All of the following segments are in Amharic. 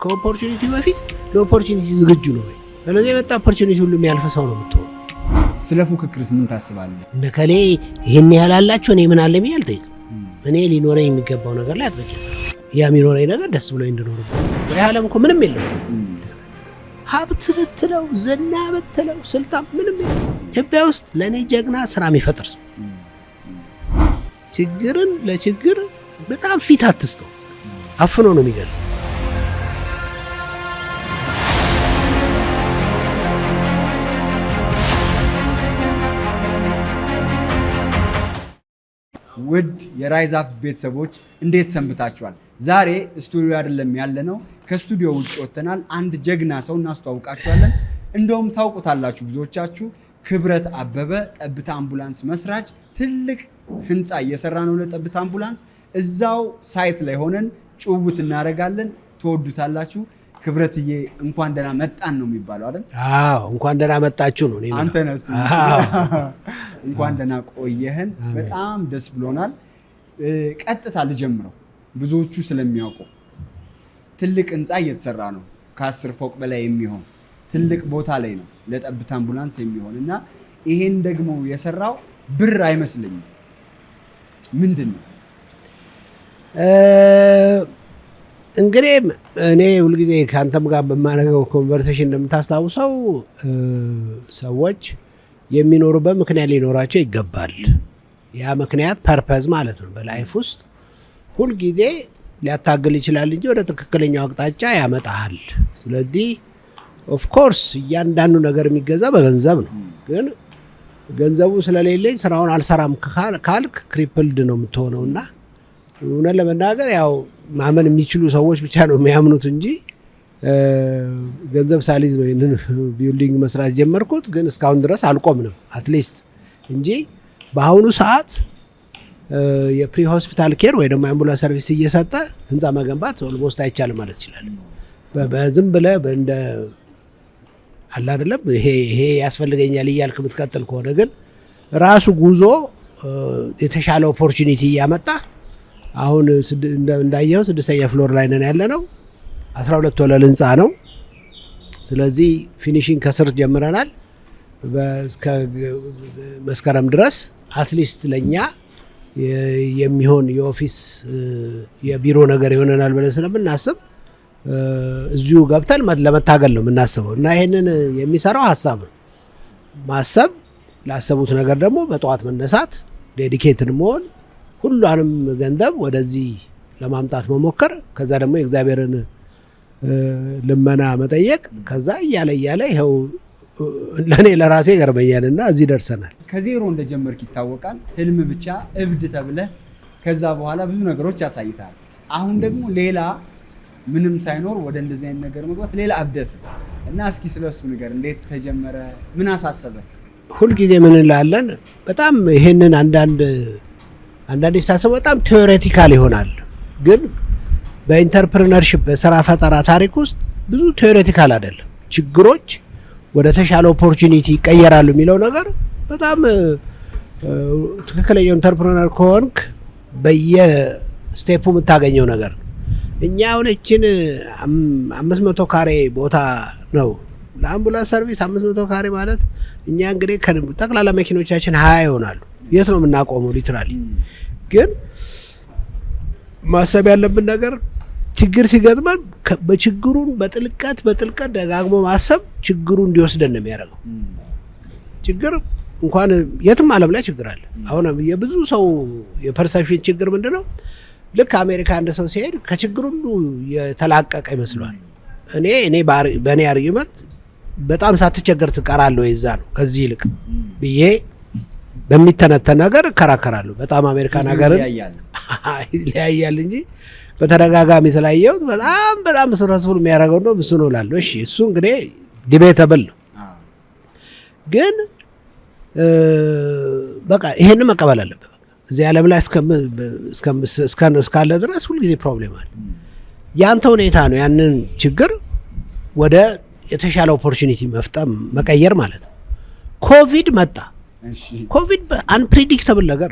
ከኦፖርቹኒቲ በፊት ለኦፖርቹኒቲ ዝግጁ ነው ወይ? ስለዚህ የመጣ ኦፖርቹኒቲ ሁሉ የሚያልፍ ሰው ነው የምትሆነው። ስለ ፉክክርስ ምን ታስባለህ? እነከሌ ይሄን ያህል አላቸው እኔ ምን አለ ብዬ አልጠይቅም። እኔ ሊኖረኝ የሚገባው ነገር ላይ አጥብቄ ያ የሚኖረኝ ነገር ደስ ብሎኝ እንድኖርበት። ይሄ ዓለም እኮ ምንም የለው። ሀብት ብትለው ዝና ብትለው ስልጣን ምንም የለው። ኢትዮጵያ ውስጥ ለእኔ ጀግና ስራ የሚፈጥር ሰው ችግርን ለችግር በጣም ፊት አትስተው አፍኖ ነው የሚገለው። ውድ የራይዝ አፕ ቤተሰቦች እንዴት ሰንብታችኋል? ዛሬ ስቱዲዮ አይደለም ያለነው፣ ከስቱዲዮ ውጭ ወጥተናል። አንድ ጀግና ሰው እናስተዋውቃችኋለን። እንደውም ታውቁታላችሁ ብዙዎቻችሁ። ክብረት አበበ ጠብታ አምቡላንስ መስራች፣ ትልቅ ህንፃ እየሰራ ነው ለጠብታ አምቡላንስ። እዛው ሳይት ላይ ሆነን ጭውውት እናደርጋለን። ትወዱታላችሁ። ክብረትዬ እንኳን ደህና መጣን ነው የሚባለው አይደል? አዎ እንኳን ደህና መጣችሁ ነው። አንተ ነህ እንኳን ደህና ቆየህን። በጣም ደስ ብሎናል። ቀጥታ ልጀምረው። ብዙዎቹ ስለሚያውቁ ትልቅ ህንፃ እየተሰራ ነው። ከ10 ፎቅ በላይ የሚሆን ትልቅ ቦታ ላይ ነው ለጠብታ አምቡላንስ የሚሆን እና ይሄን ደግሞ የሰራው ብር አይመስለኝም። ምንድን ነው? እንግዲህ እኔ ሁልጊዜ ከአንተም ጋር በማደርገው ኮንቨርሴሽን እንደምታስታውሰው ሰዎች የሚኖሩበት ምክንያት ሊኖራቸው ይገባል። ያ ምክንያት ፐርፐዝ ማለት ነው። በላይፍ ውስጥ ሁልጊዜ ሊያታግል ይችላል እንጂ ወደ ትክክለኛው አቅጣጫ ያመጣሃል። ስለዚህ ኦፍኮርስ እያንዳንዱ ነገር የሚገዛ በገንዘብ ነው። ግን ገንዘቡ ስለሌለኝ ስራውን አልሰራም ካልክ ክሪፕልድ ነው የምትሆነው። እና እውነት ለመናገር ያው ማመን የሚችሉ ሰዎች ብቻ ነው የሚያምኑት እንጂ ገንዘብ ሳሊዝ ነው ይህንን ቢልዲንግ መስራት ጀመርኩት። ግን እስካሁን ድረስ አልቆምንም አትሊስት እንጂ በአሁኑ ሰዓት የፕሪ ሆስፒታል ኬር ወይ ደግሞ አምቡላንስ ሰርቪስ እየሰጠ ህንፃ መገንባት ኦልሞስት አይቻልም ማለት ይችላል። በዝም ብለህ እንደ አለ አይደለም ይሄ ያስፈልገኛል እያልክ የምትቀጥል ከሆነ ግን ራሱ ጉዞ የተሻለ ኦፖርቹኒቲ እያመጣ አሁን እንዳየው 6ኛ ፍሎር ላይ ነን ያለነው። 12 ወለል ህንፃ ነው። ስለዚህ ፊኒሺንግ ከስር ጀምረናል። እስከ መስከረም ድረስ አትሊስት ለኛ የሚሆን የኦፊስ የቢሮ ነገር ይሆነናል ብለን ስለምናስብ እዚሁ ገብተን ለመታገል ነው የምናስበው። እና ይሄንን የሚሰራው ሀሳብ ነው። ማሰብ፣ ላሰቡት ነገር ደግሞ በጠዋት መነሳት፣ ዴዲኬትድ መሆን፣ ሁሉንም ገንዘብ ወደዚህ ለማምጣት መሞከር፣ ከዛ ደግሞ የእግዚአብሔርን ልመና መጠየቅ፣ ከዛ እያለ ይኸው ለእኔ ለራሴ ገርመኛልና እዚህ ደርሰናል። ከዜሮ እንደጀመርክ ይታወቃል። ህልም ብቻ እብድ ተብለህ ከዛ በኋላ ብዙ ነገሮች ያሳይታል። አሁን ደግሞ ሌላ ምንም ሳይኖር ወደ እንደዚህ አይነት ነገር መግባት ሌላ እብደት እና እስኪ ስለሱ ነገር እንዴት ተጀመረ? ምን አሳሰበ? ሁልጊዜ ምን እንላለን? በጣም ይሄንን አንዳንድ ስታስበው በጣም ቴዎሬቲካል ይሆናል። ግን በኢንተርፕረነርሺፕ በስራ ፈጠራ ታሪክ ውስጥ ብዙ ቴዎሬቲካል አይደለም። ችግሮች ወደ ተሻለ ኦፖርቹኒቲ ይቀየራሉ የሚለው ነገር በጣም ትክክለኛው ኢንተርፕረነር ከሆንክ በየስቴፑ የምታገኘው ነገር ነው። እኛ አሁን እችን 500 ካሬ ቦታ ነው ለአምቡላንስ ሰርቪስ 500 ካሬ ማለት እኛ እንግዲህ ጠቅላላ መኪኖቻችን 20 ይሆናሉ። የት ነው የምናቆመው? ሊትራሊ ግን ማሰብ ያለብን ነገር ችግር ሲገጥመን በችግሩን በጥልቀት ደጋግሞ ማሰብ ችግሩ እንዲወስደን ነው የሚያደርገው። ችግር እንኳን የትም ዓለም ላይ ችግር አለ። አሁን የብዙ ሰው የፐርሰፕሽን ችግር ምንድነው? ልክ አሜሪካ አንድ ሰው ሲሄድ ከችግር ሁሉ የተላቀቀ ይመስሏል። እኔ በእኔ አርጊመንት በጣም ሳትቸገር ትቀራለህ ወይ እዛ ነው ከዚህ ይልቅ ብዬ በሚተነተን ነገር እከራከራለሁ። በጣም አሜሪካን ሀገርን ይለያያል እንጂ በተደጋጋሚ ስላየሁት በጣም ስረስፉል የሚያደርገው ነው እሱ ነው እላለሁ። እሺ እሱ እንግዲህ ዲቤተብል ነው። ግን በቃ ይሄንን መቀበል አለበት። እዚህ ዓለም ላይ እስካለ ድረስ ሁልጊዜ ፕሮብሌም አለ። ያንተ ሁኔታ ነው ያንን ችግር ወደ የተሻለ ኦፖርቹኒቲ መቀየር ማለት ነው። ኮቪድ መጣ። ኮቪድ አንፕሪዲክተብል ነገር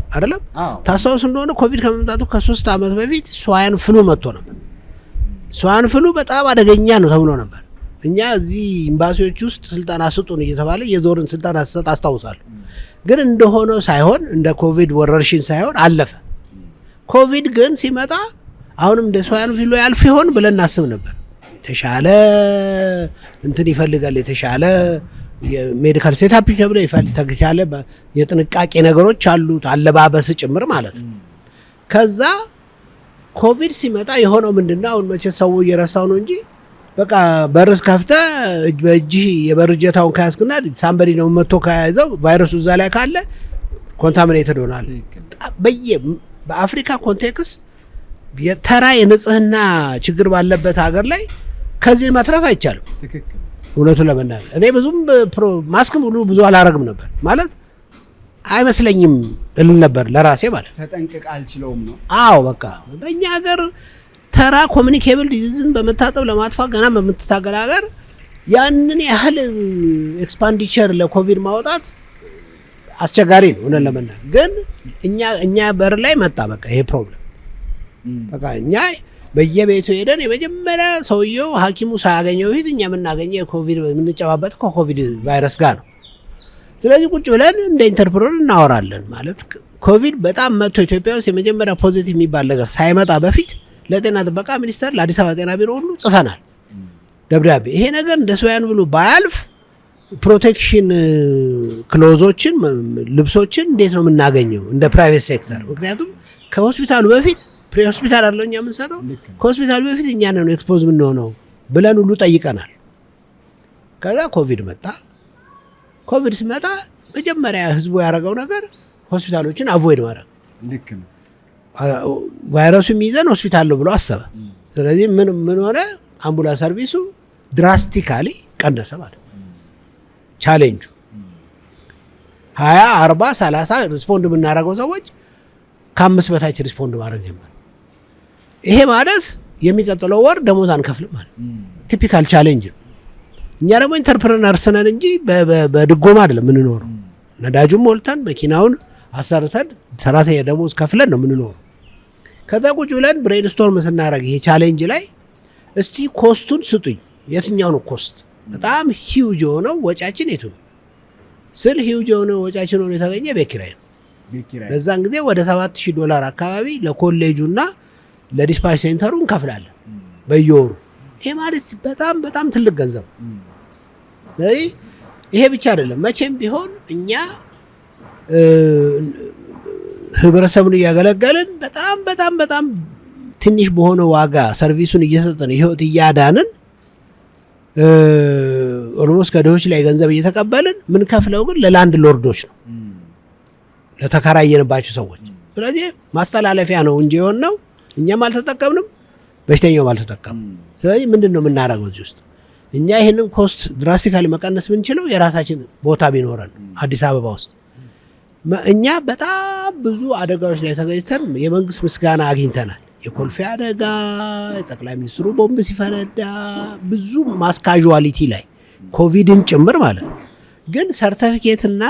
አይደለም። ታስታውስ እንደሆነ ኮቪድ ከመምጣቱ ከ3 ዓመት በፊት ስዋይን ፍሉ መጥቶ ነበር። ስዋን ፍሉ በጣም አደገኛ ነው ተብሎ ነበር። እኛ እዚህ ኤምባሲዎች ውስጥ ስልጠና ስጡን እየተባለ የዞርን ስልጠና ስሰጥ አስታውሳለሁ። ግን እንደሆነው ሳይሆን እንደ ኮቪድ ወረርሽኝ ሳይሆን አለፈ። ኮቪድ ግን ሲመጣ አሁንም እንደ ስዋን ፍሉ ያልፍ ይሆን ብለን እናስብ ነበር። የተሻለ እንትን ይፈልጋል፣ የተሻለ የሜዲካል ሴታፕ የተሻለ የጥንቃቄ ነገሮች አሉት፣ አለባበስ ጭምር ማለት ነው። ከዛ ኮቪድ ሲመጣ የሆነው ምንድነው? አሁን መቼ ሰው እየረሳው ነው እንጂ በቃ በርስ ከፍተህ በእጅህ የበር እጀታውን ከያዝክና ሳምበዲ ነው መጥቶ ከያዘው ቫይረሱ እዛ ላይ ካለ ኮንታሚኔትድ ሆናል። በአፍሪካ ኮንቴክስት የተራ የንጽህና ችግር ባለበት ሀገር ላይ ከዚህ መትረፍ አይቻልም። እውነቱን ለመናገር እኔ ብዙም ማስክም ሁሉ ብዙ አላረግም ነበር ማለት አይመስለኝም እል ነበር ለራሴ ማለት ተጠንቅቅ አልችለውም ነው። አዎ በቃ በእኛ ሀገር ተራ ኮሚኒኬብል ዲዚዝን በመታጠብ ለማጥፋት ገና በምትታገል ሀገር ያንን ያህል ኤክስፓንዲቸር ለኮቪድ ማውጣት አስቸጋሪ ነው እውነት ለመናገር። ግን እኛ በር ላይ መጣ በቃ ይሄ ፕሮብለም። በቃ እኛ በየቤቱ ሄደን የመጀመሪያ ሰውየው ሐኪሙ ሳያገኘው በፊት እኛ የምናገኘው የኮቪድ የምንጨባበት ከኮቪድ ቫይረስ ጋር ነው። ስለዚህ ቁጭ ብለን እንደ ኢንተርፕረነር እናወራለን ማለት ኮቪድ በጣም መጥቶ ኢትዮጵያ ውስጥ የመጀመሪያ ፖዚቲቭ የሚባል ነገር ሳይመጣ በፊት ለጤና ጥበቃ ሚኒስቴር ለአዲስ አበባ ጤና ቢሮ ሁሉ ጽፈናል ደብዳቤ። ይሄ ነገር እንደ ስዋን ፍሉ ባያልፍ ፕሮቴክሽን ክሎዞችን ልብሶችን እንዴት ነው የምናገኘው እንደ ፕራይቬት ሴክተር? ምክንያቱም ከሆስፒታሉ በፊት ፕሪ ሆስፒታል አለው እኛ የምንሰጠው ከሆስፒታሉ በፊት እኛ ነን ኤክስፖዝ የምንሆነው ብለን ሁሉ ጠይቀናል። ከዛ ኮቪድ መጣ። ኮቪድ ሲመጣ መጀመሪያ ህዝቡ ያደረገው ነገር ሆስፒታሎችን አቮይድ ማድረግ። ልክ ነው። ቫይረሱ የሚይዘን ሆስፒታል ነው ብሎ አሰበ። ስለዚህ ምን ሆነ? አምቡላንስ ሰርቪሱ ድራስቲካሊ ቀነሰ ማለት ቻሌንጁ 20 40 30 ሪስፖንድ የምናደርገው ሰዎች ከ5 በታች ሪስፖንድ ማድረግ ጀመር። ይሄ ማለት የሚቀጥለው ወር ደሞዝ አንከፍልም ማለት ቲፒካል ቻሌንጅ ነው። እኛ ደግሞ ኢንተርፕረነርስ ነን እንጂ በድጎማ አይደለም የምንኖረው። ነዳጁን ሞልተን መኪናውን አሰርተን ሰራተኛ ደሞዝ ከፍለን ነው የምንኖረው። ከዛ ቁጭ ብለን ብሬንስቶርም ስናደርግ ይሄ ቻሌንጅ ላይ እስቲ ኮስቱን ስጡኝ፣ የትኛው ነው ኮስት በጣም ሂውጅ የሆነው ወጫችን የቱ ነው ስል ሂውጅ የሆነው ወጫችን ሆኖ የተገኘ ቤት ኪራይ ነው። በዛን ጊዜ ወደ $7,000 አካባቢ ለኮሌጁና ለዲስፓች ሴንተሩ እንከፍላለን በየወሩ። ይሄ ማለት በጣም በጣም ትልቅ ገንዘብ። ስለዚህ ይሄ ብቻ አይደለም፣ መቼም ቢሆን እኛ ህብረተሰቡን እያገለገልን በጣም በጣም በጣም ትንሽ በሆነ ዋጋ ሰርቪሱን እየሰጠን ህይወት እያዳንን ኦልሞስት ከድሆች ላይ ገንዘብ እየተቀበልን ምን ከፍለው ግን ለላንድ ሎርዶች ነው ለተከራየንባቸው ሰዎች። ስለዚህ ማስተላለፊያ ነው እንጂ የሆነው እኛም አልተጠቀምንም፣ በሽተኛውም አልተጠቀምም። ስለዚህ ምንድን ነው የምናደርገው እዚህ ውስጥ? እኛ ይህንን ኮስት ድራስቲካሊ መቀነስ ብንችለው የራሳችን ቦታ ቢኖረን አዲስ አበባ ውስጥ እኛ በጣም ብዙ አደጋዎች ላይ ተገኝተን የመንግስት ምስጋና አግኝተናል። የኮልፌ አደጋ፣ ጠቅላይ ሚኒስትሩ ቦምብ ሲፈነዳ፣ ብዙ ማስ ካዡዋሊቲ ላይ ኮቪድን ጭምር ማለት ነው። ግን ሰርተፊኬትና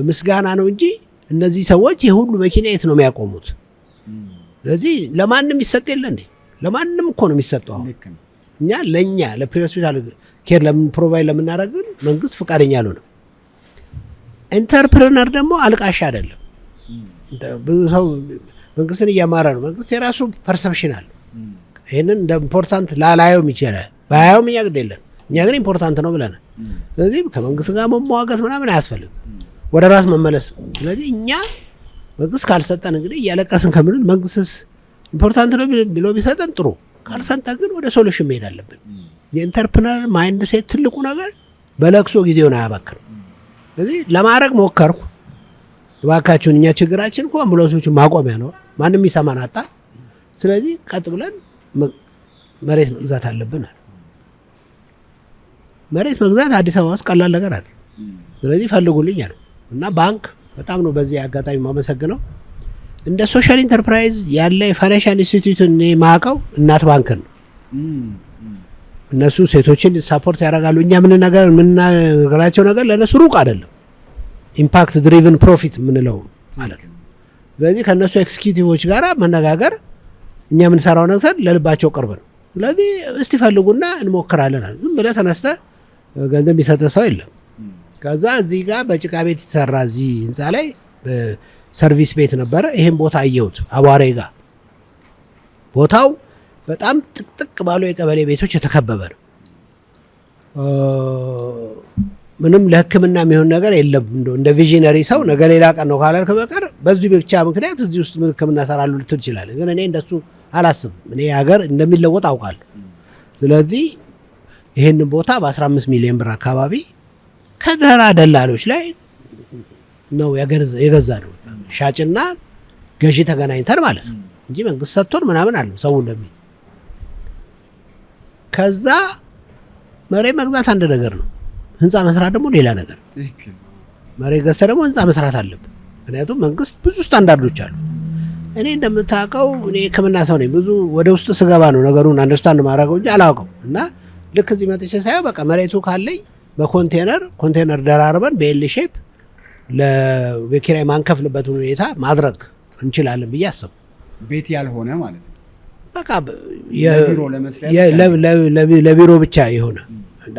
ምስጋና ነው እንጂ እነዚህ ሰዎች የሁሉ መኪና የት ነው የሚያቆሙት? ስለዚህ ለማንም ይሰጥ የለ እንዴ? ለማንም እኮ ነው የሚሰጠው። እኛ ለእኛ ለፕሪ ሆስፒታል ኬር ለምን ፕሮቫይድ ለምናደርግን መንግስት ፈቃደኛ አልሆነም። ኢንተርፕረነር ደግሞ አልቃሽ አይደለም። ብዙ ሰው መንግስትን እያማረ ነው። መንግስት የራሱ ፐርሰፕሽን አለ። ይህንን እንደ ኢምፖርታንት ላላየውም ይችላል። ባያየውም እኛ ግድ የለን፣ እኛ ግን ኢምፖርታንት ነው ብለናል። ስለዚህ ከመንግስት ጋር መሟገት ምናምን አያስፈልግም፣ ወደ ራስ መመለስ ነው። ስለዚህ እኛ መንግስት ካልሰጠን እንግዲህ እያለቀስን ከምንል መንግስትስ ኢምፖርታንት ነው ብሎ ቢሰጠን ጥሩ፣ ካልሰጠን ግን ወደ ሶሉሽን መሄድ አለብን። የኢንተርፕረነር ማይንድ ሴት ትልቁ ነገር በለቅሶ ጊዜውን አያባክንም። ስለዚህ ለማድረግ ሞከርኩ። እባካችሁን እኛ ችግራችን እኮ አምቡላንሶቹን ማቆሚያ ነው፣ ማንም ይሰማን አጣ። ስለዚህ ቀጥ ብለን መሬት መግዛት አለብን። መሬት መግዛት አዲስ አበባ ውስጥ ቀላል ነገር አለ። ስለዚህ ፈልጉልኝ አሉ እና ባንክ በጣም ነው በዚህ አጋጣሚ ማመሰግነው። እንደ ሶሻል ኢንተርፕራይዝ ያለ የፋይናንሻል ኢንስቲትዩትን ማቀው እናት ባንክን ነው። እነሱ ሴቶችን ሳፖርት ያደርጋሉ። እኛ የምንነግራቸው ነገር ለእነሱ ሩቅ አይደለም። ኢምፓክት ድሪቭን ፕሮፊት የምንለው ማለት ነው። ስለዚህ ከእነሱ ኤክስኪዩቲቮች ጋር መነጋገር እኛ የምንሰራው ነገር ለልባቸው ቅርብ ነው። ስለዚህ እስቲ ፈልጉና እንሞክራለን አለ። ዝም ብለህ ተነስተህ ገንዘብ የሚሰጥ ሰው የለም። ከዛ እዚህ ጋር በጭቃ ቤት የተሰራ እዚህ ህንፃ ላይ ሰርቪስ ቤት ነበረ። ይሄን ቦታ አየሁት አቧሬ ጋር። ቦታው በጣም ጥቅጥቅ ባሉ የቀበሌ ቤቶች የተከበበ ነው። ምንም ለሕክምና የሚሆን ነገር የለም። እንደ ቪዥነሪ ሰው ነገ ሌላ ቀን ነው ካላልክ በቀር በዚህ ብቻ ምክንያት እዚህ ውስጥ ምን ሕክምና እሰራለሁ ልትል ትችላለህ። ግን እኔ እንደሱ አላስብም። እኔ ሀገር እንደሚለወጥ አውቃለሁ። ስለዚህ ይህንን ቦታ በ15 ሚሊዮን ብር አካባቢ ከደራ ደላሎች ላይ ነው የገዛ ነው። ሻጭና ገዢ ተገናኝተን ማለት ነው እንጂ መንግስት ሰጥቶን ምናምን አለ ሰው እንደሚል። ከዛ መሬት መግዛት አንድ ነገር ነው፣ ህንፃ መስራት ደግሞ ሌላ ነገር። መሬት ገዝተህ ደግሞ ህንፃ መስራት አለብን። ምክንያቱም መንግስት ብዙ ስታንዳርዶች አሉ። እኔ እንደምታውቀው እኔ ሕክምና ሰው ነኝ። ብዙ ወደ ውስጥ ስገባ ነው ነገሩን አንደርስታንድ ማድረገው እንጂ አላውቀው። እና ልክ እዚህ መጥቼ ሳየው በቃ መሬቱ ካለኝ በኮንቴነር ደራርበን በኤል ሼፕ ለኪራይ ማንከፍልበት ሁኔታ ማድረግ እንችላለን ብዬ አሰብኩ። ቤት ያልሆነ ማለት ነው። በቃ ለቢሮ ብቻ የሆነ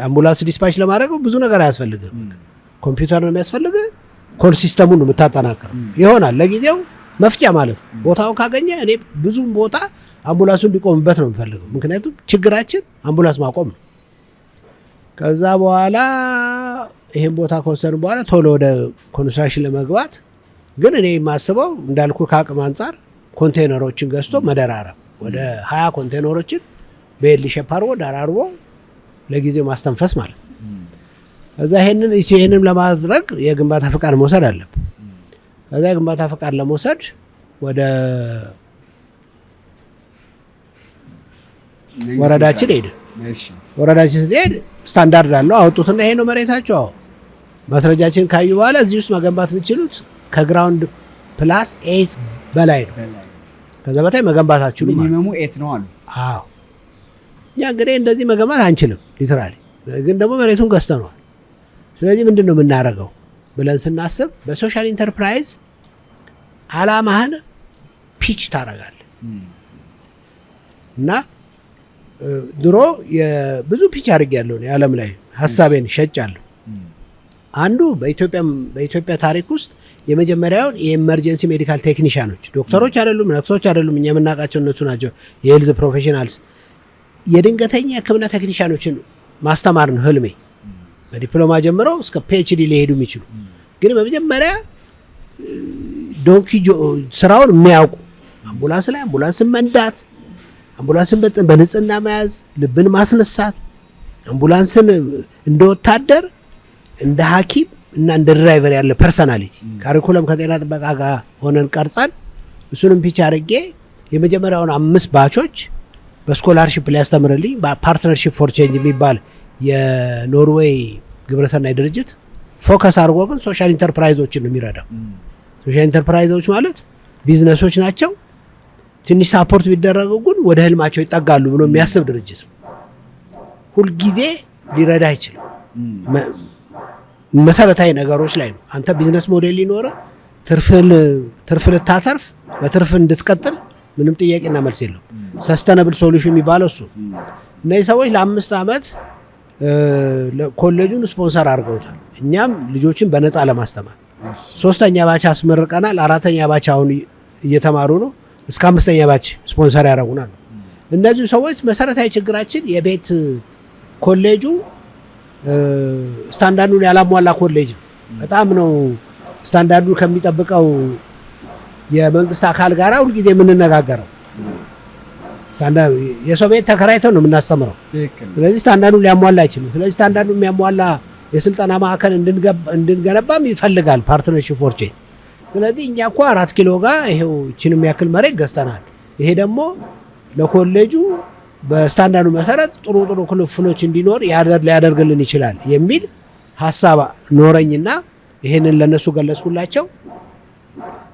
አምቡላንስ ዲስፓች ለማድረግ ብዙ ነገር አያስፈልግም። ኮምፒውተር ነው የሚያስፈልግ። ኮል ሲስተሙን ነው የምታጠናክረው ይሆናል። ለጊዜው መፍጫ ማለት ነው። ቦታውን ካገኘ እኔ ብዙም ቦታ አምቡላንሱ እንዲቆምበት ነው የምፈልገው። ምክንያቱም ችግራችን አምቡላንስ ማቆም ነው። ከዛ በኋላ ይሄን ቦታ ከወሰድን በኋላ ቶሎ ወደ ኮንስትራክሽን ለመግባት ግን እኔ የማስበው እንዳልኩ ከአቅም አንጻር ኮንቴነሮችን ገዝቶ መደራረብ ወደ 20 ኮንቴነሮችን በኤል ሼፕ አድርጎ ደራርቦ ለጊዜው ማስተንፈስ ማለት ነው። ከዛ ይሄንን ለማድረግ የግንባታ ፈቃድ መውሰድ አለብን። ከዛ የግንባታ ፈቃድ ለመውሰድ ወደ ወረዳችን ሄድን። ወረዳችን ስትሄድ ስታንዳርድ አለው አወጡትና ይሄ ነው መሬታቸው። ማስረጃችን ካዩ በኋላ እዚህ ውስጥ መገንባት የምችሉት ከግራውንድ ፕላስ 8 በላይ ነው። ከዛ በታይ መገንባት አትችሉም። ሚኒመሙ 8 ነው አሉ። አዎ እኛ እንግዲህ እንደዚህ መገንባት አንችልም ሊትራሊ፣ ግን ደግሞ መሬቱን ገዝተነዋል። ስለዚህ ምንድን ነው የምናደርገው ብለን ስናስብ በሶሻል ኢንተርፕራይዝ አላማህን ፒች ታደርጋለህ እና ድሮ ብዙ ፒች አድርጌያለሁ የዓለም ላይ ሀሳቤን ሸጫለሁ። አንዱ በኢትዮጵያ ታሪክ ውስጥ የመጀመሪያውን የኤመርጀንሲ ሜዲካል ቴክኒሽያኖች ዶክተሮች አይደሉም፣ ነርሶች አይደሉም፣ እኛ የምናውቃቸው እነሱ ናቸው። የሄልዝ ፕሮፌሽናልስ የድንገተኛ ሕክምና ቴክኒሽያኖችን ማስተማር ነው ህልሜ። በዲፕሎማ ጀምረው እስከ ፒኤችዲ ሊሄዱ የሚችሉ ግን በመጀመሪያ ስራውን የሚያውቁ አምቡላንስ ላይ አምቡላንስን መንዳት፣ አምቡላንስን በንጽህና መያዝ፣ ልብን ማስነሳት፣ አምቡላንስን እንደ ወታደር እንደ ሐኪም እና እንደ ድራይቨር ያለ ፐርሰናሊቲ ካሪኩለም ከጤና ጥበቃ ጋር ሆነን ቀርጸን እሱንም ፒች አድርጌ የመጀመሪያውን 5 ባቾች በስኮላርሺፕ ሊያስተምርልኝ በፓርትነርሺፕ ፎር ቼንጅ የሚባል የኖርዌይ ግብረሰናይ ድርጅት ፎከስ አድርጎ ግን ሶሻል ኢንተርፕራይዞችን ነው የሚረዳው። ሶሻል ኢንተርፕራይዞች ማለት ቢዝነሶች ናቸው። ትንሽ ሳፖርት ቢደረጉ ግን ወደ ህልማቸው ይጠጋሉ ብሎ የሚያስብ ድርጅት ነው። ሁልጊዜ ሊረዳ አይችልም። መሰረታዊ ነገሮች ላይ ነው። አንተ ቢዝነስ ሞዴል ሊኖር ትርፍ ልታተርፍ በትርፍ እንድትቀጥል ምንም ጥያቄና መልስ የለው። ሰስተነብል ሶሉሽን የሚባለው እሱ። እነዚህ ሰዎች ለ5 ዓመት ኮሌጁን ስፖንሰር አድርገውታል። እኛም ልጆችን በነፃ ለማስተማር 3ኛ ባች አስመርቀናል። 4ኛ ባች አሁን እየተማሩ ነው። እስከ 5ኛ ባች ስፖንሰር ያደርጉናል። እነዚህ ሰዎች መሰረታዊ ችግራችን የቤት ኮሌጁ ስታንዳርዱን ያላሟላ ኮሌጅ ነው። በጣም ነው ስታንዳርዱን ከሚጠብቀው የመንግስት አካል ጋር ሁልጊዜ የምንነጋገረው። የሰው ቤት ተከራይተው ነው የምናስተምረው። ስለዚህ ስታንዳርዱን ሊያሟላ አይችልም። ስለዚህ ስታንዳርዱን የሚያሟላ የስልጠና ማዕከል እንድንገነባም ይፈልጋል ፓርትነርሺፕ ፎር ቼንጅ። ስለዚህ እኛ እኮ 4 ኪሎ ጋር ይሄው እቺንም ያክል መሬት ገዝተናል። ይሄ ደግሞ ለኮሌጁ በስታንዳርዱ መሰረት ጥሩ ክፍሎች እንዲኖር ሊያደርግልን ይችላል የሚል ሀሳብ ኖረኝና ይሄንን ለነሱ ገለጽኩላቸው።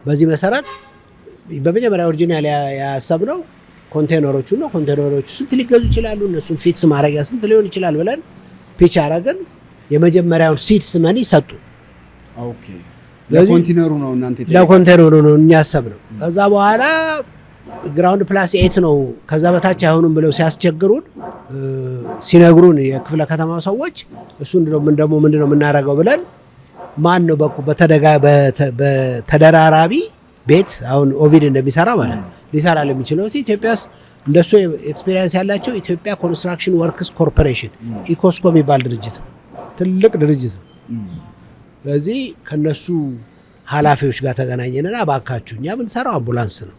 በዚህ መሰረት በመጀመሪያ ኦሪጂናል ያሰብነው ኮንቴነሮቹ ነው። ኮንቴነሮቹ ስንት ሊገዙ ይችላሉ፣ እነሱን ፊክስ ማድረጊያ ስንት ሊሆን ይችላል ብለን ፒች አረግን። የመጀመሪያውን ሲድስ መኒ ሰጡ። ኦኬ ለኮንቴነሩ ነው እናንተ ለኮንቴነሩ ነው እኛ ያሰብነው። ከዛ በኋላ ግራውንድ ፕላስ 8 ነው ከዛ በታች አይሆኑም ብለው ሲያስቸግሩን ሲነግሩን የክፍለ ከተማው ሰዎች እሱን ደግሞ ምንድነው የምናደርገው ብለን ማን ነው በተደራራቢ ቤት አሁን ኦቪድ እንደሚሰራ ማለት ነው ሊሰራ ለሚችለው ኢትዮጵያ ውስጥ እንደሱ ኤክስፒሪየንስ ያላቸው ኢትዮጵያ ኮንስትራክሽን ወርክስ ኮርፖሬሽን ኢኮስኮ የሚባል ድርጅት ነው። ትልቅ ድርጅት ነው። ስለዚህ ከነሱ ኃላፊዎች ጋር ተገናኘንና እባካችሁ እኛ የምንሰራው አምቡላንስ ነው።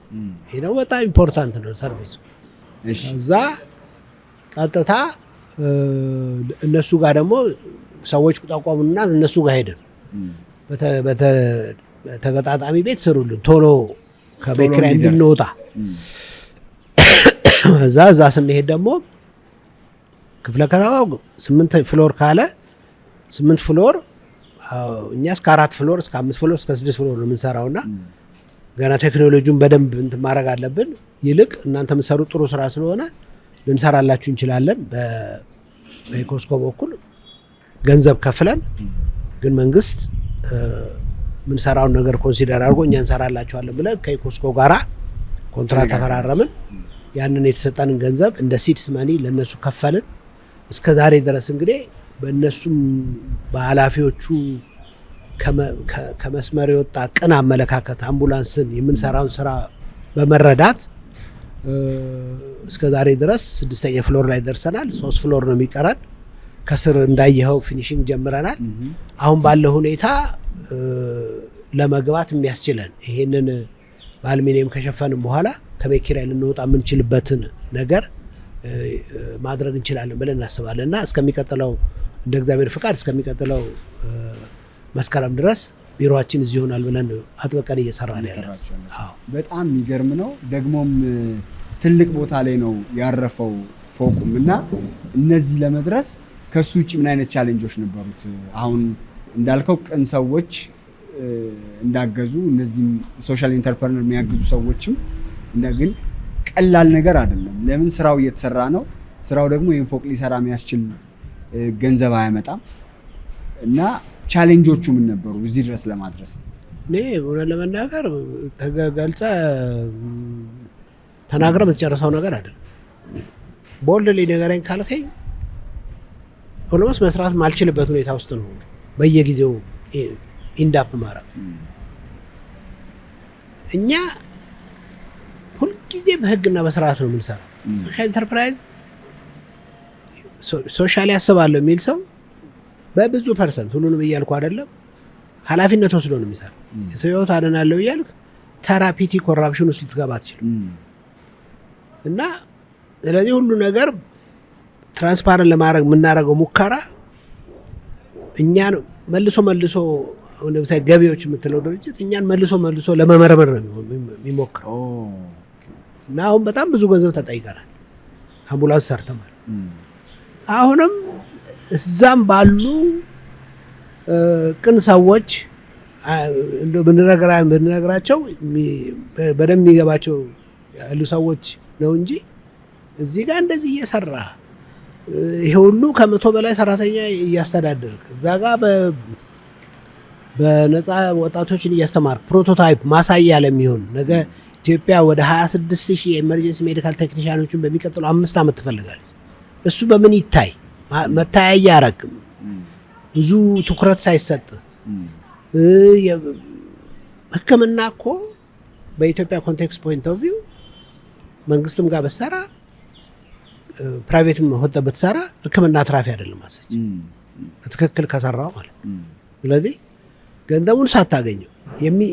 ይሄ ነው በጣም ኢምፖርታንት ነው ሰርቪሱ። እዛ ቀጥታ እነሱ ጋር ደግሞ ሰዎች ጠቆሙና እነሱ ጋር ሄደን በተገጣጣሚ ቤት ስሩልን ቶሎ ከቤት ኪራይ እንድንወጣ። እዛ ስንሄድ ደግሞ ክፍለ ከተማው 8 ፍሎር ካለ 8 ፍሎር እኛ እስከ 4 ፍሎር እስከ 5 ፍሎር እስከ 6 ፍሎር ነው የምንሰራውና ገና ቴክኖሎጂውን በደንብ እንትን ማድረግ አለብን። ይልቅ እናንተ የምትሰሩት ጥሩ ስራ ስለሆነ ልንሰራላችሁ እንችላለን በኢኮስኮ በኩል ገንዘብ ከፍለን፣ ግን መንግስት ምንሰራውን ነገር ኮንሲደር አድርጎ እኛ እንሰራላችኋለን ብለን ከኢኮስኮ ጋራ ኮንትራት ተፈራረምን። ያንን የተሰጠንን ገንዘብ እንደ ሲድስ መኒ ለነሱ ከፈልን። እስከ ዛሬ ድረስ እንግዲህ በእነሱም በኃላፊዎቹ ከመስመር የወጣ ቅን አመለካከት አምቡላንስን የምንሰራውን ስራ በመረዳት እስከ ዛሬ ድረስ 6ኛ ፍሎር ላይ ደርሰናል። 3 ፍሎር ነው የሚቀረን። ከስር እንዳየኸው ፊኒሽንግ ጀምረናል። አሁን ባለው ሁኔታ ለመግባት የሚያስችለን ይሄንን በአልሚኒየም ከሸፈንም በኋላ ከቤት ኪራይ ልንወጣ የምንችልበትን ነገር ማድረግ እንችላለን ብለን እናስባለን እና እስከሚቀጥለው እንደ እግዚአብሔር ፍቃድ እስከሚቀጥለው መስከረም ድረስ ቢሮአችን እዚህ ይሆናል ብለን አጥብቀን እየሰራን ያለው። በጣም የሚገርም ነው። ደግሞም ትልቅ ቦታ ላይ ነው ያረፈው ፎቁም እና እነዚህ ለመድረስ ከሱ ውጭ ምን አይነት ቻሌንጆች ነበሩት? አሁን እንዳልከው ቅን ሰዎች እንዳገዙ እነዚህም ሶሻል ኢንተርፕረነር የሚያግዙ ሰዎችም ግን ቀላል ነገር አይደለም። ለምን ስራው እየተሰራ ነው። ስራው ደግሞ ይህን ፎቅ ሊሰራ የሚያስችል ገንዘብ አያመጣም እና ቻሌንጆቹ ምን ነበሩ እዚህ ድረስ ለማድረስ? እኔ እውነት ለመናገር ተገልጸ ተናግረ የምትጨርሰው ነገር አይደለም። ቦልድ ላይ ነገረኝ ካልከኝ ኦልሞስት መስራት ማልችልበት ሁኔታ ውስጥ ነው በየጊዜው ኢንዳፕ ማረግ። እኛ ሁልጊዜ በህግና በስርዓት ነው የምንሰራው። ሶሻል ኢንተርፕራይዝ ሶሻል ያስባለሁ የሚል ሰው በብዙ ፐርሰንት ሁሉንም እያልኩ አይደለም ኃላፊነት ወስዶ ነው የሚሰራው። የሰው ህይወት አድናለሁ እያልክ ተራፒቲ ኮራፕሽን ውስጥ ልትገባ አትችልም። እና ስለዚህ ሁሉ ነገር ትራንስፓረንት ለማድረግ የምናደርገው ሙከራ እኛን መልሶ ለምሳሌ ገቢዎች የምትለው ድርጅት እኛን መልሶ ለመመርመር ነው የሚሞክረው። እና አሁን በጣም ብዙ ገንዘብ ተጠይቀናል። አምቡላንስ ሰርተናል። አሁንም እዛም ባሉ ቅን ሰዎች ብንነግራቸው በደንብ የሚገባቸው ያሉ ሰዎች ነው እንጂ እዚህ ጋር እንደዚህ እየሰራ ይሄ ሁሉ ከ100 በላይ ሰራተኛ እያስተዳደርክ እዛ ጋር በነፃ ወጣቶችን እያስተማርክ ፕሮቶታይፕ ማሳያ ለሚሆን ነገ ኢትዮጵያ ወደ 26000 የኤመርጀንሲ ሜዲካል ቴክኒሻኖችን በሚቀጥለው 5 ዓመት ትፈልጋለች። እሱ በምን ይታይ? መታያ ያረግም ብዙ ትኩረት ሳይሰጥ ሕክምና እኮ በኢትዮጵያ ኮንቴክስት ፖይንት ኦፍ ቪው መንግስትም ጋር በተሰራ ፕራይቬትም ሆነ በተሰራ ሕክምና አትራፊ አይደለም ማሰች በትክክል ከሰራው ማለት። ስለዚህ ገንዘቡን ሳታገኘው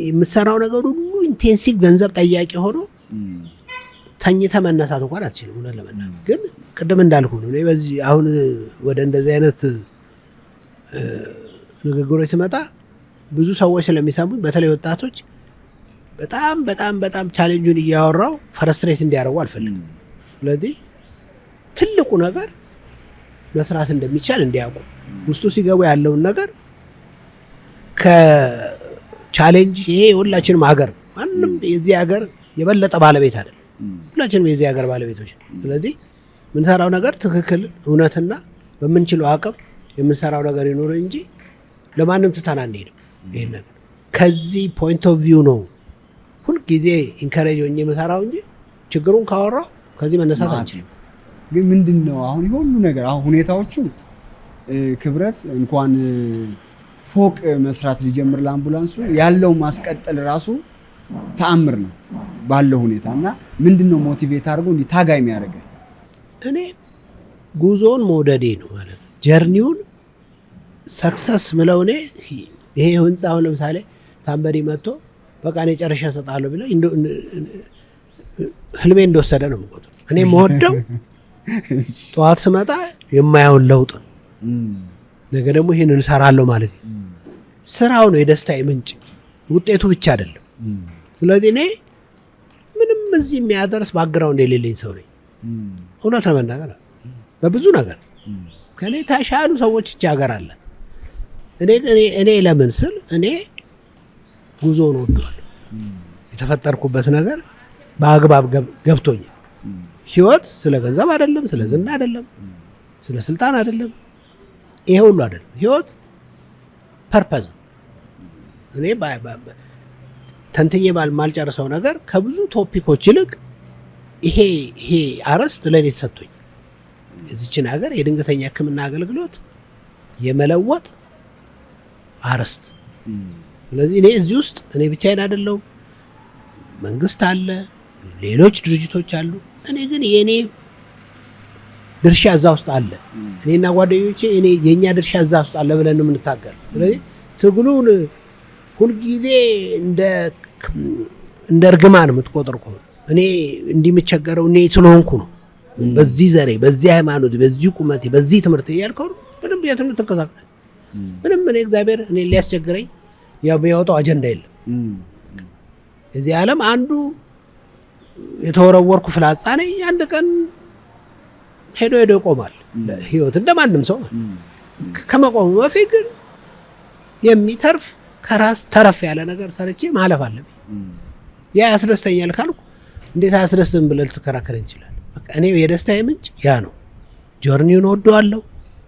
የምትሰራው ነገር ሁሉ ኢንቴንሲቭ ገንዘብ ጠያቂ ሆኖ ተኝተ መነሳት እንኳን አትችልም። እውነት ለመናገር ግን ቅድም እንዳልኩ ነው። እኔ በዚህ አሁን ወደ እንደዚህ አይነት ንግግሮች ሲመጣ ብዙ ሰዎች ስለሚሰሙኝ በተለይ ወጣቶች በጣም ቻሌንጁን እያወራው ፍረስትሬት እንዲያደርጉ አልፈልግም። ስለዚህ ትልቁ ነገር መስራት እንደሚቻል እንዲያውቁ ውስጡ ሲገቡ ያለውን ነገር ከቻሌንጅ ይሄ ሁላችንም ሀገር ማንም የዚህ ሀገር የበለጠ ባለቤት አይደለም። ሁላችንም የዚህ ሀገር ባለቤቶች። ስለዚህ የምንሰራው ነገር ትክክል እውነትና በምንችለው አቅም የምንሰራው ነገር ይኖር እንጂ ለማንም ትተን አንሄድም። ይሄን ነገር ከዚህ ፖይንት ኦፍ ቪው ነው ሁልጊዜ ኢንካሬጅ ሆኜ የምሰራው እንጂ ችግሩን ካወራው ከዚህ መነሳት አንችልም። ግን ምንድነው አሁን የሁሉ ነገር አሁን ሁኔታዎቹ ክብረት እንኳን ፎቅ መስራት ሊጀምር ለአምቡላንሱ ያለው ማስቀጠል ራሱ ተአምር ነው ባለው ሁኔታ እና ምንድነው ሞቲቬት አድርጎ እንዲህ ታጋይ የሚያደርገው? እኔ ጉዞውን መውደዴ ነው ማለት ጀርኒውን ሰክሰስ ምለው እኔ ይሄ ህንፃውን ለምሳሌ ሳምበዲ መጥቶ በቃ እኔ ጨርሼ እሰጣለሁ ብለው ህልሜ እንደወሰደ ነው የምቆጥረው። እኔ የምወደው ጠዋት ስመጣ የማየውን ለውጥ ነገ ደግሞ ይህን እንሰራለሁ ማለት ነው። ስራው ነው የደስታዬ ምንጭ፣ ውጤቱ ብቻ አይደለም። ስለዚህ እኔ ምንም እዚህ የሚያደርስ ባክግራውንድ የሌለኝ ሰው ነኝ። እውነት ለመናገር በብዙ ነገር ከኔ ተሻሉ ሰዎች እቺ ሀገር አለ። እኔ ለምን ስል እኔ ጉዞውን ወደዋለሁ። የተፈጠርኩበት ነገር በአግባብ ገብቶኛል። ህይወት ስለ ገንዘብ አይደለም፣ ስለ ዝና አይደለም፣ ስለ ስልጣን አይደለም፣ ይሄ ሁሉ አይደለም። ህይወት ፐርፐዝ። እኔ ተንትዬ ማልጨርሰው ነገር ከብዙ ቶፒኮች ይልቅ ይሄ አርዕስት ለእኔ ተሰጥቶኝ የዚችን ሀገር የድንገተኛ ሕክምና አገልግሎት የመለወጥ አርዕስት። ስለዚህ እኔ እዚህ ውስጥ እኔ ብቻዬን አይደለሁም። መንግስት አለ፣ ሌሎች ድርጅቶች አሉ። እኔ ግን የእኔ ድርሻ እዛ ውስጥ አለ። እኔና ጓደኞቼ የእኛ ድርሻ እዛ ውስጥ አለ ብለን ነው የምንታገል። ስለዚህ ትግሉን ሁልጊዜ እንደ እርግማን የምትቆጥር ከሆነ እኔ እንዲምቸገረው እኔ ስለሆንኩ ነው፣ በዚህ ዘሬ፣ በዚህ ሃይማኖት፣ በዚህ ቁመቴ፣ በዚህ ትምህርት እያልከው ምንም የትምህርት ተንቀሳቀስ ምንም እኔ እግዚአብሔር እኔ ሊያስቸግረኝ የሚያወጣው አጀንዳ የለም። እዚህ ዓለም አንዱ የተወረወርኩ ፍላጻ ነኝ። አንድ ቀን ሄዶ ይቆማል። ህይወት እንደማንም ሰው ከመቆሙ በፊት ግን የሚተርፍ ከራስ ተረፍ ያለ ነገር ሰርቼ ማለፍ አለብኝ። ያ ያስደስተኛል ካልኩ እንዴት አያስደስትም ብለህ ልትከራከረኝ ይችላል። በቃ እኔ የደስታዬ ምንጭ ያ ነው። ጆርኒውን ወደዋለሁ፣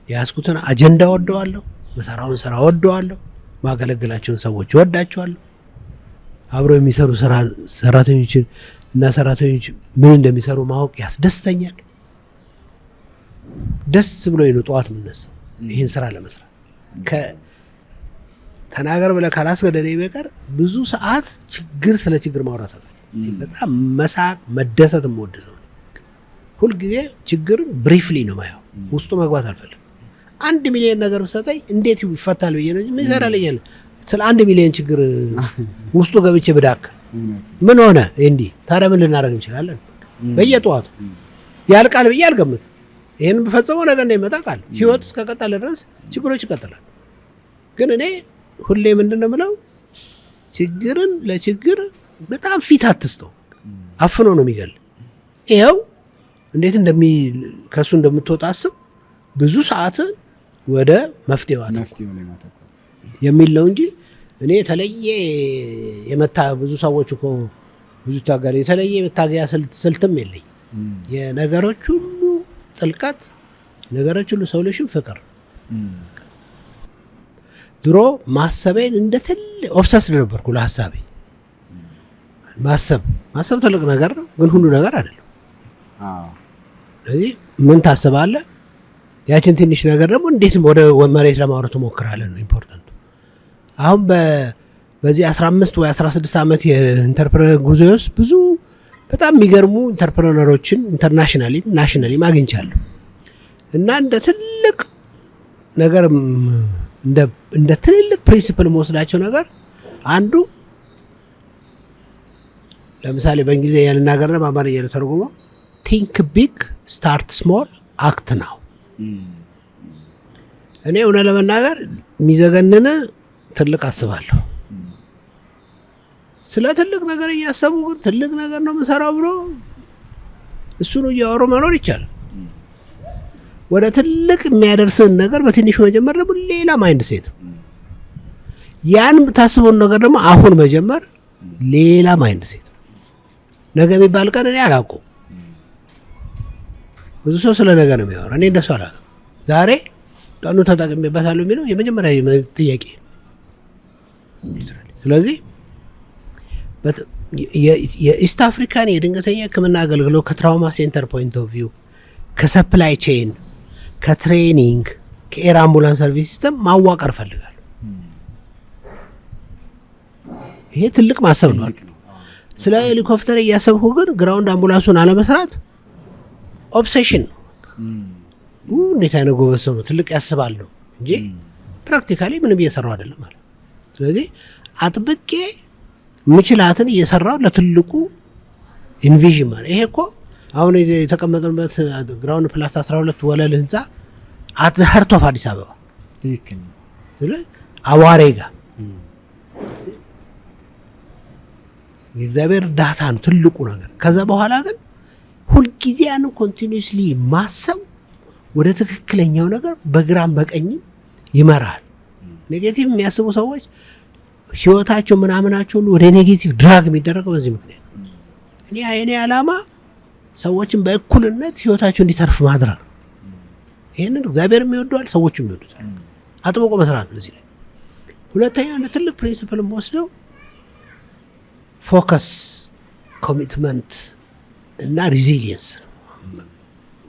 የያዝኩትን አጀንዳ ወደዋለሁ፣ መሰራውን ስራ ወደዋለሁ፣ ማገለግላቸውን ሰዎች ወዳቸዋለሁ። አብረው የሚሰሩ ሰራተኞችን እና ሰራተኞች ምን እንደሚሰሩ ማወቅ ያስደስተኛል። ደስ ብሎኝ ነው ጠዋት የምነሳው ይህን ስራ ለመስራት። ተናገር ብለህ ካላስገደደኝ በቀር ብዙ ሰዓት ስለ ችግር ማውራት አለ። በጣም መሳቅ መደሰት የምወድ ሰው ነኝ። ሁልጊዜ ችግርን ብሪፍሊ ነው ማየው፣ ውስጡ መግባት አልፈልግም። 1 ሚሊዮን ነገር ብሰጠኝ እንዴት ይፈታል ብዬ ነው ምን ይሰራልኛል? ስለ 1 ሚሊዮን ችግር ውስጡ ገብቼ ብዳክር ምን ሆነ እንዲህ? ታዲያ ምን ልናደርግ እንችላለን? በየጠዋቱ ያልቃል ብዬ አልገምትም። ይህን በፈጸመው ነገር ነው ይመጣ ቃል ህይወት እስከቀጠለ ድረስ ችግሮች ይቀጥላል። ግን እኔ ሁሌ ምንድነው የምለው ችግርን ለችግር በጣም ፊት አትስተው፣ አፍኖ ነው የሚገል። ይኸው እንዴት ከሱ እንደምትወጣ አስብ። ብዙ ሰዓት ወደ መፍትሄው የሚል ነው እንጂ እኔ የተለየ ብዙ ሰዎች እኮ ብዙ ታጋሪ የተለየ መታገያ ስልትም የለኝ። የነገሮች ሁሉ ጥልቀት፣ ነገሮች ሁሉ ሶሉሽን ፍቅር። ድሮ ማሰቤን እንደ ትልቅ ኦብሰስድ ነበርኩ ለሀሳቤ። ማሰብ ትልቅ ነገር ነው፣ ግን ሁሉ ነገር አይደለም። ስለዚህ ምን ታስባለህ? ያችን ትንሽ ነገር ደግሞ እንዴት ወደ መሬት ለማውረድ ትሞክራለህ ነው ኢምፖርታንቱ። አሁን በዚህ 15 ወይ 16 ዓመት የኢንተርፕረነር ጉዞ ውስጥ ብዙ በጣም የሚገርሙ ኢንተርፕረነሮችን ኢንተርናሽናሊም ናሽናሊም አግኝቻለሁ እና እንደ ትልቅ ነገር እንደ ትልልቅ ፕሪንሲፕል መወስዳቸው ነገር አንዱ ለምሳሌ በእንግሊዝኛ ልናገርና በአማርኛ ልተርጉመው ቲንክ ቢግ ስታርት ስሞል አክት ናው። እኔ እውነት ለመናገር የሚዘገንን ትልቅ አስባለሁ። ስለ ትልቅ ነገር እያሰቡ ግን ትልቅ ነገር ነው የምሰራው ብሎ እሱን እያወሩ መኖር ይቻላል። ወደ ትልቅ የሚያደርስን ነገር በትንሹ መጀመር ደግሞ ሌላ ማይንድ ሴት ነው። ያን ታስበውን ነገር ደግሞ አሁን መጀመር ሌላ ማይንድ ሴት ነው። ነገ የሚባል ቀን እኔ አላውቀውም። ብዙ ሰው ስለ ነገ ነው የሚያወራ። እኔ እንደሱ አላውቅም። ዛሬ ቀኑ ተጠቅሜበታለሁ የሚለው የመጀመሪያ ጥያቄ። ስለዚህ የኢስት አፍሪካን የድንገተኛ ሕክምና አገልግሎት ከትራውማ ሴንተር ፖይንት ኦፍ ቪው ከሰፕላይ ቼን ከትሬኒንግ ከኤር አምቡላንስ ሰርቪስ ሲስተም ማዋቀር እፈልጋለሁ። ይሄ ትልቅ ማሰብ ነው። ስለ ሄሊኮፕተር እያሰብኩ ግን ግራውንድ አምቡላንሱን አለመስራት ኦብሴሽን ነው። እንዴት አይነት ጎበዝ ሰው ነው፣ ትልቅ ያስባል ነው እንጂ ፕራክቲካሊ ምንም እየሰራው አይደለም ማለት። ስለዚህ አጥብቄ ምችላትን እየሰራው ለትልቁ ኢንቪዥን ማለት ይሄ እኮ አሁን የተቀመጥንበት ግራውንድ ፕላስ 12 ወለል ህንፃ አት ሀርት ኦፍ አዲስ አበባ ትክክል። ስለ አዋሬ ጋር የእግዚአብሔር ዳታ ነው ትልቁ ነገር። ከዛ በኋላ ግን ሁልጊዜ ያን ኮንቲኒዩስሊ ማሰብ ወደ ትክክለኛው ነገር በግራም በቀኝም ይመራል። ኔጌቲቭ የሚያስቡ ሰዎች ህይወታቸው ምናምናቸውን ወደ ኔጌቲቭ ድራግ የሚደረገው በዚህ ምክንያት። እኔ የኔ ዓላማ ሰዎችን በእኩልነት ህይወታቸው እንዲተርፍ ማድረግ። ይህንን እግዚአብሔር የሚወደዋል፣ ሰዎችም ይወዱታል። አጥብቆ መስራት ነው እዚህ ላይ። ሁለተኛው እንደ ትልቅ ፕሪንሲፕል የምወስደው ፎከስ፣ ኮሚትመንት እና ሪዚሊየንስ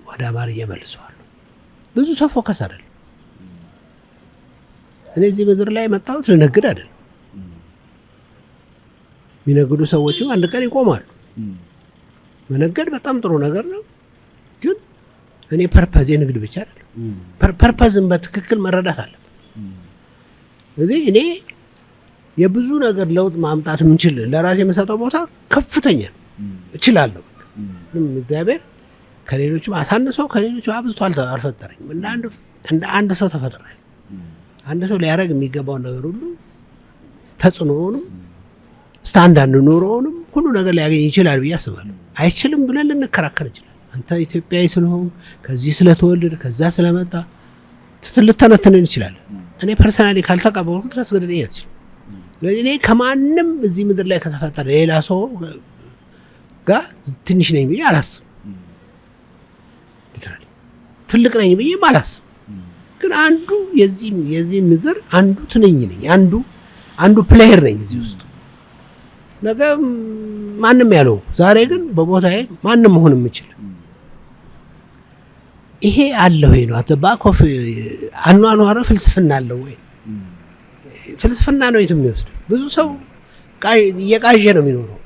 ወደ አማርኛ መልሰዋል። ብዙ ሰው ፎከስ አይደለም። እኔ እዚህ ምድር ላይ መጣሁት ልነግድ አይደለም። የሚነግዱ ሰዎችም አንድ ቀን ይቆማሉ። መነገድ በጣም ጥሩ ነገር ነው፣ ግን እኔ ፐርፐዝ ንግድ ብቻ አይደለም። ፐርፐዝን በትክክል መረዳት አለ። ስለዚህ እኔ የብዙ ነገር ለውጥ ማምጣት የምንችል ለራሴ የምሰጠው ቦታ ከፍተኛ ነው። እችላለሁ። እግዚአብሔር ከሌሎችም አሳንሰው ከሌሎችም አብዝቶ አልፈጠረኝም። እንደ አንድ ሰው ተፈጥሯል። አንድ ሰው ሊያደርግ የሚገባውን ነገር ሁሉ ተጽዕኖውንም ስታንዳርድ ኑሮውንም ሁሉ ነገር ሊያገኝ ይችላል ብዬ አስባለሁ። አይችልም ብለን ልንከራከር ይችላል። አንተ ኢትዮጵያዊ ስለሆን ከዚህ ስለተወለድ ከዛ ስለመጣ ልተነትንን ይችላል። እኔ ፐርሰናሊ ካልተቀበልኩ ታስገድደኝ አትችልም። ስለዚህ እኔ ከማንም እዚህ ምድር ላይ ከተፈጠረ ሌላ ሰው ጋር ትንሽ ነኝ ብዬ አላስብም። ትልቅ ነኝ ብዬ አላስብም። ግን አንዱ የዚህ ምድር አንዱ ትንኝ ነኝ፣ አንዱ ፕሌየር ነኝ እዚህ ውስጥ። ነገ ማንም ያለው ዛሬ ግን በቦታዬ ማንም መሆን የምችል ይሄ አለ ወይ ነው። አተባኮፍ አኗኗረ ፍልስፍና አለው ወይ? ፍልስፍና ነው የትም የሚወስድ። ብዙ ሰው እየቃዠ ነው የሚኖረው።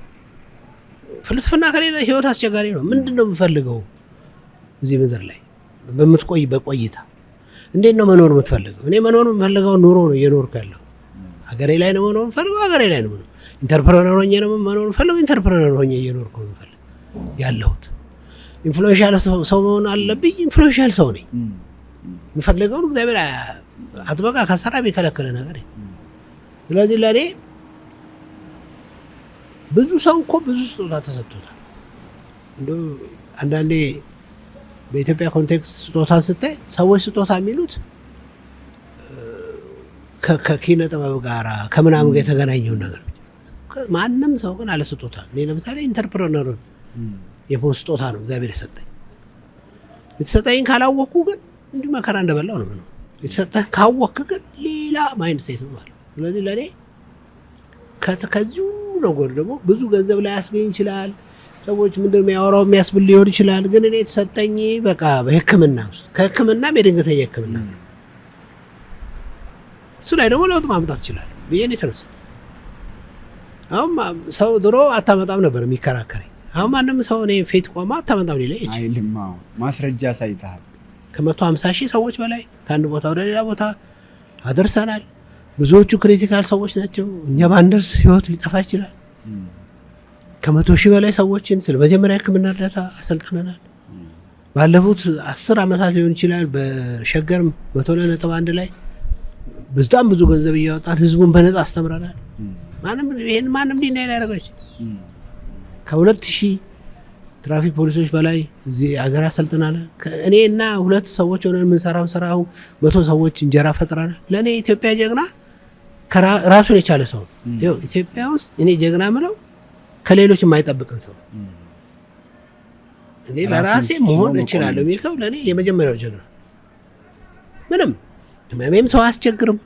ፍልስፍና ከሌለ ህይወት አስቸጋሪ ነው። ምንድነው የምፈልገው እዚህ ምድር ላይ በምትቆይ በቆይታ እንዴት ነው መኖር የምትፈልገው? እኔ መኖር የምፈልገው ኑሮ ነው እየኖርኩ ያለው። ሀገሬ ላይ ነው መኖር የምፈልገው፣ ሀገሬ ላይ ነው መኖር። ኢንተርፕረነር ሆኜ ነው መኖር የምፈልገው፣ ኢንተርፕረነር ሆኜ እየኖርኩ ነው የምፈልገው ያለሁት። ኢንፍሉዌንሻል ሰው መሆን አለብኝ፣ ኢንፍሉዌንሻል ሰው ነኝ። የምፈልገውን እግዚአብሔር አጥበቃ ከሰራ የሚከለክል ነገር። ስለዚህ ለእኔ ብዙ ሰው እኮ ብዙ ስጦታ ተሰጥቶታል። እንደው አንዳንዴ በኢትዮጵያ ኮንቴክስት ስጦታ ስታይ ሰዎች ስጦታ የሚሉት ከኪነ ጥበብ ጋር ከምናምን ጋር የተገናኘውን ነገር። ማንም ሰው ግን አለ ስጦታ። እኔ ለምሳሌ ኢንተርፕረነር የፖስት ስጦታ ነው እግዚአብሔር የሰጠኝ። የተሰጠኝ ካላወቅኩ ግን እንዲህ መከራ እንደበላው ነው። የተሰጠህ ካወቅክ ግን ሌላ ማይንድ ሴት ነው ማለት። ስለዚህ ለእኔ ከዚህ ሁሉ ነገር ደግሞ ብዙ ገንዘብ ላይ ያስገኝ ይችላል። ሰዎች ምንድን የሚያወራው የሚያስብል ሊሆን ይችላል። ግን እኔ የተሰጠኝ በቃ በሕክምና ውስጥ ከሕክምናም የድንገተኛ ሕክምና እሱ ላይ ደግሞ ለውጥ ማምጣት ይችላል ብዬ ነው የተነሳ። አሁን ሰው ድሮ አታመጣም ነበር የሚከራከረኝ። አሁን ማንም ሰው እኔ ፌት ቆማ አታመጣም ሊለኝ አይልም። ማስረጃ ሳይታል ከ150 ሺህ ሰዎች በላይ ከአንድ ቦታ ወደ ሌላ ቦታ አደርሰናል። ብዙዎቹ ክሪቲካል ሰዎች ናቸው። እኛ ባንደርስ ህይወት ሊጠፋ ይችላል። ከ100 ሺህ በላይ ሰዎችን ስለ መጀመሪያ ሕክምና እርዳታ አሰልጥነናል። ባለፉት 10 ዓመታት ሊሆን ይችላል። በሸገር 102.1 ላይ በጣም ብዙ ገንዘብ እያወጣን ህዝቡን በነፃ አስተምረናል። ማንም ዲና ያደረገች ከ2000 ትራፊክ ፖሊሶች በላይ እዚህ አገር አሰልጥናል። እኔ እና 2 ሰዎች ሆነን የምንሰራውን ስራ 100 ሰዎች እንጀራ ፈጥረናል። ለእኔ ኢትዮጵያ ጀግና ራሱን የቻለ ሰው ነው። ኢትዮጵያ ውስጥ እኔ ጀግና ምለው ከሌሎች የማይጠብቅን ሰው እኔ ለራሴ መሆን እችላለሁ የሚል ሰው ለእኔ የመጀመሪያው ጀግና። ምንም ህመሜም ሰው አያስቸግርም፣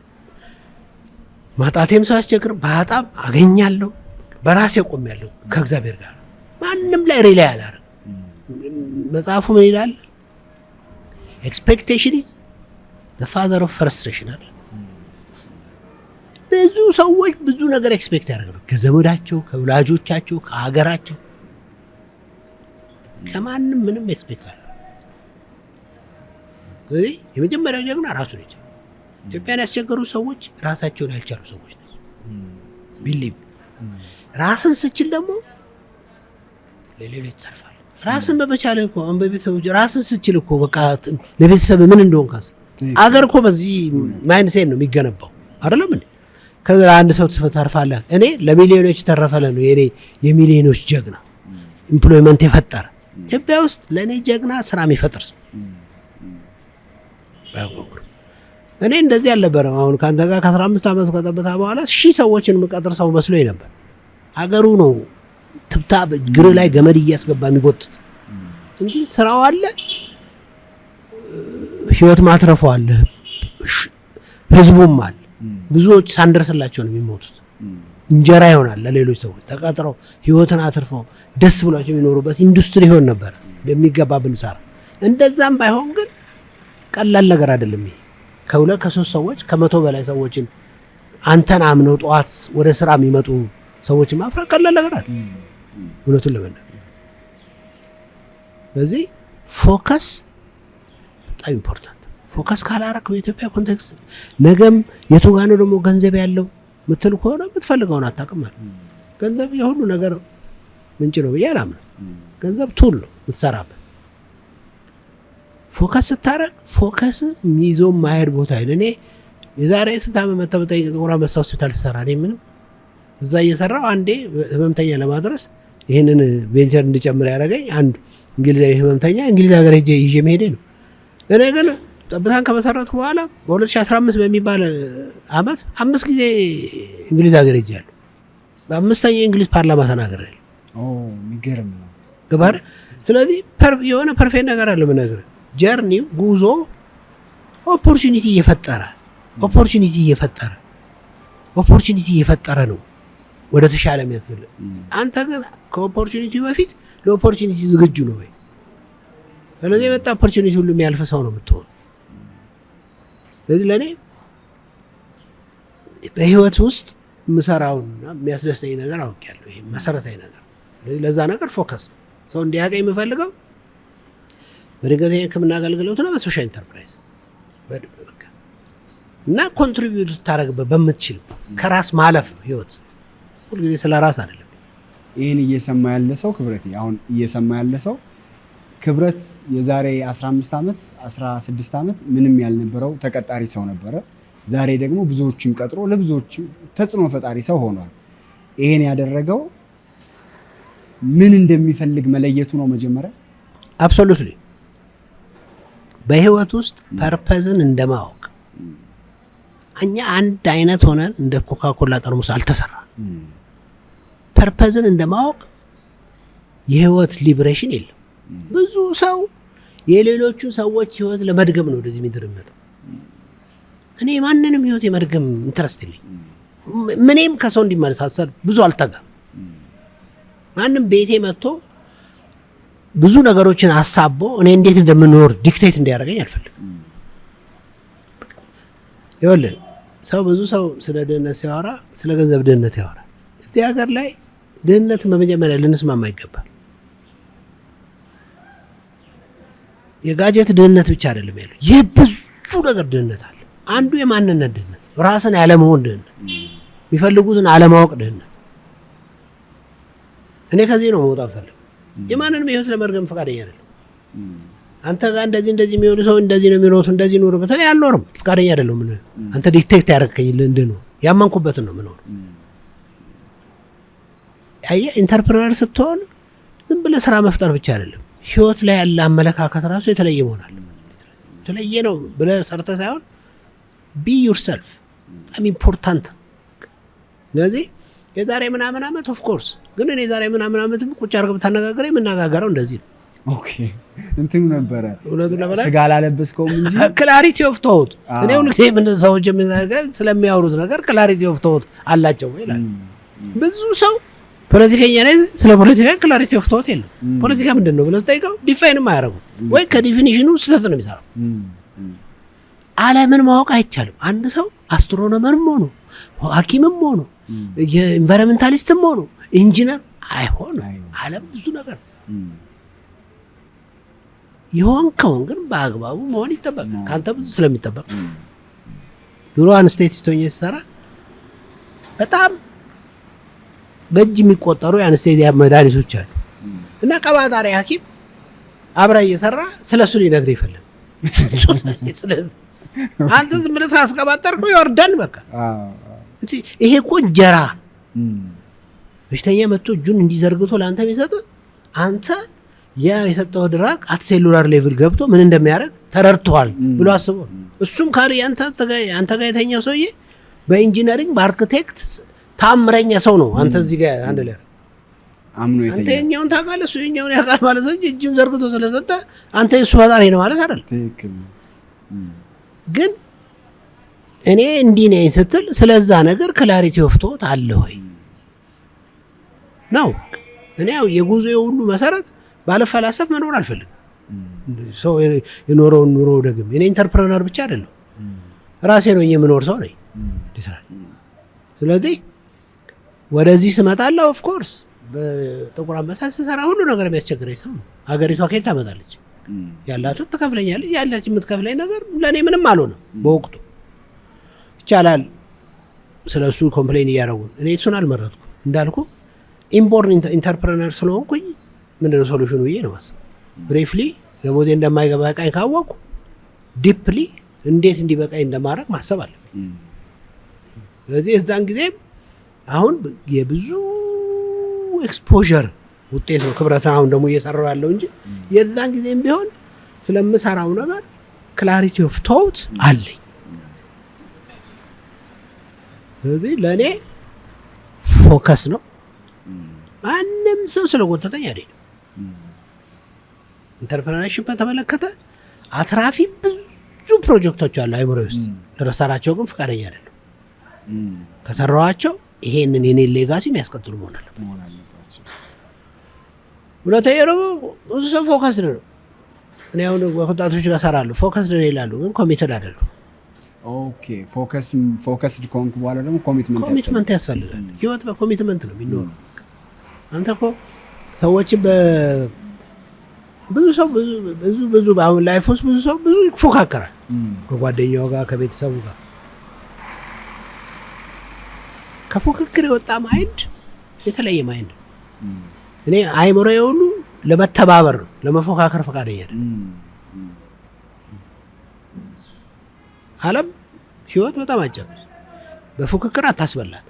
ማጣቴም ሰው አያስቸግርም። በጣም አገኛለሁ። በራሴ ቆሜያለሁ ከእግዚአብሔር ጋር ማንም ላይ ሪላይ አላደርግም። መጽሐፉ ምን ይላል? ኤክስፔክቴሽን ኢዝ ዘ ፋዘር ኦፍ ፍረስትሬሽን አለ። ብዙ ሰዎች ብዙ ነገር ኤክስፔክት ያደርጋሉ ከዘመዳቸው፣ ከወላጆቻቸው፣ ከሀገራቸው። ከማንም ምንም ኤክስፔክት አላደርግም። ስለዚህ የመጀመሪያው ጀግና ራሱ ነው። ኢትዮጵያን ያስቸገሩ ሰዎች ራሳቸውን ያልቻሉ ሰዎች ናቸው። ቢሊቭ ራስን ስችል ደግሞ ለሌሎች ተርፋል። ራስን በመቻል እኮ አንበቤተሰቦች ራስን ስችል እኮ በቃ ለቤተሰብ ምን እንደሆንካስ አገር እኮ በዚህ ማይንድሴት ነው የሚገነባው አይደለም እንዴ? ከዛ አንድ ሰው ተርፋለህ። እኔ ለሚሊዮኖች ተረፈለ ነው የኔ የሚሊዮኖች ጀግና ኢምፕሎይመንት የፈጠረ ኢትዮጵያ ውስጥ ለኔ ጀግና ስራ የሚፈጥር ሰው ባይቆቁ እኔ እንደዚህ አልነበረም። አሁን ካንተ ጋር ከ15 ዓመት ከጠበታ በኋላ ሺህ ሰዎችን መቀጠር ሰው መስሎኝ ነበር። አገሩ ነው ትብታብ ግር ላይ ገመድ እያስገባ የሚጎትት እንጂ ስራው አለ፣ ህይወት ማትረፉ አለ፣ ህዝቡም አለ። ብዙዎች ሳንደርስላቸው ነው የሚሞቱት። እንጀራ ይሆናል ለሌሎች ሰዎች ተቀጥረው ህይወትን አትርፈው ደስ ብሏቸው የሚኖሩበት ኢንዱስትሪ ይሆን ነበር በሚገባ ብንሰራ። እንደዛም ባይሆን ግን ቀላል ነገር አይደለም። ይሄ ከሁለት ከሶስት ሰዎች ከመቶ በላይ ሰዎችን አንተን አምነው ጠዋት ወደ ስራ የሚመጡ ሰዎችን ማፍራት ቀላል ነገር አይደለም እውነቱን ለመናገር። ስለዚህ ፎከስ በጣም ኢምፖርታንት። ፎከስ ካላረክ በኢትዮጵያ ኮንቴክስት ነገም የቱ ጋር ነው ደግሞ ገንዘብ ያለው ምትል ከሆነ የምትፈልገውን አታውቅም ማለት። ገንዘብ የሁሉ ነገር ምንጭ ነው ብዬ አላምንም። ገንዘብ ቱል ነው የምትሰራበት። ፎከስ ስታረግ ፎከስ ይዞ ማሄድ ቦታ ይል። እኔ የዛሬ ስንት ዓመት መተበጠኝ ጥቁር አንበሳ ሆስፒታል ተሰራ። እኔ ምንም እዛ እየሰራው አንዴ ህመምተኛ ለማድረስ ይህንን ቬንቸር እንድጨምር ያደረገኝ አንድ እንግሊዛዊ ህመምተኛ እንግሊዝ ሀገር ሄጄ ይዤ መሄዴ ነው። እኔ ግን ጠብታን ከመሰረትኩ በኋላ በ2015 በሚባል አመት 5 ጊዜ እንግሊዝ ሀገር ሄጃለሁ። በ5ኛው የእንግሊዝ ፓርላማ ተናግሬያለሁ። የሚገርም ነው ገባህ? ስለዚህ የሆነ ፐርፌክት ነገር አለ የምነግርህ። ጀርኒው ጉዞ ኦፖርቹኒቲ እየፈጠረ ነው ወደ ተሻለ የሚያስፈልግ። አንተ ግን ከኦፖርቹኒቲ በፊት ለኦፖርቹኒቲ ዝግጁ ነው ወይ? ስለዚህ የመጣ ኦፖርቹኒቲ ሁሉ የሚያልፍ ሰው ነው የምትሆን። ስለዚህ ለእኔ በህይወት ውስጥ የምሰራውና የሚያስደስተኝ ነገር አውቄያለሁ። ይሄ መሰረታዊ ነገር። ስለዚህ ለዛ ነገር ፎከስ ነው ሰው እንዲያውቅ የምፈልገው በድንገተኛ ሕክምና አገልግሎትና በሶሻል ኢንተርፕራይዝ እና ኮንትሪቢዩት ታደርግበት በምትችል ከራስ ማለፍ ነው ህይወት። ሁልጊዜ ስለ ራስ አይደለም። ይህን እየሰማ ያለ ሰው ክብረት አሁን እየሰማ ያለ ሰው ክብረት የዛሬ 15 ዓመት 16 ዓመት ምንም ያልነበረው ተቀጣሪ ሰው ነበረ። ዛሬ ደግሞ ብዙዎችን ቀጥሮ ለብዙዎች ተጽዕኖ ፈጣሪ ሰው ሆኗል። ይሄን ያደረገው ምን እንደሚፈልግ መለየቱ ነው መጀመሪያ። አብሶሉትሊ በህይወት ውስጥ ፐርፐዝን እንደማወቅ እኛ አንድ አይነት ሆነን እንደ ኮካኮላ ጠርሙስ አልተሰራ። ፐርፐዝን እንደማወቅ የህይወት ሊብሬሽን የለም። ብዙ ሰው የሌሎቹ ሰዎች ህይወት ለመድገም ነው ወደዚህ ምድር የሚመጣው። እኔ ማንንም ህይወት የመድገም ኢንተረስት የለኝ። ምንም ከሰው እንዲመሳሰል ብዙ አልተጋም። ማንም ቤቴ መጥቶ ብዙ ነገሮችን አሳቦ እኔ እንዴት እንደምኖር ዲክቴት እንዲያደርገኝ አልፈልግም። ይኸውልህ ሰው ብዙ ሰው ስለ ድህነት ሲያወራ ስለ ገንዘብ ድህነት ያወራ። እዚህ ሀገር ላይ ድህነት በመጀመሪያ ልንስማማ ይገባል። የጋጀት ድህነት ብቻ አይደለም ያለው፣ የብዙ ነገር ድህነት አለ። አንዱ የማንነት ድህነት፣ ራስን ያለመሆን ድህነት፣ የሚፈልጉትን አለማወቅ ድህነት። እኔ ከዚህ ነው መውጣት ፈልግ። የማንንም ህይወት ለመርገም ፈቃደኛ አይደለም። አንተ ጋር እንደዚህ የሚሆኑ ሰው እንደዚህ ነው የሚኖሩት፣ እንደዚህ ኖር በተለይ አልኖርም፣ ፈቃደኛ አይደለም። ምን አንተ ዲክቴት ያደረከኝ እንድኖር ያመንኩበትን ነው የምኖር። አየህ ኢንተርፕረነር ስትሆን ዝም ብለህ ስራ መፍጠር ብቻ አይደለም፣ ህይወት ላይ ያለ አመለካከት ራሱ የተለየ መሆን አለበት። የተለየ ነው ብለህ ሰርተህ ሳይሆን ቢ ዩርሰልፍ በጣም ኢምፖርታንት። ስለዚህ የዛሬ ምናምን ዓመት ኦፍ ኮርስ ግን እኔ የዛሬ ምናምን ዓመት ቁጭ አድርገህ ብታነጋግረኝ የምናጋገረው እንደዚህ ነው። ኦኬ እንትኑ ነበረ ስጋ አላለበስከውም እንጂ ክላሪቲ ኦፍ ቶት። እኔ ሁልጊዜ ምን ሰዎች ስለሚያወሩት ነገር ክላሪቲ ኦፍ ቶት አላቸው ይላል። ብዙ ሰው ፖለቲከኛ ነኝ ስለ ፖለቲካ ክላሪቲ ኦፍ ቶት የለም። ፖለቲካ ምንድን ነው ብለህ ጠይቀው ዲፋይንም አያደርጉም ወይ ከዲፊኒሽኑ ስህተት ነው የሚሰራው። ዓለምን ማወቅ አይቻልም። አንድ ሰው አስትሮኖመርም ሆኖ ሐኪምም ሆኖ የኢንቫይሮንመንታሊስትም ሆኖ ኢንጂነር አይሆንም። ዓለም ብዙ ነገር የሆንከውን ግን በአግባቡ መሆን ይጠበቃል ከአንተ ብዙ ስለሚጠበቅ። ድሮ አንስቴቲስት ሆኜ ስሰራ በጣም በእጅ የሚቆጠሩ የአንስቴዚያ መድኃኒቶች አሉ እና ቀባጣሪ ሐኪም አብራ እየሰራ ስለሱ ሊነግር ይፈልግ አንተ ዝም ብለህ አስቀባጠርከው ይወርዳል። በቃ ይሄ እኮ እንጀራ በሽተኛ መጥቶ እጁን እንዲዘርግቶ ለአንተ የሚሰጥ አንተ ያ የሰጠው ድራግ አት ሴሉላር ሌቭል ገብቶ ምን እንደሚያደርግ ተረድተዋል ብሎ አስቦ እሱም ካለ አንተ ጋር የተኛው ሰውዬ በኢንጂነሪንግ በአርክቴክት ታምረኛ ሰው ነው። አንተ እዚህ ጋር አንድ ላይ አምኖ አንተ የኛውን ታውቃለህ እሱ የኛውን ያውቃል ማለት ነው። እጁን ዘርግቶ ስለሰጠ አንተ እሱ ፈጣሪ ነው ማለት አይደል? ትክክል። ግን እኔ እንዲህ ነኝ ስትል ስለዛ ነገር ክላሪቲ ኦፍ ቶት አለ ወይ ነው። እኔ ያው የጉዞዬ ሁሉ መሰረት ባለፈላሰፍ መኖር አልፈልግም። ሰው የኖረውን ኑሮ ደግም እኔ ኢንተርፕረነር ብቻ አይደለም ራሴ ነው የምኖር ሰው ነኝ። ስለዚህ ወደዚህ ስመጣለሁ ኦፍ ኮርስ በጥቁር አንበሳ ስሰራ ሁሉ ነገር የሚያስቸግረኝ ሰው ነው። ሀገሪቷ ከየት ታመጣለች? ያላትን ትከፍለኛለች። ያላች የምትከፍለኝ ነገር ለእኔ ምንም አልሆነም በወቅቱ። ይቻላል ስለሱ ኮምፕሌን እያደረጉ እኔ እሱን አልመረጥኩም። እንዳልኩ ኢምቦርን ኢንተርፕረነር ስለሆንኩኝ ምንድነው ሶሉሽኑ ብዬ ነው ማሰብ። ብሪፍሊ ደሞዜ እንደማይገባ ቃኝ ካወቅኩ ዲፕሊ እንዴት እንዲበቃኝ እንደማድረግ ማሰብ አለ። ስለዚህ የዛን ጊዜም አሁን የብዙ ኤክስፖዠር ውጤት ነው ክብረትን አሁን ደግሞ እየሰራው ያለው እንጂ የዛን ጊዜም ቢሆን ስለምሰራው ነገር ክላሪቲ ኦፍ ቶት አለኝ። ስለዚህ ለእኔ ፎከስ ነው። ማንም ሰው ስለጎተተኝ አይደለም። ኢንተርፕረነርሺፕ በተመለከተ አትራፊ ብዙ ፕሮጀክቶች አሉ አይምሮዬ ውስጥ። ለሰራቸው ግን ፈቃደኛ አይደለም። ከሰራኋቸው ይሄንን የኔ ሌጋሲ የሚያስቀጥሉ መሆን አለበት። ሁለተኛ ደግሞ ብዙ ሰው ፎከስድ ነው። እኔ አሁን ወጣቶች ጋር እሰራለሁ ፎከስድ ነው ይላሉ፣ ግን ኮሚትድ አይደሉም። ኦኬ ፎከስድ ከሆንክ በኋላ ደግሞ ኮሚትመንት ያስፈልጋል። ህይወት በኮሚትመንት ነው የሚኖረው። አንተ እኮ ሰዎች ብዙ ሰው ብዙ አሁን ላይፍ ውስጥ ብዙ ሰው ብዙ ይፎካከራል ከጓደኛው ጋር ከቤተሰቡ ጋር። ከፉክክር የወጣ ማይንድ የተለየ ማይንድ። እኔ አይምሮዬ ሁሉ ለመተባበር ነው፣ ለመፎካከር ፈቃደኛ አይደለም። ዓለም ህይወት በጣም አጭር ነው። በፉክክር አታስበላት።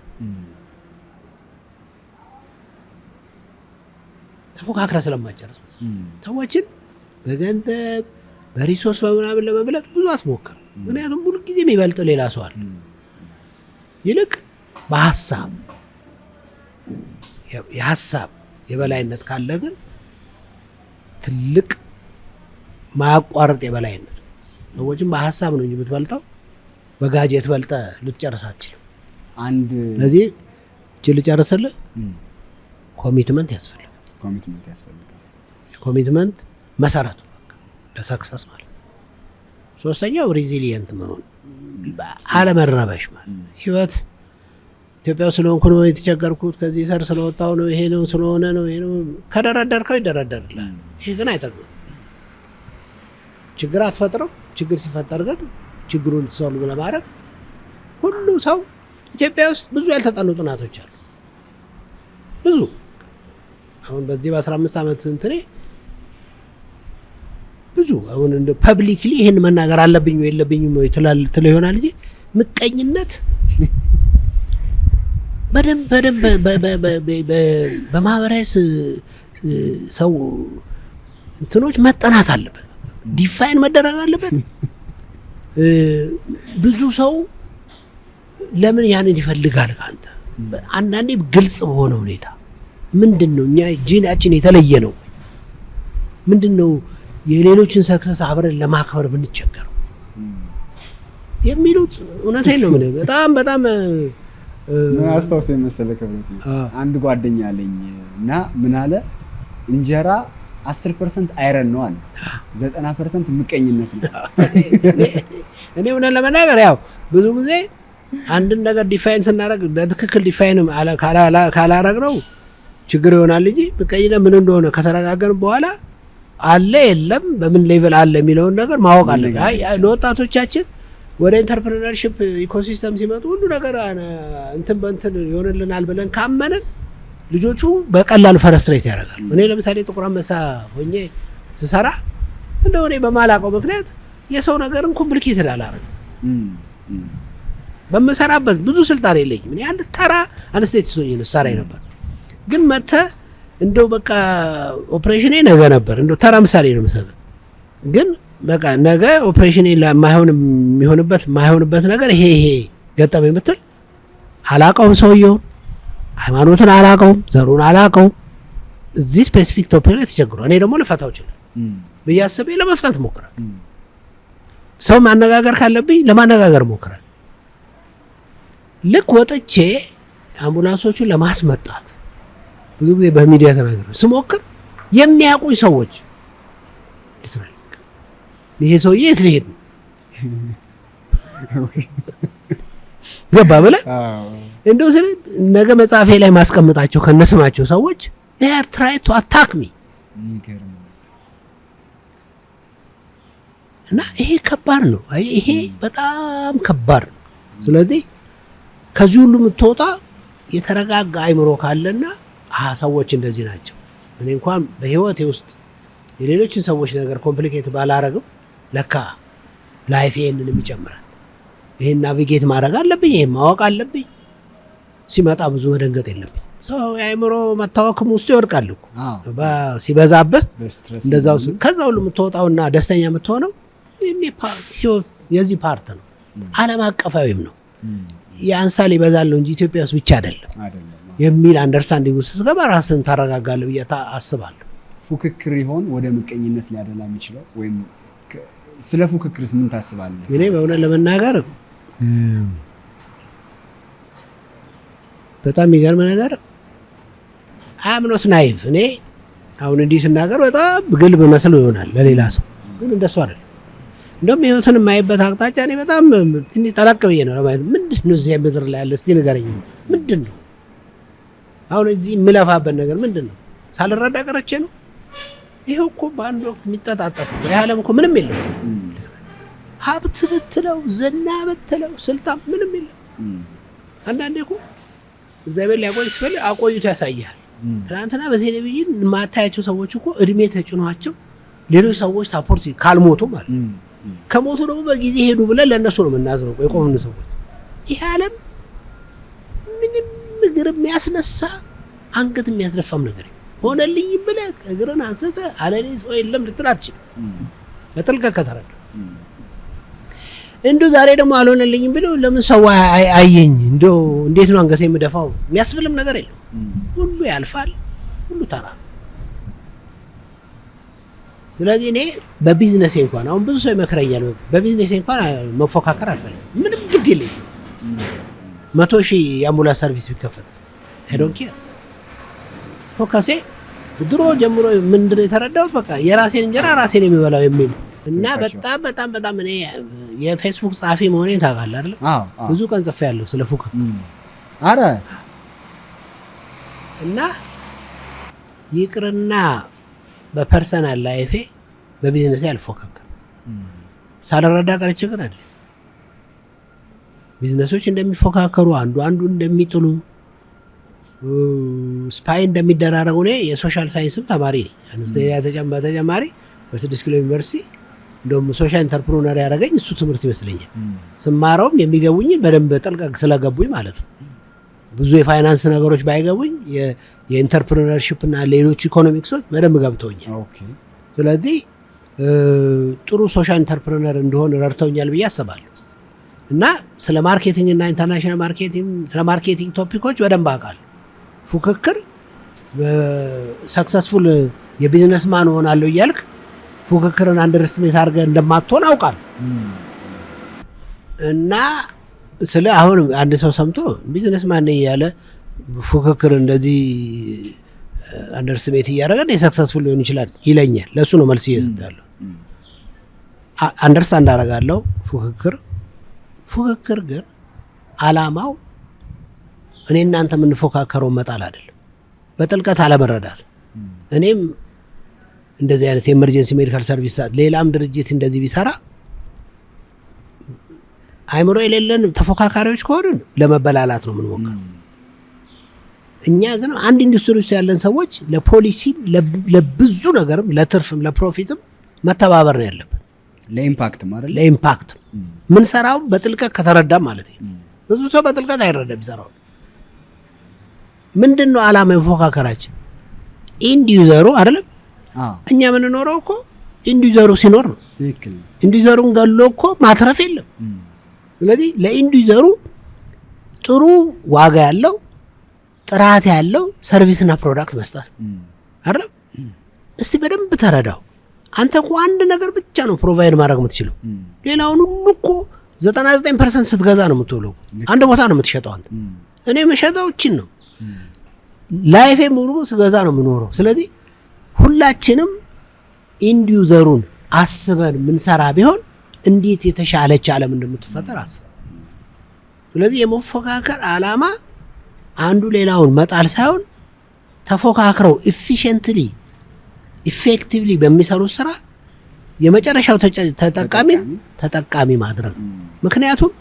ተፎካክረ ስለማጨርስ ሰዎችን በገንዘብ በሪሶርስ በምናምን ለመብለጥ ብዙ አትሞክር። ምክንያቱም ሁሉ ጊዜ የሚበልጥ ሌላ ሰው አለ። ይልቅ በሀሳብ የሀሳብ የበላይነት ካለ ግን ትልቅ ማያቋርጥ የበላይነት። ሰዎችን በሀሳብ ነው እንጂ የምትበልጠው በጋጀት በልጠ ልትጨርስ አትችልም። ስለዚህ እችን ልጨርስልህ፣ ኮሚትመንት ያስፈልጋል። ኮሚትመንት መሰረቱ ለሰክሰስ ማለት። ሶስተኛው ሪዚሊየንት መሆን፣ አለመረበሽ ማለት። ህይወት ኢትዮጵያ ስለሆንኩ ነው የተቸገርኩት፣ ከዚህ ሰር ስለወጣው ነው፣ ይሄ ነው ስለሆነ ነው፣ ይሄ ነው ከደረደርከው ይደረደርልሃል። ይሄ ግን አይጠቅምም። ችግር አትፈጥረው። ችግር ሲፈጠር ግን ችግሩን ሶልቭ ለማድረግ ሁሉ ሰው ኢትዮጵያ ውስጥ ብዙ ያልተጠኑ ጥናቶች አሉ። ብዙ አሁን በዚህ በ15 ዓመት እንትኔ ብዙ አሁን እንደ ፐብሊክሊ ይሄን መናገር አለብኝ ወይ የለብኝም ወይ ትል ይሆናል እንጂ ምቀኝነት በደንብ በማህበራዊ ሰው እንትኖች መጠናት አለበት፣ ዲፋይን መደረግ አለበት። ብዙ ሰው ለምን ያንን ይፈልጋል ካንተ? አንዳንዴ ግልጽ በሆነ ሁኔታ ምንድነው እኛ ጂናችን የተለየ ነው? ምንድነው የሌሎችን ሰክሰስ አብረን ለማክበር የምንቸገረው የሚሉት እውነቴን ነው። ምን በጣም ምን አስታውሰኝ መሰለህ ክብረት አንድ ጓደኛ አለኝ እና ምን አለ እንጀራ 10% አይረን ነው አለ 90% ምቀኝነት ነው። እኔ ሆነ ለመናገር ያው ብዙ ጊዜ አንድን ነገር ዲፋይን ስናደርግ በትክክል ዲፋይን ካላረግነው ችግር ይሆናል እንጂ ምቀኝነት ምን እንደሆነ ከተረጋገርን በኋላ አለ የለም በምን ሌቭል አለ የሚለውን ነገር ማወቅ አለብን። አይ ለወጣቶቻችን ወደ ኢንተርፕረነርሺፕ ኢኮሲስተም ሲመጡ ሁሉ ነገር እንትን በእንትን ይሆንልናል ብለን ካመንን ልጆቹ በቀላሉ ፈረስትሬት ያደርጋሉ። እኔ ለምሳሌ ጥቁር አንበሳ ሆኜ ስሰራ እንደው እኔ በማላውቀው ምክንያት የሰው ነገርን ኮምፕሊኬትድ አላደርግም። በምሰራበት ብዙ ስልጣን የለኝም። እኔ አንድ ተራ አንስቴቲስት ሆኜ ነው ሰራይ ነበር። ግን መተህ እንደው በቃ ኦፕሬሽኔ ነገ ነበር። እንደው ተራ ምሳሌ ነው የምሰጠው። ግን በቃ ነገ ኦፕሬሽኔ የማይሆንበት ነገር ይሄ ገጠመኝ የምትል አላውቀውም። ሰውየውን ሃይማኖቱን አላውቀውም፣ ዘሩን አላውቀውም። እዚህ ስፔሲፊክ ቶፒክ ላይ ተቸግሯል። እኔ ደግሞ ልፈታው ይችላል ብዬ አስቤ ለመፍታት ሞክራል። ሰው ማነጋገር ካለብኝ ለማነጋገር ሞክራል። ልክ ወጥቼ አምቡላንሶቹን ለማስመጣት ብዙ ጊዜ በሚዲያ ተናግረው ስሞክር የሚያውቁኝ ሰዎች ይሄ ሰውዬ የት ሊሄድ ነው ገባ ብለህ እንደው ስለ ነገ መጽሐፌ ላይ ማስቀምጣቸው ከነስማቸው ሰዎች they are trying to attack me እና ይሄ ከባድ ነው። ይሄ በጣም ከባድ ነው። ስለዚህ ከዚህ ሁሉ የምትወጣ የተረጋጋ አይምሮ ካለና ሰዎች እንደዚህ ናቸው። እኔ እንኳን በህይወቴ ውስጥ የሌሎችን ሰዎች ነገር ኮምፕሊኬት ባላረግም ለካ ላይፍ ይሄንንም ይጨምራል። ይሄን ናቪጌት ማድረግ አለብኝ፣ ይሄን ማወቅ አለብኝ። ሲመጣ ብዙ መደንገጥ የለብኝ። ሰው የአይምሮ መታወክም ውስጥ ይወድቃል እኮ ሲበዛብህ እንደዛው። ከዛ ሁሉ የምትወጣውና ደስተኛ የምትሆነው የዚህ ፓርት ነው። ዓለም አቀፋዊም ነው። ያንሳል ይበዛል ነው እንጂ ኢትዮጵያ ውስጥ ብቻ አይደለም የሚል አንደርስታንዲንግ ውስጥ ስትገባ ራስን ታረጋጋለህ ብዬ አስባለሁ። ፉክክር ይሆን ወደ ምቀኝነት ሊያደላ የሚችለው? ወይም ስለ ፉክክርስ ምን ታስባለህ? እኔ በእውነት ለመናገር በጣም የሚገርም ነገር አምኖት ናይቭ። እኔ አሁን እንዲህ ስናገር በጣም ግልብ መስሎ ይሆናል ለሌላ ሰው፣ ግን እንደሱ አይደለም። እንደውም ህይወትን የማይበት አቅጣጫ እኔ በጣም ትንሽ ጠለቅ ብዬ ነው ለማየት። ምንድን ነው እዚህ ምድር ላይ ያለ እስቲ ንገረኝ። ምንድን ነው አሁን እዚህ የምለፋበት ነገር ምንድን ነው? ሳልረዳ ቀረቼ ነው? ይሄው እኮ በአንድ ወቅት የሚጠጣጠፍ ይሄ ዓለም እኮ ምንም የለው። ሀብት ብትለው ዝና ብትለው ስልጣን ምንም የለም። አንዳንዴ እኮ እግዚአብሔር ሊያቆይ ሲፈልግ አቆይቶ ያሳያል። ትናንትና በቴሌቪዥን የማታያቸው ሰዎች እኮ እድሜ ተጭኗቸው ሌሎች ሰዎች ሳፖርት ካልሞቱ ማለት ከሞቱ ደግሞ በጊዜ ሄዱ ብለን ለእነሱ ነው የምናዝነው። የቆምን ሰዎች ይሄ ዓለም ምንም እግር የሚያስነሳ አንገት የሚያስደፋም ነገር ሆነልኝ ብለህ እግርን አንስተህ አለኔ ሰው የለም ልትል አትችልም። በጥልቀት ከተረዳ እንደው ዛሬ ደግሞ አልሆነልኝም ብለው ለምን ሰው አየኝ እንደው እንዴት ነው አንገቴ የምደፋው የሚያስብልም ነገር የለም። ሁሉ ያልፋል፣ ሁሉ ተራ። ስለዚህ እኔ በቢዝነሴ እንኳን አሁን ብዙ ሰው ይመክረኛል። በቢዝነሴ እንኳን መፎካከር አልፈልግም። ምንም ግድ የለኝም። 100,000 የአምቡላንስ ሰርቪስ ቢከፈት I don't care። ፎከሴ ድሮ ጀምሮ ምንድን ነው የተረዳሁት? በቃ የራሴን እንጀራ ራሴን የሚበላው የሚል እና በጣም በጣም በጣም እኔ የፌስቡክ ጸሐፊ መሆኔን ታውቃለህ አይደል? ብዙ ቀን ጽፌያለሁ ስለ ፉክክር። አረ እና ይቅርና በፐርሰናል ላይፌ በቢዝነሴ አልፎካከርም። ሳልረዳ ቀርቼ ግን አይደል። ቢዝነሶች እንደሚፎካከሩ አንዱ እንደሚጥሉ ስፓይ እንደሚደራረጉ እኔ የሶሻል ሳይንስም ተማሪ ነኝ። በተጨማሪ በ6 ኪሎ ዩኒቨርሲቲ እንደውም ሶሻል ኢንተርፕረነር ያደረገኝ እሱ ትምህርት ይመስለኛል። ስማረውም የሚገቡኝን በደንብ ጠልቀቅ ስለገቡኝ ማለት ነው። ብዙ የፋይናንስ ነገሮች ባይገቡኝ የኢንተርፕረነርሺፕ እና ሌሎች ኢኮኖሚክሶች በደንብ ገብተውኛል። ስለዚህ ጥሩ ሶሻል ኢንተርፕረነር እንደሆነ ረድተውኛል ብዬ አስባለሁ። እና ስለ ማርኬቲንግ እና ኢንተርናሽናል ማርኬቲንግ ስለ ማርኬቲንግ ቶፒኮች በደንብ አውቃለሁ። ፉክክር ሰክሰስፉል የቢዝነስማን ሆናለሁ እያልክ ፉክክርን አንደርስቲሜት አድርገህ እንደማትሆን አውቃለሁ። እና ስለ አሁን አንድ ሰው ሰምቶ ቢዝነስ ማን እያለ ፉክክር እንደዚህ አንደርስሜት እያደረገ ሰክሰስፉል ሊሆን ይችላል ይለኛል። ለእሱ ነው መልስ እየሰጣለሁ። አንደርስታንድ አደርጋለሁ ፉክክር ግን አላማው እኔ እናንተ የምንፎካከረው መጣል አይደለም፣ በጥልቀት አለመረዳት። እኔም እንደዚህ አይነት የኤመርጀንሲ ሜዲካል ሰርቪስ ሌላም ድርጅት እንደዚህ ቢሰራ አይምሮ የሌለን ተፎካካሪዎች ከሆንን ለመበላላት ነው የምንሞክረው። እኛ ግን አንድ ኢንዱስትሪ ውስጥ ያለን ሰዎች ለፖሊሲም ለብዙ ነገርም ለትርፍም ለፕሮፊትም መተባበር ነው ያለብን። ለኢምፓክት ምን ሰራው በጥልቀት ከተረዳም ማለት ነው። ብዙ ሰው በጥልቀት አይረዳም ይሰራው። ምንድነው ዓላማ መፎካከራችን? ኢንድ ዩዘሩ አይደለም። እኛ የምንኖረው እኮ ኢንድ ዩዘሩ ሲኖር ነው። ትክክል። ኢንድ ዩዘሩን ገሎ እኮ ማትረፍ የለም። ስለዚህ ለኢንድ ዩዘሩ ጥሩ ዋጋ ያለው ጥራት ያለው ሰርቪስና ፕሮዳክት መስጠት አይደለም። እስቲ በደንብ ተረዳው። አንተ እኮ አንድ ነገር ብቻ ነው ፕሮቫይድ ማድረግ የምትችለው። ሌላውን ሁሉ እኮ 99% ስትገዛ ነው የምትውለው። አንድ ቦታ ነው የምትሸጠው አንተ። እኔ የምሸጠው እቺን ነው። ላይፌ ሙሉ ስገዛ ነው የምኖረው። ስለዚህ ሁላችንም ኢንድ ዩዘሩን አስበን ምንሰራ ቢሆን እንዴት የተሻለች ዓለም እንደምትፈጠር አስብ። ስለዚህ የመፎካከር ዓላማ አንዱ ሌላውን መጣል ሳይሆን ተፎካክረው ኢፌክቲቭሊ በሚሰሩ ስራ የመጨረሻው ተጠቃሚ ማድረግ። ምክንያቱም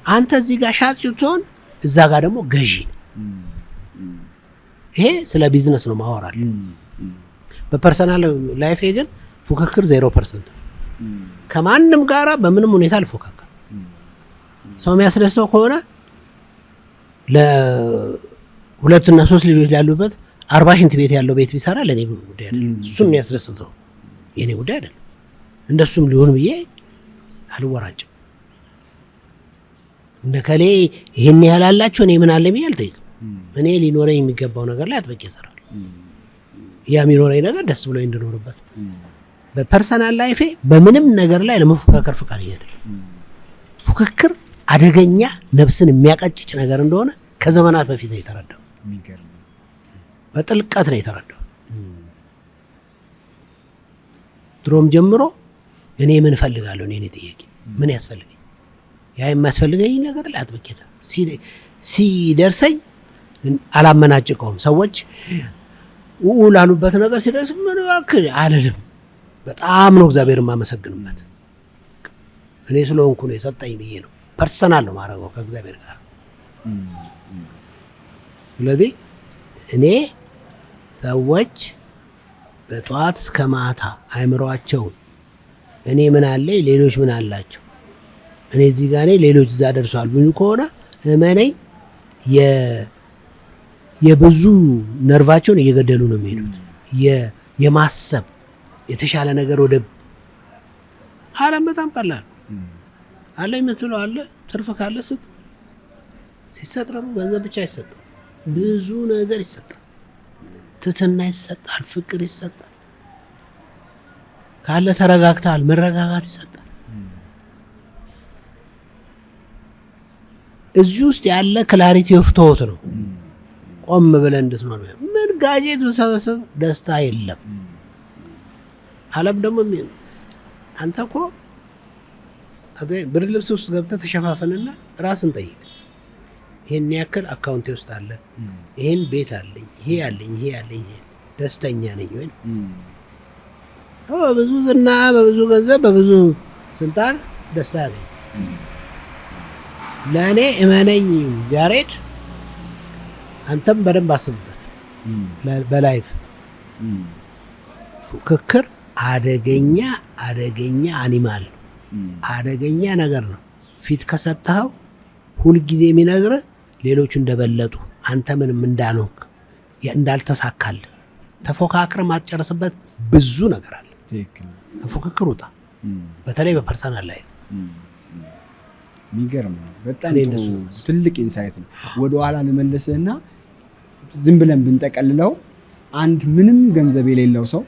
አንተ እዚህ ጋር ሻጭ ስትሆን እዛ ጋር ደግሞ ገዢ። ይሄ ስለ ቢዝነስ ነው ማወራል። በፐርሰናል ላይፌ ግን ፉክክር 0%። ከማንም ጋራ በምንም ሁኔታ አልፎካከር። ሰው የሚያስደስተው ከሆነ ለ2 እና 3 ልጆች ያሉበት 40 ሽንት ቤት ያለው ቤት ቢሰራ ለኔ ጉዳይ አይደለም። እሱን የሚያስደስተው የኔ ጉዳይ አይደለም። እንደሱም ሊሆን ብዬ አልወራጭም። እንደከሌ ይሄን ያህል አላችሁ እኔ ምን አለ ብዬ አልጠይቅም። እኔ ሊኖረኝ የሚገባው ነገር ላይ አጥብቄ እሰራለሁ። ያ የሚኖረኝ ነገር ደስ ብሎኝ እንድኖርበት። በፐርሰናል ላይፌ በምንም ነገር ላይ ለመፎካከር ፈቃደኛ አይደለም። ፉክክር አደገኛ ነፍስን የሚያቀጭጭ ነገር እንደሆነ ከዘመናት በፊት ነው የተረዳው። በጥልቀት ነው የተረዳው። ድሮም ጀምሮ እኔ ምን ፈልጋለሁ? እኔ ጥያቄ ምን ያስፈልገኝ? ያ የሚያስፈልገኝ ነገር ላይ አጥብቄ ሲደርሰኝ አላመናጭቀውም። ሰዎች ላሉበት ነገር ሲደርስ ምን እባክህ አልልም። በጣም ነው እግዚአብሔር የማመሰግንበት። እኔ ስለሆንኩ ነው የሰጠኝ ብዬ ነው ፐርሰናል ነው ማድረገው ከእግዚአብሔር ጋር። ስለዚህ እኔ ሰዎች በጠዋት እስከ ማታ አይምሯቸውን እኔ ምን አለኝ ሌሎች ምን አላቸው፣ እኔ እዚህ ጋር ነኝ ሌሎች እዛ ደርሷል ብሉ ከሆነ እመነኝ የብዙ ነርቫቸውን እየገደሉ ነው የሚሄዱት። የማሰብ የተሻለ ነገር ወደ ዓለም በጣም ቀላል አለ የምትለው አለ። ትርፍ ካለ ስጥ። ሲሰጥ ደግሞ ገንዘብ ብቻ አይሰጥም፣ ብዙ ነገር ይሰጣል። ትትና ይሰጣል፣ ፍቅር ይሰጣል። ካለ ተረጋግታል፣ መረጋጋት ይሰጣል። እዚህ ውስጥ ያለ ክላሪቲ ኦፍ ቶት ነው። ቆም ብለን እንድትኖር ምን ጋዜጥ በሰበሰብ ደስታ የለም። ዓለም ደግሞ አንተ እኮ ብር ልብስ ውስጥ ገብተህ ተሸፋፈንና ራስን ጠይቅ። ይሄን ያክል አካውንቴ ውስጥ አለ፣ ይሄን ቤት አለኝ፣ ይሄ አለኝ፣ ይሄ አለኝ፣ ደስተኛ ነኝ ወይ? በብዙ ዝና፣ በብዙ ገንዘብ፣ በብዙ ስልጣን ደስታ ያገኝ። ለእኔ እመነኝ ያሬድ፣ አንተም በደንብ አስብበት። በላይፍ ፉክክር አደገኛ አኒማል ነው። አደገኛ ነገር ነው። ፊት ከሰጠኸው ሁልጊዜ የሚነግርህ ሌሎቹ እንደበለጡ አንተ ምንም እንዳልሆንክ እንዳልተሳካል ተፎካክረ ማትጨርስበት ብዙ ነገር አለ። ፉክክር ውጣ። በተለይ በፐርሰናል ላይ የሚገርም ነው። በጣም ትልቅ ኢንሳይት ነው። ወደ ኋላ ልመልስህና ዝም ብለን ብንጠቀልለው አንድ ምንም ገንዘብ የሌለው ሰው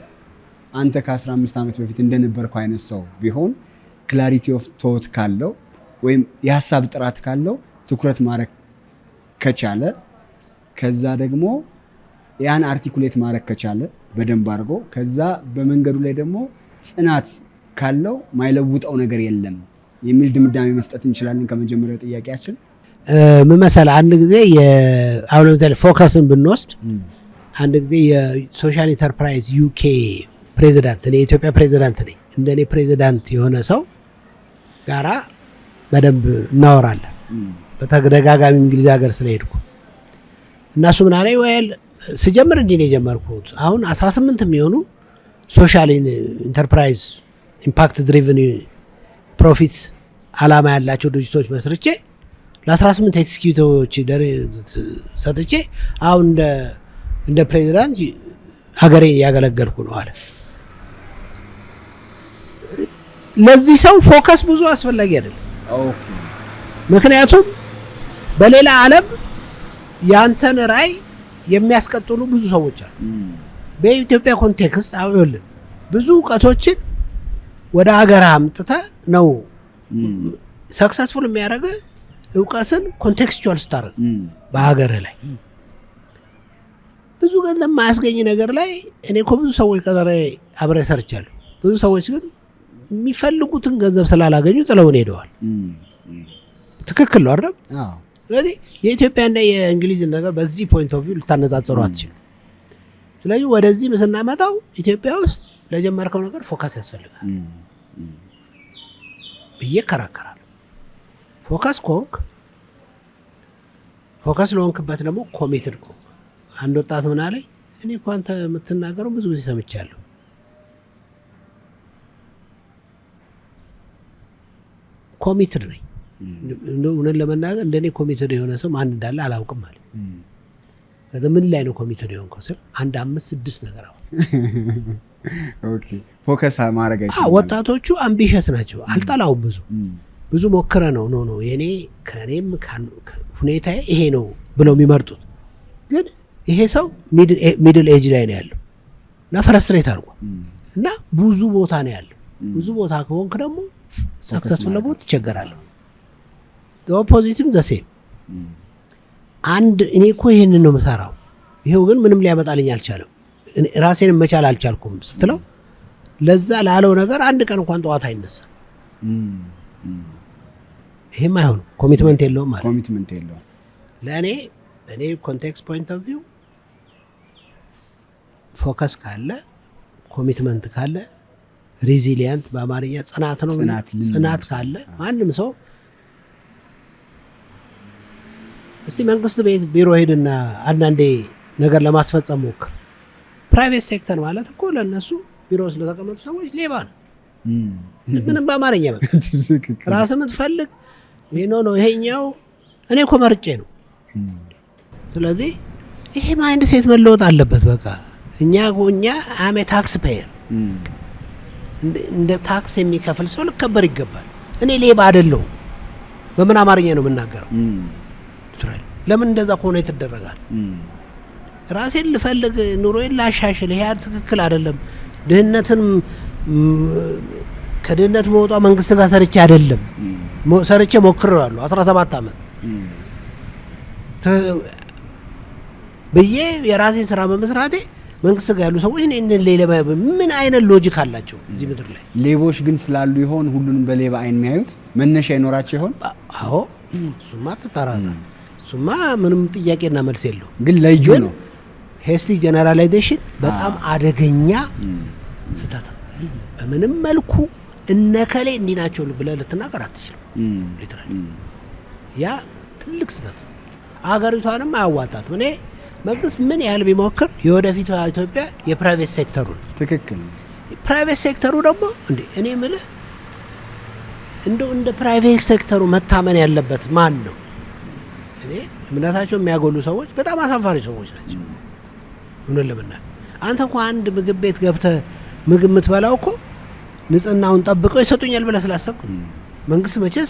አንተ ከ15 ዓመት በፊት እንደነበርከው አይነት ሰው ቢሆን ክላሪቲ ኦፍ ቶት ካለው ወይም የሀሳብ ጥራት ካለው ትኩረት ማድረግ ከቻለ ከዛ ደግሞ ያን አርቲኩሌት ማድረግ ከቻለ በደንብ አድርጎ ከዛ በመንገዱ ላይ ደግሞ ጽናት ካለው ማይለውጠው ነገር የለም የሚል ድምዳሜ መስጠት እንችላለን። ከመጀመሪያው ጥያቄያችን ምን መሰለህ አንድ ጊዜ አሁን ለምሳሌ ፎከስን ብንወስድ አንድ ጊዜ የሶሻል ኢንተርፕራይዝ ዩኬ ፕሬዚዳንት እኔ የኢትዮጵያ ፕሬዚዳንት ነኝ እንደኔ ፕሬዚዳንት የሆነ ሰው ጋራ በደንብ እናወራለን በተደጋጋሚ እንግሊዝ ሀገር ስለሄድኩ እና እሱ ምን አለኝ ወይል ስጀምር እንዲህ ነው የጀመርኩት አሁን 18 የሚሆኑ ሶሻል ኢንተርፕራይዝ ኢምፓክት ድሪቭን ፕሮፊት አላማ ያላቸው ድርጅቶች መስርቼ ለ18 ኤክስኪዩቲቮች ሰጥቼ አሁን እንደ ፕሬዚዳንት ሀገሬ ያገለገልኩ ነው አለ። ለዚህ ሰው ፎከስ ብዙ አስፈላጊ አይደለም። ምክንያቱም በሌላ ዓለም ያንተን ራዕይ የሚያስቀጥሉ ብዙ ሰዎች አሉ። በኢትዮጵያ ኮንቴክስት አሁን ብዙ እውቀቶችን ወደ ሀገር አምጥተህ ነው ሰክሰስፉል የሚያደርግ እውቀትን ኮንቴክስቹዋል ስታደርግ በሀገር ላይ ብዙ ገንዘብ የማያስገኝ ነገር ላይ እኔ እኮ ብዙ ሰዎች ቀጠሬ አብሬ ሰርቻለሁ። ብዙ ሰዎች ግን የሚፈልጉትን ገንዘብ ስላላገኙ ጥለውን ሄደዋል። ትክክል ነው አይደል? ስለዚህ የኢትዮጵያና የእንግሊዝን ነገር በዚህ ፖይንት ኦፍ ቪው ልታነጻጽሩ አትችሉም። ስለዚህ ወደዚህ ስናመጣው ኢትዮጵያ ውስጥ ለጀመርከው ነገር ፎከስ ያስፈልጋል ብዬ እከራከራለሁ። ፎከስ ኮንክ ፎከስ ለሆንክበት ደግሞ ኮሚትድ ኮንክ። አንድ ወጣት ምን አለኝ እኔ እኮ አንተ የምትናገረው ብዙ ጊዜ ሰምቻለሁ ኮሚትድ ነኝ እውነት ለመናገር እንደኔ ኮሚትድ የሆነ ሰው ማን እንዳለ አላውቅም አለ። ምን ላይ ነው ኮሚትድ የሆንከው ስል 1 5 6 ነገር አሁን ኦኬ ፎከስ ማድረግ አይችልም። ወጣቶቹ አምቢሽስ ናቸው። አልጠላውም ብዙ ሞክረ ነው ነው የኔ ከኔም ሁኔታዬ ይሄ ነው ብለው የሚመርጡት ግን ይሄ ሰው ሚድል ኤጅ ላይ ነው ያለው እና ፍረስትሬት አድርጎ እና ብዙ ቦታ ነው ያለው። ብዙ ቦታ ከሆንክ ደግሞ ሰክሰስፉል ለቦት ትቸገራለህ። ኦፖዚትም ዘሴም አንድ እኔ እኮ ይሄንን ነው የምሰራው ይሄው ግን ምንም ሊያመጣልኝ አልቻለም ራሴንም መቻል አልቻልኩም ስትለው ለዛ ላለው ነገር አንድ ቀን እንኳን ጠዋት አይነሳም። ይሄም አይሆንም። ኮሚትመንት የለውም ማለት ኮሚትመንት የለውም። ለእኔ ኮንቴክስት ፖይንት ኦፍ ቪው ፎከስ ካለ ኮሚትመንት ካለ ሬዚሊየንት በአማርኛ ጽናት ነው ጽናት ካለ ማንም ሰው እስቲ መንግስት ቤት ቢሮ ሄድና አንዳንዴ ነገር ለማስፈጸም ሞክር። ፕራይቬት ሴክተር ማለት እኮ ለነሱ ቢሮ ውስጥ ለተቀመጡ ሰዎች ሌባ ነው። ምንም በአማርኛ በቃ ራስህ የምትፈልግ ይሄ ነው ይሄኛው እኔ እኮ መርጬ ነው። ስለዚህ ይሄ ማይንድ ሴት መለወጥ አለበት። በቃ እኛ አሜ ታክስ ፔየር እንደ ታክስ የሚከፍል ሰው ልከበር ይገባል። እኔ ሌባ አይደለሁም። በምን አማርኛ ነው የምናገረው? ለምን እንደዛ ከሆነ ይተደረጋል? ራሴን ልፈልግ ኑሮዬን ላሻሽል ይሄ ትክክል አይደለም። ድህነትን ከድህነት መውጣት መንግስት ጋር ሰርቼ አይደለም ሰርቼ ሞክሬዋለሁ 17 ዓመት ብዬ የራሴን ስራ በመስራቴ መንግስት ጋር ያሉ ሰዎች ሌላ ምን አይነት ሎጂክ አላቸው እዚህ ምድር ላይ? ሌቦች ግን ስላሉ ይሆን ሁሉንም በሌባ አይን የሚያዩት? መነሻ ይኖራቸው ይሆን? አዎ እሱማ ተጣራታ እሱማ ምንም ጥያቄና መልስ የለው። ግን ለዩ ነው ሄስቲ ጀነራላይዜሽን በጣም አደገኛ ስህተት ነው። በምንም መልኩ እነከሌ እንዲህ ናቸው ብለህ ልትናገር አትችልም። ሊትራሊ ያ ትልቅ ስህተት ነው። አገሪቷንም አያዋጣትም። እኔ መንግስት ምን ያህል ቢሞክር የወደፊቱ ኢትዮጵያ የፕራይቬት ሴክተሩ ነው። ትክክል። ፕራይቬት ሴክተሩ ደግሞ እኔ የምልህ እንደ ፕራይቬት ሴክተሩ መታመን ያለበት ማን ነው? እኔ እምነታቸው የሚያጎሉ ሰዎች በጣም አሳፋሪ ሰዎች ናቸው። ምን ለምናል አንተ እንኳን አንድ ምግብ ቤት ገብተህ ምግብ የምትበላው እኮ ንጽህናውን ጠብቀው ይሰጡኛል ብለህ ስላሰብክ። መንግስት መቼስ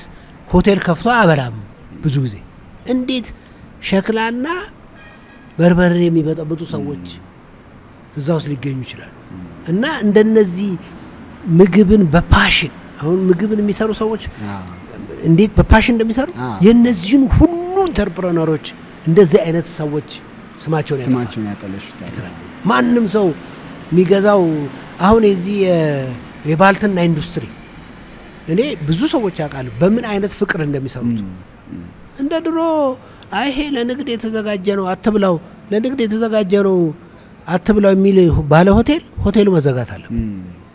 ሆቴል ከፍቶ አያበላም። ብዙ ጊዜ እንዴት ሸክላና በርበሬ የሚበጠብጡ ሰዎች እዛ ውስጥ ሊገኙ ይችላሉ? እና እንደነዚህ ምግብን በፓሽን አሁን ምግብን የሚሰሩ ሰዎች እንዴት በፓሽን እንደሚሰሩ የነዚህን ሁሉ ኢንተርፕረነሮች እንደዚህ አይነት ሰዎች ስማቸውን ያጠለሹታል። ማንም ሰው የሚገዛው አሁን የዚህ የባልትና ኢንዱስትሪ እኔ ብዙ ሰዎች ያውቃሉ በምን አይነት ፍቅር እንደሚሰሩት። እንደ ድሮ አይሄ ለንግድ የተዘጋጀ ነው አትብላው፣ ለንግድ የተዘጋጀ ነው አትብላው የሚል ባለ ሆቴሉ መዘጋት አለ።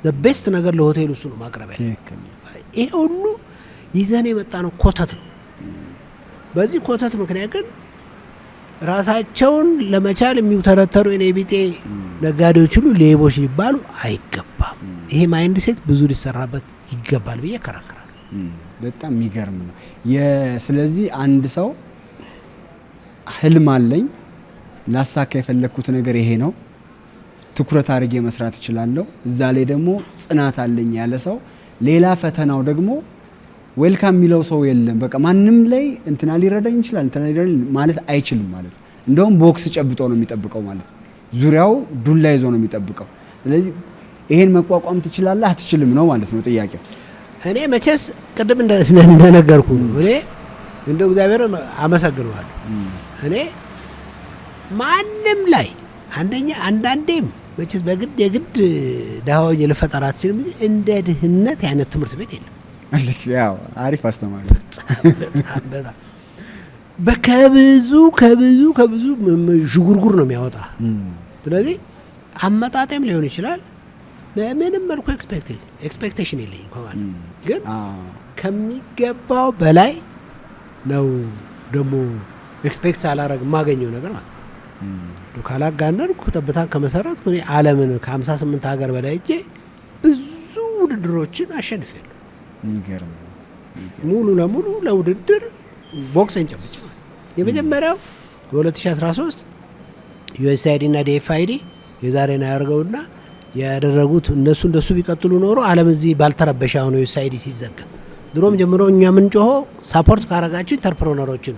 ዘ ቤስት ነገር ለሆቴሉ እሱ ነው ማቅረቢያ። ይሄ ሁሉ ይዘን የመጣ ነው ኮተት ነው። በዚህ ኮተት ምክንያት ግን ራሳቸውን ለመቻል የሚተረተሩ የኔቢጤ ነጋዴዎች ሁሉ ሌቦች ሊባሉ አይገባም። ይሄ ማይንድ ሴት ብዙ ሊሰራበት ይገባል ብዬ እከራከራለሁ። በጣም የሚገርም ነው። ስለዚህ አንድ ሰው ህልም አለኝ፣ ላሳካ የፈለግኩት ነገር ይሄ ነው፣ ትኩረት አድርጌ መስራት እችላለሁ፣ እዛ ላይ ደግሞ ጽናት አለኝ ያለ ሰው ሌላ ፈተናው ደግሞ ዌልካም የሚለው ሰው የለም። በቃ ማንም ላይ እንትና ሊረዳኝ ይችላል እንትና ሊረዳኝ ማለት አይችልም ማለት ነው። እንደውም ቦክስ ጨብጦ ነው የሚጠብቀው ማለት ነው። ዙሪያው ዱላ ይዞ ነው የሚጠብቀው። ስለዚህ ይሄን መቋቋም ትችላለህ አትችልም ነው ማለት ነው ጥያቄው። እኔ መቼስ ቅድም እንደነገርኩ ነው። እኔ እንደው እግዚአብሔር አመሰግነዋለሁ። እኔ ማንም ላይ አንዳንዴም መቼስ የግድ ዳሆኝ ልፈጠር አትችልም እንደ ድህነት አይነት ትምህርት ቤት የለም። ያው አሪፍ አስተማሪ በጣም ከብዙ ዥጉርጉር ነው የሚያወጣ። ስለዚህ አመጣጤም ሊሆን ይችላል። በምንም መልኩ ኤክስፔክቴሽን የለኝም ከማለት ግን ከሚገባው በላይ ነው ደግሞ ኤክስፔክት ሳላረግ የማገኘው ነገር ማለት ነው። ካላጋነንኩ ጠብታን ከመሰረትኩ እኔ ዓለምን ከ58 ሀገር በላይ እጄ ብዙ ውድድሮችን አሸንፌያለሁ። ሙሉ ለሙሉ ለውድድር ቦክሰን ጨብጬ ማለት የመጀመሪያው በ2013 ዩኤስአይዲ እና ዲኤፍአይዲ የዛሬን ያደርገውና ያደረጉት እንደሱ ቢቀጥሉ ኖሮ ዓለም እዚህ ባልተረበሻ ሆኖ ዩኤስአይዲ ሲዘጋ ድሮም ጀምሮ እኛ ምንጮሆ ሳፖርት ካረጋችሁ ኢንተርፕረነሮችን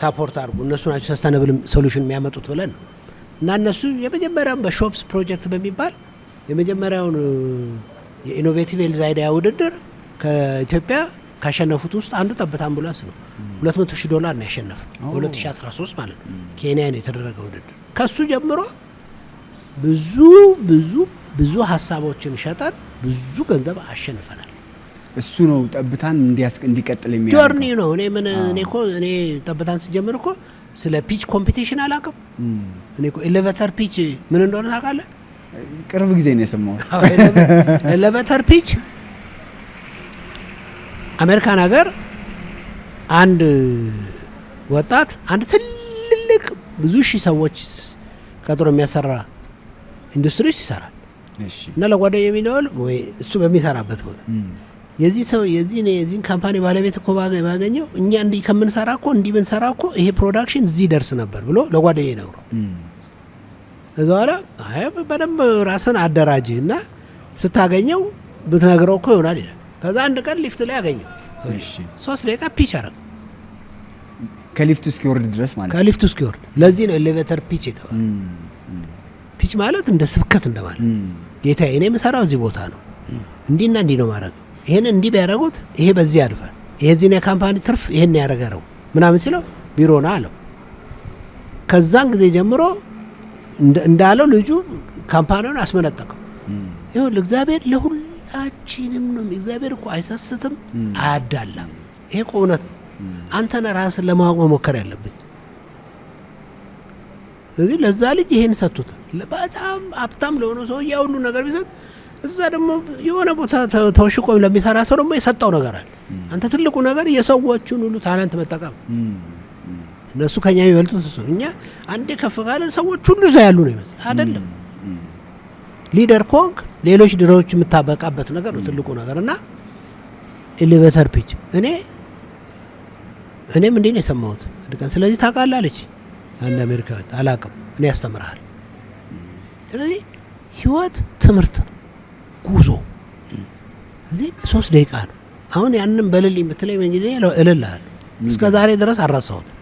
ሳፖርት አድርጉ እነሱ ናቸው ሰስተነብል ሶሉሽን የሚያመጡት ብለን ነው። እና እነሱ የመጀመሪያውን በሾፕስ ፕሮጀክት በሚባል የመጀመሪያውን የኢኖቬቲቭ ሄልዝ አይዲያ ውድድር ከኢትዮጵያ ካሸነፉት ውስጥ አንዱ ጠብታ አምቡላንስ ነው። $200,000 ነው ያሸነፈው በ2013 ማለት ነው። ኬንያ ነው የተደረገ ውድድር። ከሱ ጀምሮ ብዙ ሀሳቦችን ሸጠን ብዙ ገንዘብ አሸንፈናል። እሱ ነው ጠብታን እንዲቀጥል የሚያደርገው ጆርኒ ነው። እኔ ጠብታን ስጀምር እኮ ስለ ፒች ኮምፒቲሽን አላውቅም። እኔ እኮ ኤሌቬተር ፒች ምን እንደሆነ ታውቃለህ? ቅርብ ጊዜ ነው የሰማሁት። ኤሌቬተር ፒች አሜሪካን ሀገር አንድ ወጣት አንድ ትልቅ ብዙ ሺህ ሰዎች ቀጥሮ የሚያሰራ ኢንዱስትሪ ይሰራል እና ለጓደኛዬ የሚለዋል ወይ እሱ በሚሰራበት ቦታ የዚህን ካምፓኒ ባለቤት እኮ ባገኘው እኛ እንዲህ ከምንሰራ እኮ እንዲህ ብንሰራ እኮ ይሄ ፕሮዳክሽን እዚህ ደርስ ነበር ብሎ ለጓደኛዬ ነግሮ እዛ በኋላ በደንብ ራስን አደራጅ እና ስታገኘው ብትነግረው እኮ ይሆናል ይላል። ከዛ አንድ ቀን ሊፍት ላይ አገኘው 3 ደቂቃ ፒች አደረገ ከሊፍቱ እስኪወርድ ድረስ ማለት ከሊፍቱ እስኪወርድ። ለዚህ ነው ኤሌቬተር ፒች የተባለ። ፒች ማለት እንደ ስብከት እንደማለት ጌታዬ እኔ የምሰራው እዚህ ቦታ ነው እንዲህና እንዲህ ነው ማድረግ ይሄን እንዲህ ቢያደርጉት ይሄ በዚህ ያልፋል ይሄ እዚህ ነው ካምፓኒ ትርፍ ይሄን ያደረገው ምናምን ሲለው ቢሮና አለው። ከዛን ጊዜ ጀምሮ እንዳለው ልጁ ካምፓኒውን አስመነጠቀው። ይኸውልህ እግዚአብሔር ለሁላችንም ነው። እግዚአብሔር እኮ አይሰስትም አያዳላም። ይሄ እኮ እውነት ነው። አንተ ነህ ራስን ለማወቅ መሞከር ያለብኝ። ስለዚህ ለዛ ልጅ ይሄን ሰጡት። በጣም ሀብታም ለሆነ ሰው ያ ሁሉ ነገር ቢሰጥ እዛ ደግሞ የሆነ ቦታ ተወሽቆ ለሚሰራ ሰው ደግሞ የሰጠው ነገር አለ። አንተ ትልቁ ነገር የሰዎቹን ሁሉ ታላንት መጠቀም። እነሱ ከኛ የሚበልጡት እሱ እኛ አንዴ ከፍ ካለን ሰዎች ሁሉ እዛ ያሉ ነው ይመስል አይደለም። ሊደር ኮንክ ሌሎች ድሮች የምታበቃበት ነገር ነው ትልቁ ነገርና ኤሌቬተር ፒች እኔም እንዴ ነው የሰማሁት ድቀን። ስለዚህ ታውቃለህ አለች አንድ አሜሪካዊ አላውቅም እኔ ያስተምርሃል። ስለዚህ ህይወት ትምህርት ነው ጉዞ እዚህ 3 ደቂቃ ነው። አሁን ያንን በልልኝ የምትለኝ በእንግሊዝኛ እልልሃለሁ እስከ ዛሬ ድረስ አልረሳሁትም።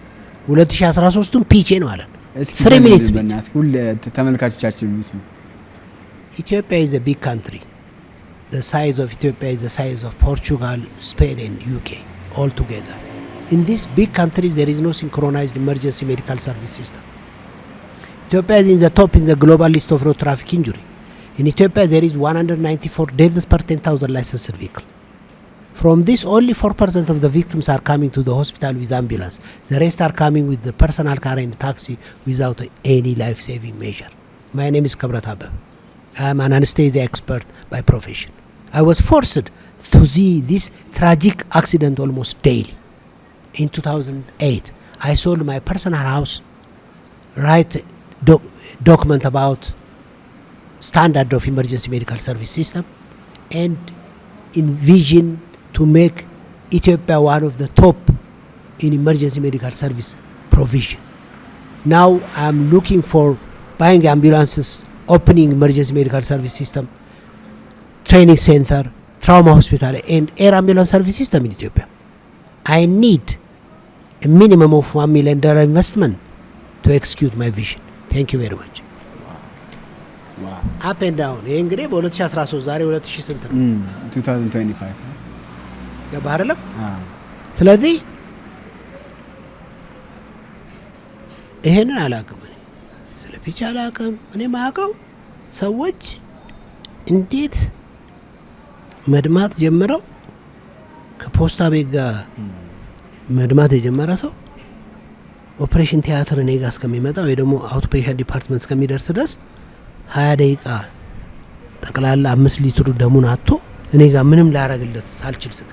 2013ቱን ፒቼን ማለት ነው 3 ሚኒትስ በእናትህ ሁሉ ተመልካቾቻችን የሚስሙ ኢትዮጵያ is a big country. The size of Ethiopia is the size of Portugal, Spain and UK altogether. In these big countries, there is no synchronized emergency medical service system. Ethiopia is in the top in the global list of road traffic injury. In Ethiopia, there is 194 deaths per 10,000 licensed vehicles. From this, only 4% of the victims are coming to the hospital with ambulance. The rest are coming with the personal car and taxi without any life-saving measure. My name is Kabrat Abab. I am an anesthesia expert by profession. I was forced to see this tragic accident almost daily. In 2008, I sold my personal house, write document about standard of emergency medical service system, and envision to make Ethiopia one of the top in emergency medical service provision. Now I'm looking for buying ambulances, opening emergency medical service system, training center, trauma hospital, and air ambulance service system in Ethiopia. I need a minimum of $1 million investment to execute my vision. Thank you very much. አፕ ኤንድ ዳውን። ይሄ እንግዲህ በ2013 ዛሬ 2000 ስንት ነው? 2025 ገባህ አይደለም? ስለዚህ ይሄንን አላውቅም፣ ስለ ፒች አላውቅም። እኔ ማውቀው ሰዎች እንዴት መድማት ጀምረው ከፖስታ ቤት ጋር መድማት የጀመረ ሰው ኦፕሬሽን ቲያትር እኔ ጋር እስከሚመጣ ወይ ደግሞ አውት ፔሸንት ዲፓርትመንት እስከሚደርስ ድረስ 20 ደቂቃ ጠቅላላ 5 ሊትር ደሙን አጥቶ እኔ ጋር ምንም ላረግለት ሳልችል ስጋ።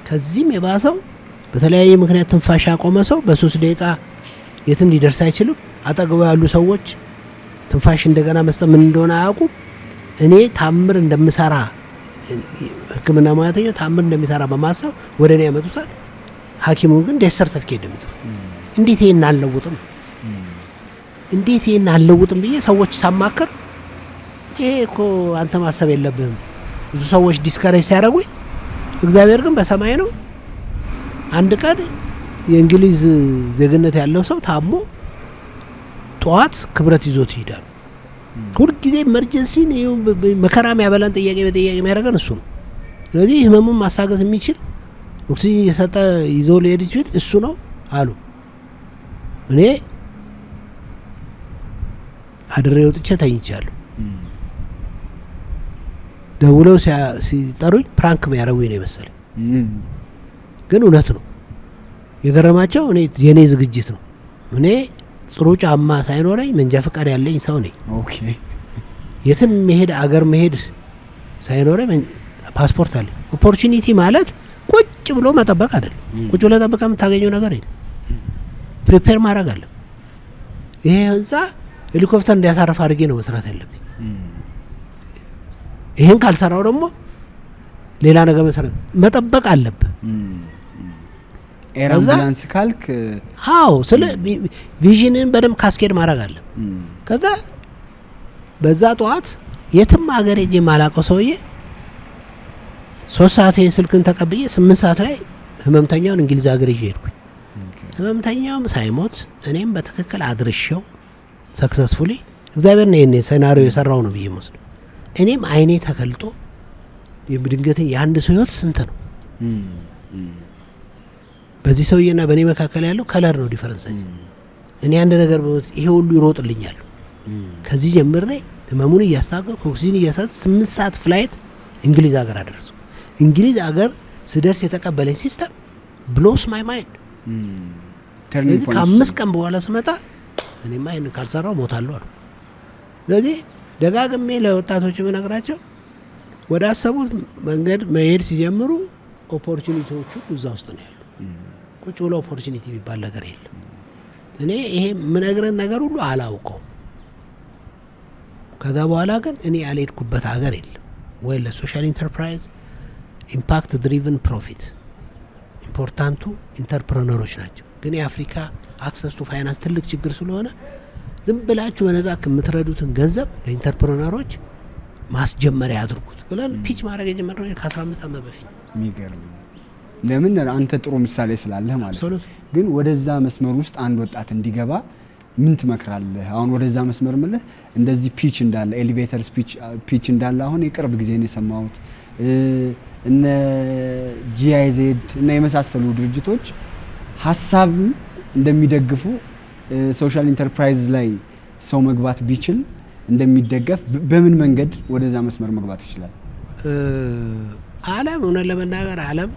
ከዚህም የባሰው በተለያየ ምክንያት ትንፋሽ ያቆመ ሰው በ3 ደቂቃ የትም ሊደርስ አይችልም። አጠገቡ ያሉ ሰዎች ትንፋሽ እንደገና መስጠት ምን እንደሆነ አያውቁም። እኔ ታምር እንደምሰራ ሕክምና ሙያተኛ ታምር እንደሚሰራ በማሰብ ወደ እኔ ያመጡታል። ሐኪሙ ግን ዴስ ሰርቲፊኬት እንደምጽፍ እንዴት ይሄን አልለውጥም እንዴት ይሄን አልለውጥም ብዬ ሰዎች ሳማከር ይሄ እኮ አንተ ማሰብ የለብህም። ብዙ ሰዎች ዲስከሬጅ ሲያደርጉኝ እግዚአብሔር ግን በሰማይ ነው። አንድ ቀን የእንግሊዝ ዜግነት ያለው ሰው ታሞ ጠዋት ክብረት ይዞት ይሄዳል። ሁልጊዜ ኢመርጀንሲ ነው መከራም ያበላን ጥያቄ በጥያቄ የሚያደርገን እሱ ነው። ስለዚህ ህመሙን ማስታገስ የሚችል ኦክሲጅን እየሰጠ ይዞ ሊሄድ ይችላል እሱ ነው አሉ። እኔ አድሬ ወጥቼ ተኝቻለሁ። ደውለው ሲጠሩኝ ፕራንክ የሚያደርጉኝ ነው የመሰለኝ፣ ግን እውነት ነው። የገረማቸው እኔ የኔ ዝግጅት ነው። እኔ ጥሩ ጫማ ሳይኖረኝ መንጃ ፈቃድ ያለኝ ሰው ነኝ። ኦኬ የትም መሄድ አገር መሄድ ሳይኖረኝ ፓስፖርት አለኝ። ኦፖርቹኒቲ ማለት ቁጭ ብሎ መጠበቅ አይደለም። ቁጭ ብሎ ጠብቀ የምታገኘው ነገር የለም። ፕሪፔር ማድረግ አለ። ይሄ ህንጻ ሄሊኮፕተር እንዲያሳርፍ አድርጌ ነው መስራት ያለብኝ። ይሄን ካልሰራው ደግሞ ሌላ ነገር መስራት መጠበቅ አለብህ። ኤር አምቡላንስ ካልክ አዎ፣ ስለ ቪዥንን በደንብ ካስኬድ ማድረግ አለ። ከዛ በዛ ጠዋት የትም ሀገር ሄጄ የማላውቀው ሰውዬ 3 ሰዓት ስልክን ተቀብዬ 8 ሰዓት ላይ ህመምተኛውን እንግሊዝ ሀገር ይዤ ሄድኩኝ። ህመምተኛውም ሳይሞት እኔም በትክክል አድርሼው ሰክሰስፉሊ እግዚአብሔር ነው ይሄን ሴናሪዮ የሰራው ነው ብዬ መስሎ እኔም አይኔ ተከልጦ የድንገተኛ የአንድ ሰው ህይወት ስንት ነው? በዚህ ሰውዬና በእኔ መካከል ያለው ከለር ነው ዲፈረንስ። እኔ አንድ ነገር ይሄ ሁሉ ይሮጥልኛል። ከዚህ ጀምሬ ህመሙን እያስታገኩ ኦክሲጅን እያሰጠ 8 ሰዓት ፍላይት እንግሊዝ ሀገር አደረሱ። እንግሊዝ ሀገር ስደርስ የተቀበለኝ ሲስተም ብሎስ ማይ ማይንድ። ስለዚህ ከ5 ቀን በኋላ ስመጣ እኔማ ይሄን ካልሰራው ሞታለሁ አሉ። ስለዚህ ደጋግሜ ለወጣቶች የምነግራቸው ወደ አሰቡት መንገድ መሄድ ሲጀምሩ ኦፖርቹኒቲዎቹ እዛ ውስጥ ነው ያሉ። ቁጭ ብሎ ኦፖርቹኒቲ የሚባል ነገር የለም። እኔ ይሄ የምነግረን ነገር ሁሉ አላውቀው። ከዛ በኋላ ግን እኔ ያልሄድኩበት ሀገር የለም ወይ ለሶሻል ኢንተርፕራይዝ ኢምፓክት ድሪቭን ፕሮፊት ኢምፖርታንቱ ኢንተርፕረነሮች ናቸው። ግን የአፍሪካ አክሰስ ቱ ፋይናንስ ትልቅ ችግር ስለሆነ ዝም ብላችሁ በነጻ የምትረዱትን ገንዘብ ለኢንተርፕረነሮች ማስጀመሪያ ያድርጉት ብለን ፒች ማድረግ የጀመርነው ከ15 ዓመት በፊት። የሚገርም ለምን አንተ ጥሩ ምሳሌ ስላለህ ማለት ነው። ግን ወደዛ መስመር ውስጥ አንድ ወጣት እንዲገባ ምን ትመክራለህ? አሁን ወደዛ መስመር ምልህ እንደዚህ ፒች እንዳለ ኤሌቬተር ፒች እንዳለ አሁን የቅርብ ጊዜ ነው የሰማሁት። እነ ጂአይዜድ እና የመሳሰሉ ድርጅቶች ሀሳብ እንደሚደግፉ ሶሻል ኢንተርፕራይዝ ላይ ሰው መግባት ቢችል እንደሚደገፍ በምን መንገድ ወደዛ መስመር መግባት ይችላል? ዓለም እውነት ለመናገር ዓለም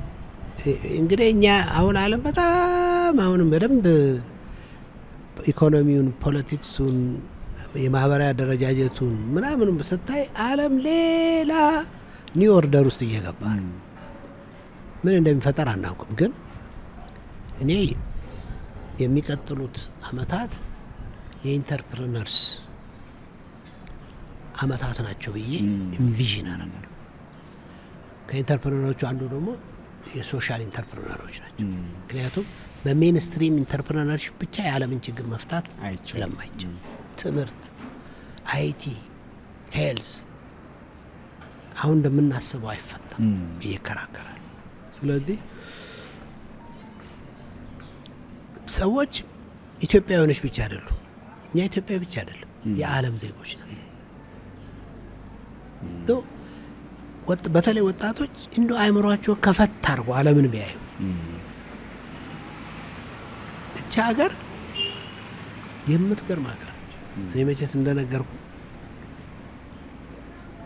እንግዲህ እኛ አሁን ዓለም በጣም አሁንም በደንብ ኢኮኖሚውን፣ ፖለቲክሱን፣ የማህበራዊ አደረጃጀቱን ምናምን ስታይ ዓለም ሌላ ኒው ኦርደር ውስጥ እየገባ ምን እንደሚፈጠር አናውቅም። ግን እኔ የሚቀጥሉት አመታት የኢንተርፕረነርስ አመታት ናቸው ብዬ ኢንቪዥን አደርጋለሁ። ከኢንተርፕረነሮቹ አንዱ ደግሞ የሶሻል ኢንተርፕረነሮች ናቸው። ምክንያቱም በሜንስትሪም ኢንተርፕረነርሺፕ ብቻ የዓለምን ችግር መፍታት ስለማይችል ትምህርት፣ አይቲ፣ ሄልስ አሁን እንደምናስበው አይፈታም ብዬ እከራከራለሁ። ስለዚህ ሰዎች ኢትዮጵያውያኖች ብቻ አይደሉም። እኛ ኢትዮጵያ ብቻ አይደለም፣ የዓለም ዜጎች ነው። በተለይ ወጣቶች እንደ አእምሯቸው ከፈት አድርጎ ዓለምን ቢያዩ እቻ ሀገር የምትገርም ሀገር ነች። እኔ መቼስ እንደነገርኩ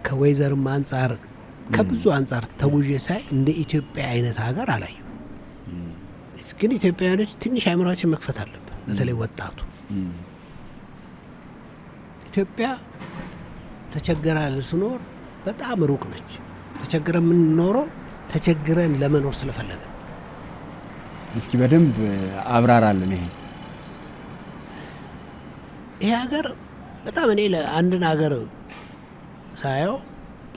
ከወይዘርም አንጻር ከብዙ አንጻር ተጉዤ ሳይ እንደ ኢትዮጵያ አይነት ሀገር አላየሁ። ግን ኢትዮጵያውያኖች ትንሽ አእምሯችን መክፈት አለብን። በተለይ ወጣቱ ኢትዮጵያ ተቸገራ ልትኖር በጣም ሩቅ ነች። ተቸግረን የምንኖረው ተቸግረን ለመኖር ስለፈለገ። እስኪ በደንብ አብራራልን። ይሄ ሀገር በጣም እኔ ለአንድን ሀገር ሳየው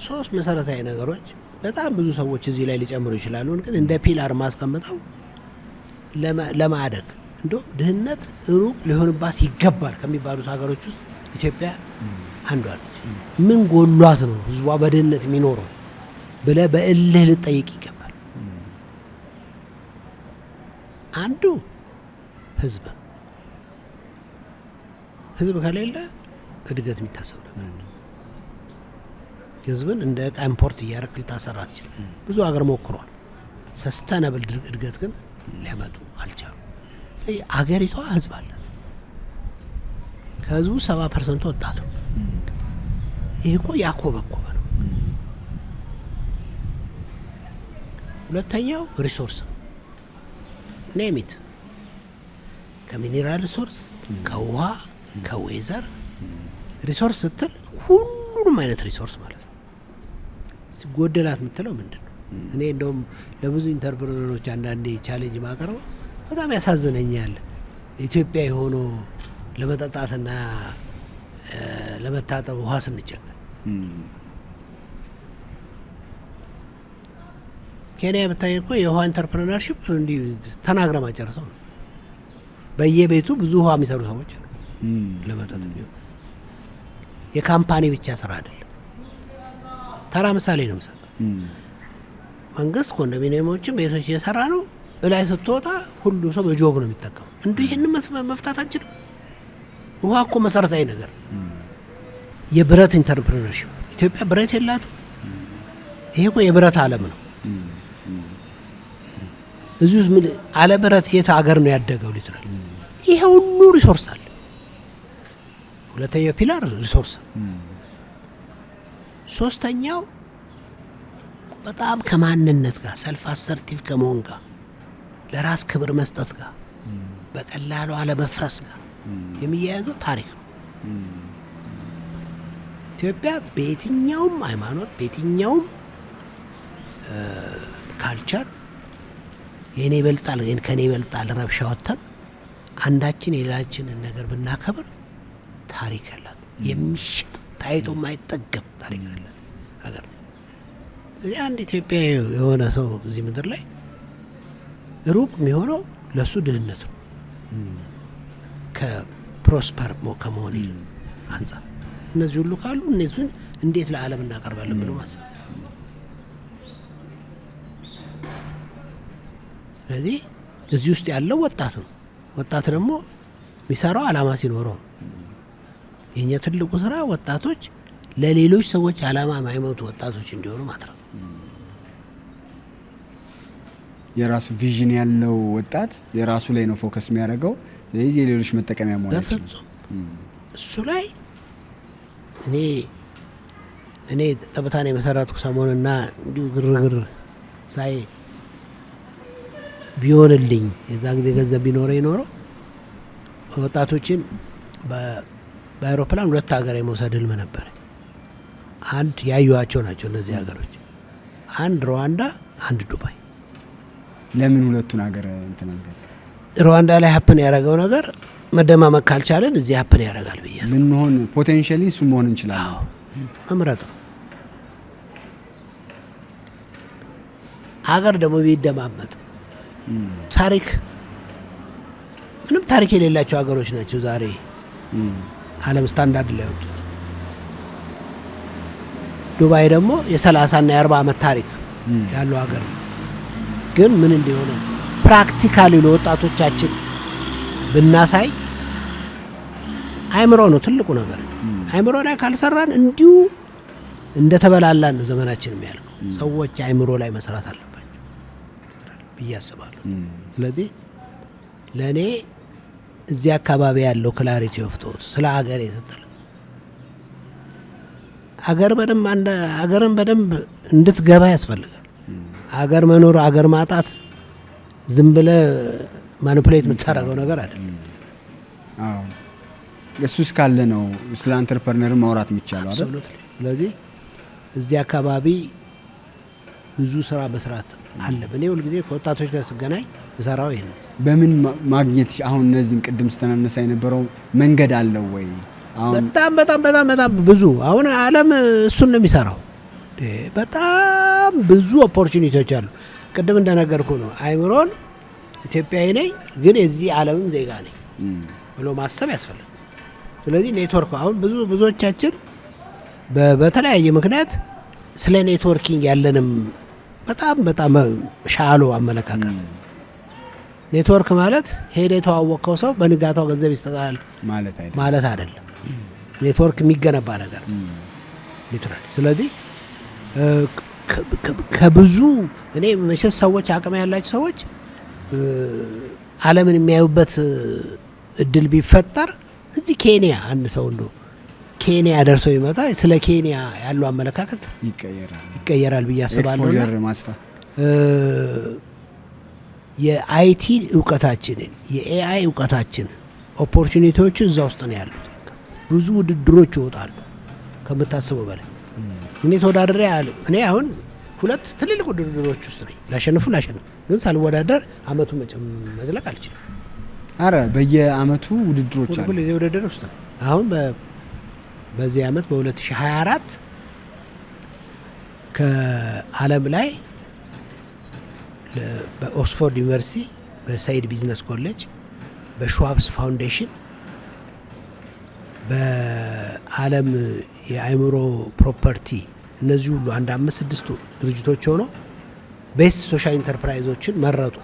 ሶስት መሰረታዊ ነገሮች በጣም ብዙ ሰዎች እዚህ ላይ ሊጨምሩ ይችላሉ። ግን እንደ ፒላር ማስቀምጠው ለማደግ እንዶ ድህነት ሩቅ ሊሆንባት ይገባል ከሚባሉት ሀገሮች ውስጥ ኢትዮጵያ አንዷ ነች። ምን ጎሏት ነው ህዝቧ በድህነት የሚኖረው ብለህ በእልህ ልጠይቅ ይገባል። አንዱ ህዝብ ከሌለ እድገት የሚታሰብ ነገር ነው። ህዝብን እንደ ዕቃ ኢምፖርት እያደረክ ልታሰራ ትችላል። ብዙ ሀገር ሞክሯል። ሰስተነብል እድገት ግን ሊያመጡ አልቻሉ። አገሪቷ ህዝብ አለ። ከህዝቡ 70% ወጣት ነው። ይህ እኮ ያኮበኮበ ነው። ሁለተኛው ሪሶርስ ኔሚት ከሚኔራል ሪሶርስ፣ ከውሃ፣ ከዌዘር ሪሶርስ ስትል ሁሉንም አይነት ሪሶርስ ማለት ነው። ሲጎደላት የምትለው ምንድን ነው? እኔ እንደውም ለብዙ ኢንተርፕረነሮች አንዳንዴ ቻሌንጅ ማቀርበው በጣም ያሳዝነኛል። ኢትዮጵያ የሆነ ለመጠጣትና ለመታጠብ ውሃ ስንቸገር፣ ኬንያ ብታይ እኮ የውሃ ኢንተርፕረነርሺፕ እንዲህ ተናግረ ማጨርሰው ነው። በየቤቱ ብዙ ውሃ የሚሰሩ ሰዎች አሉ። ለመጠጥ የሚሆን የካምፓኒ ብቻ ስራ አይደለም። ተራ ምሳሌ ነው የምሰጠው። መንግስት ኮንዶሚኒየሞችን ቤቶች እየሰራ ነው። እላይ ስትወጣ ሁሉ ሰው በጆብ ነው የሚጠቀሙ። እንዲህ ይህን መፍታት አንችልም። ውሃ እኮ መሰረታዊ ነገር። የብረት ኢንተርፕረነርሺፕ ኢትዮጵያ ብረት የላትም። ይሄ እኮ የብረት ዓለም ነው። እዚሁ አለ ብረት የት ሀገር ነው ያደገው? ሊትራል ይሄ ሁሉ ሪሶርስ አለ። ሁለተኛው ፒላር ሪሶርስ። ሶስተኛው በጣም ከማንነት ጋር ሰልፍ አሰርቲቭ ከመሆን ጋር ለራስ ክብር መስጠት ጋር በቀላሉ አለመፍረስ ጋር የሚያያዘው ታሪክ ነው። ኢትዮጵያ በየትኛውም ሃይማኖት በየትኛውም ካልቸር የኔ ይበልጣል ከኔ ይበልጣል ረብሻ ወጥተን አንዳችን የሌላችንን ነገር ብናከብር ታሪክ ያላት የሚሸጥ ታይቶ የማይጠገብ ታሪክ ያላት ሀገር ነው። እዚህ አንድ ኢትዮጵያ የሆነ ሰው እዚህ ምድር ላይ ሩቅ የሚሆነው ለሱ ድህነት ነው ከፕሮስፐር ከመሆን ይል አንጻር። እነዚህ ሁሉ ካሉ እነዚህን እንዴት ለዓለም እናቀርባለን ብሎ ማሰብ። ስለዚህ እዚህ ውስጥ ያለው ወጣት ነው። ወጣት ደግሞ የሚሰራው ዓላማ ሲኖረው፣ የኛ ትልቁ ስራ ወጣቶች ለሌሎች ሰዎች ዓላማ የማይሞቱ ወጣቶች እንዲሆኑ ማድረግ። የራሱ ቪዥን ያለው ወጣት የራሱ ላይ ነው ፎከስ የሚያደርገው። ስለዚህ የሌሎች መጠቀሚያ መሆን በፍጹም እሱ ላይ እኔ ጠብታን የመሰረትኩ ሰሞንና እንዲሁ ግርግር ሳይ ቢሆንልኝ የዛ ጊዜ ገንዘብ ቢኖረኝ ኖሮ ወጣቶችን በአይሮፕላን 2 ሀገር የመውሰድ ህልም ነበር። አንድ ያዩዋቸው ናቸው እነዚህ ሀገሮች፣ አንድ ሩዋንዳ፣ አንድ ዱባይ። ለምን ሁለቱን ሀገር እንትን አልገዛ? ሩዋንዳ ላይ ሀፕን ያደረገው ነገር መደማመቅ ካልቻለን እዚህ ሀፕን ያደርጋል ብዬ ልንሆን ፖቴንሻሊ እሱ መሆን እንችላለን። መምረጥ ነው። ሀገር ደግሞ ቢደማመጥ ታሪክ ምንም ታሪክ የሌላቸው ሀገሮች ናቸው ዛሬ ዓለም ስታንዳርድ ላይ ወጡት። ዱባይ ደግሞ የ30 እና የ40 ዓመት ታሪክ ያለው ሀገር ነው። ግን ምን እንደሆነ ፕራክቲካሊ ለወጣቶቻችን ብናሳይ አይምሮ ነው ትልቁ ነገር። አይምሮ ላይ ካልሰራን እንዲሁ እንደተበላላን ነው ዘመናችን የሚያልቀው። ሰዎች አይምሮ ላይ መስራት አለባቸው ብዬ አስባለሁ። ስለዚህ ለእኔ እዚህ አካባቢ ያለው ክላሪቲ ኦፍ ቶት ስለ ሀገር የሰጠለ ሀገርን በደንብ እንድትገባ ያስፈልጋል። ሀገር መኖር ሀገር ማጣት ዝም ብለህ ማኒፑሌት የምታደርገው ነገር አይደለም። እሱ እስካለ ነው ስለ አንተርፕረነር ማውራት የሚቻለው አይደል? ስለዚህ እዚህ አካባቢ ብዙ ስራ መስራት አለብን። እኔ ሁልጊዜ ከወጣቶች ጋር ስገናኝ ምሰራው ይሄን ነው። በምን ማግኘት አሁን እነዚህን ቅድም ስተናነሳ የነበረው መንገድ አለው ወይ? በጣም ብዙ አሁን ዓለም እሱን ነው የሚሰራው። በጣም ብዙ ኦፖርቹኒቲዎች አሉ። ቅድም እንደነገርኩ ነው አይምሮን ኢትዮጵያዊ ነኝ ግን የዚህ ዓለምም ዜጋ ነኝ ብሎ ማሰብ ያስፈልጋል። ስለዚህ ኔትወርክ አሁን ብዙዎቻችን በተለያየ ምክንያት ስለ ኔትወርኪንግ ያለንም በጣም ሻሎ አመለካከት። ኔትወርክ ማለት ሄደ የተዋወቀው ሰው በንጋታው ገንዘብ ይሰጣል ማለት አይደለም። ኔትወርክ የሚገነባ ነገር ሊትራሊ። ስለዚህ ከብዙ እኔ መቼስ ሰዎች አቅም ያላቸው ሰዎች ዓለምን የሚያዩበት እድል ቢፈጠር እዚህ ኬንያ አንድ ሰው እንደው ኬንያ ደርሶ ይመጣ ስለ ኬንያ ያለው አመለካከት ይቀየራል ብዬ አስባለሁ። የአይቲ እውቀታችንን የኤአይ እውቀታችንን ኦፖርቹኒቲዎቹ እዛ ውስጥ ነው ያሉት። ብዙ ውድድሮች ይወጣሉ ከምታስበው በላይ። እኔ ተወዳድሬ እኔ አሁን 2 ትልልቅ ውድድሮች ውስጥ ነኝ። ላሸንፍ ግን ሳልወዳደር አመቱ መዝለቅ አልችልም። አረ በየአመቱ ውድድሮች አሉ። ሁሉ ውድድር ውስጥ ነው። አሁን በዚህ አመት በ2024 ከዓለም ላይ በኦክስፎርድ ዩኒቨርሲቲ፣ በሳይድ ቢዝነስ ኮሌጅ፣ በሽዋብስ ፋውንዴሽን፣ በዓለም የአእምሮ ፕሮፐርቲ እነዚህ ሁሉ 5-6 ድርጅቶች ሆነው ቤስት ሶሻል ኢንተርፕራይዞችን መረጡ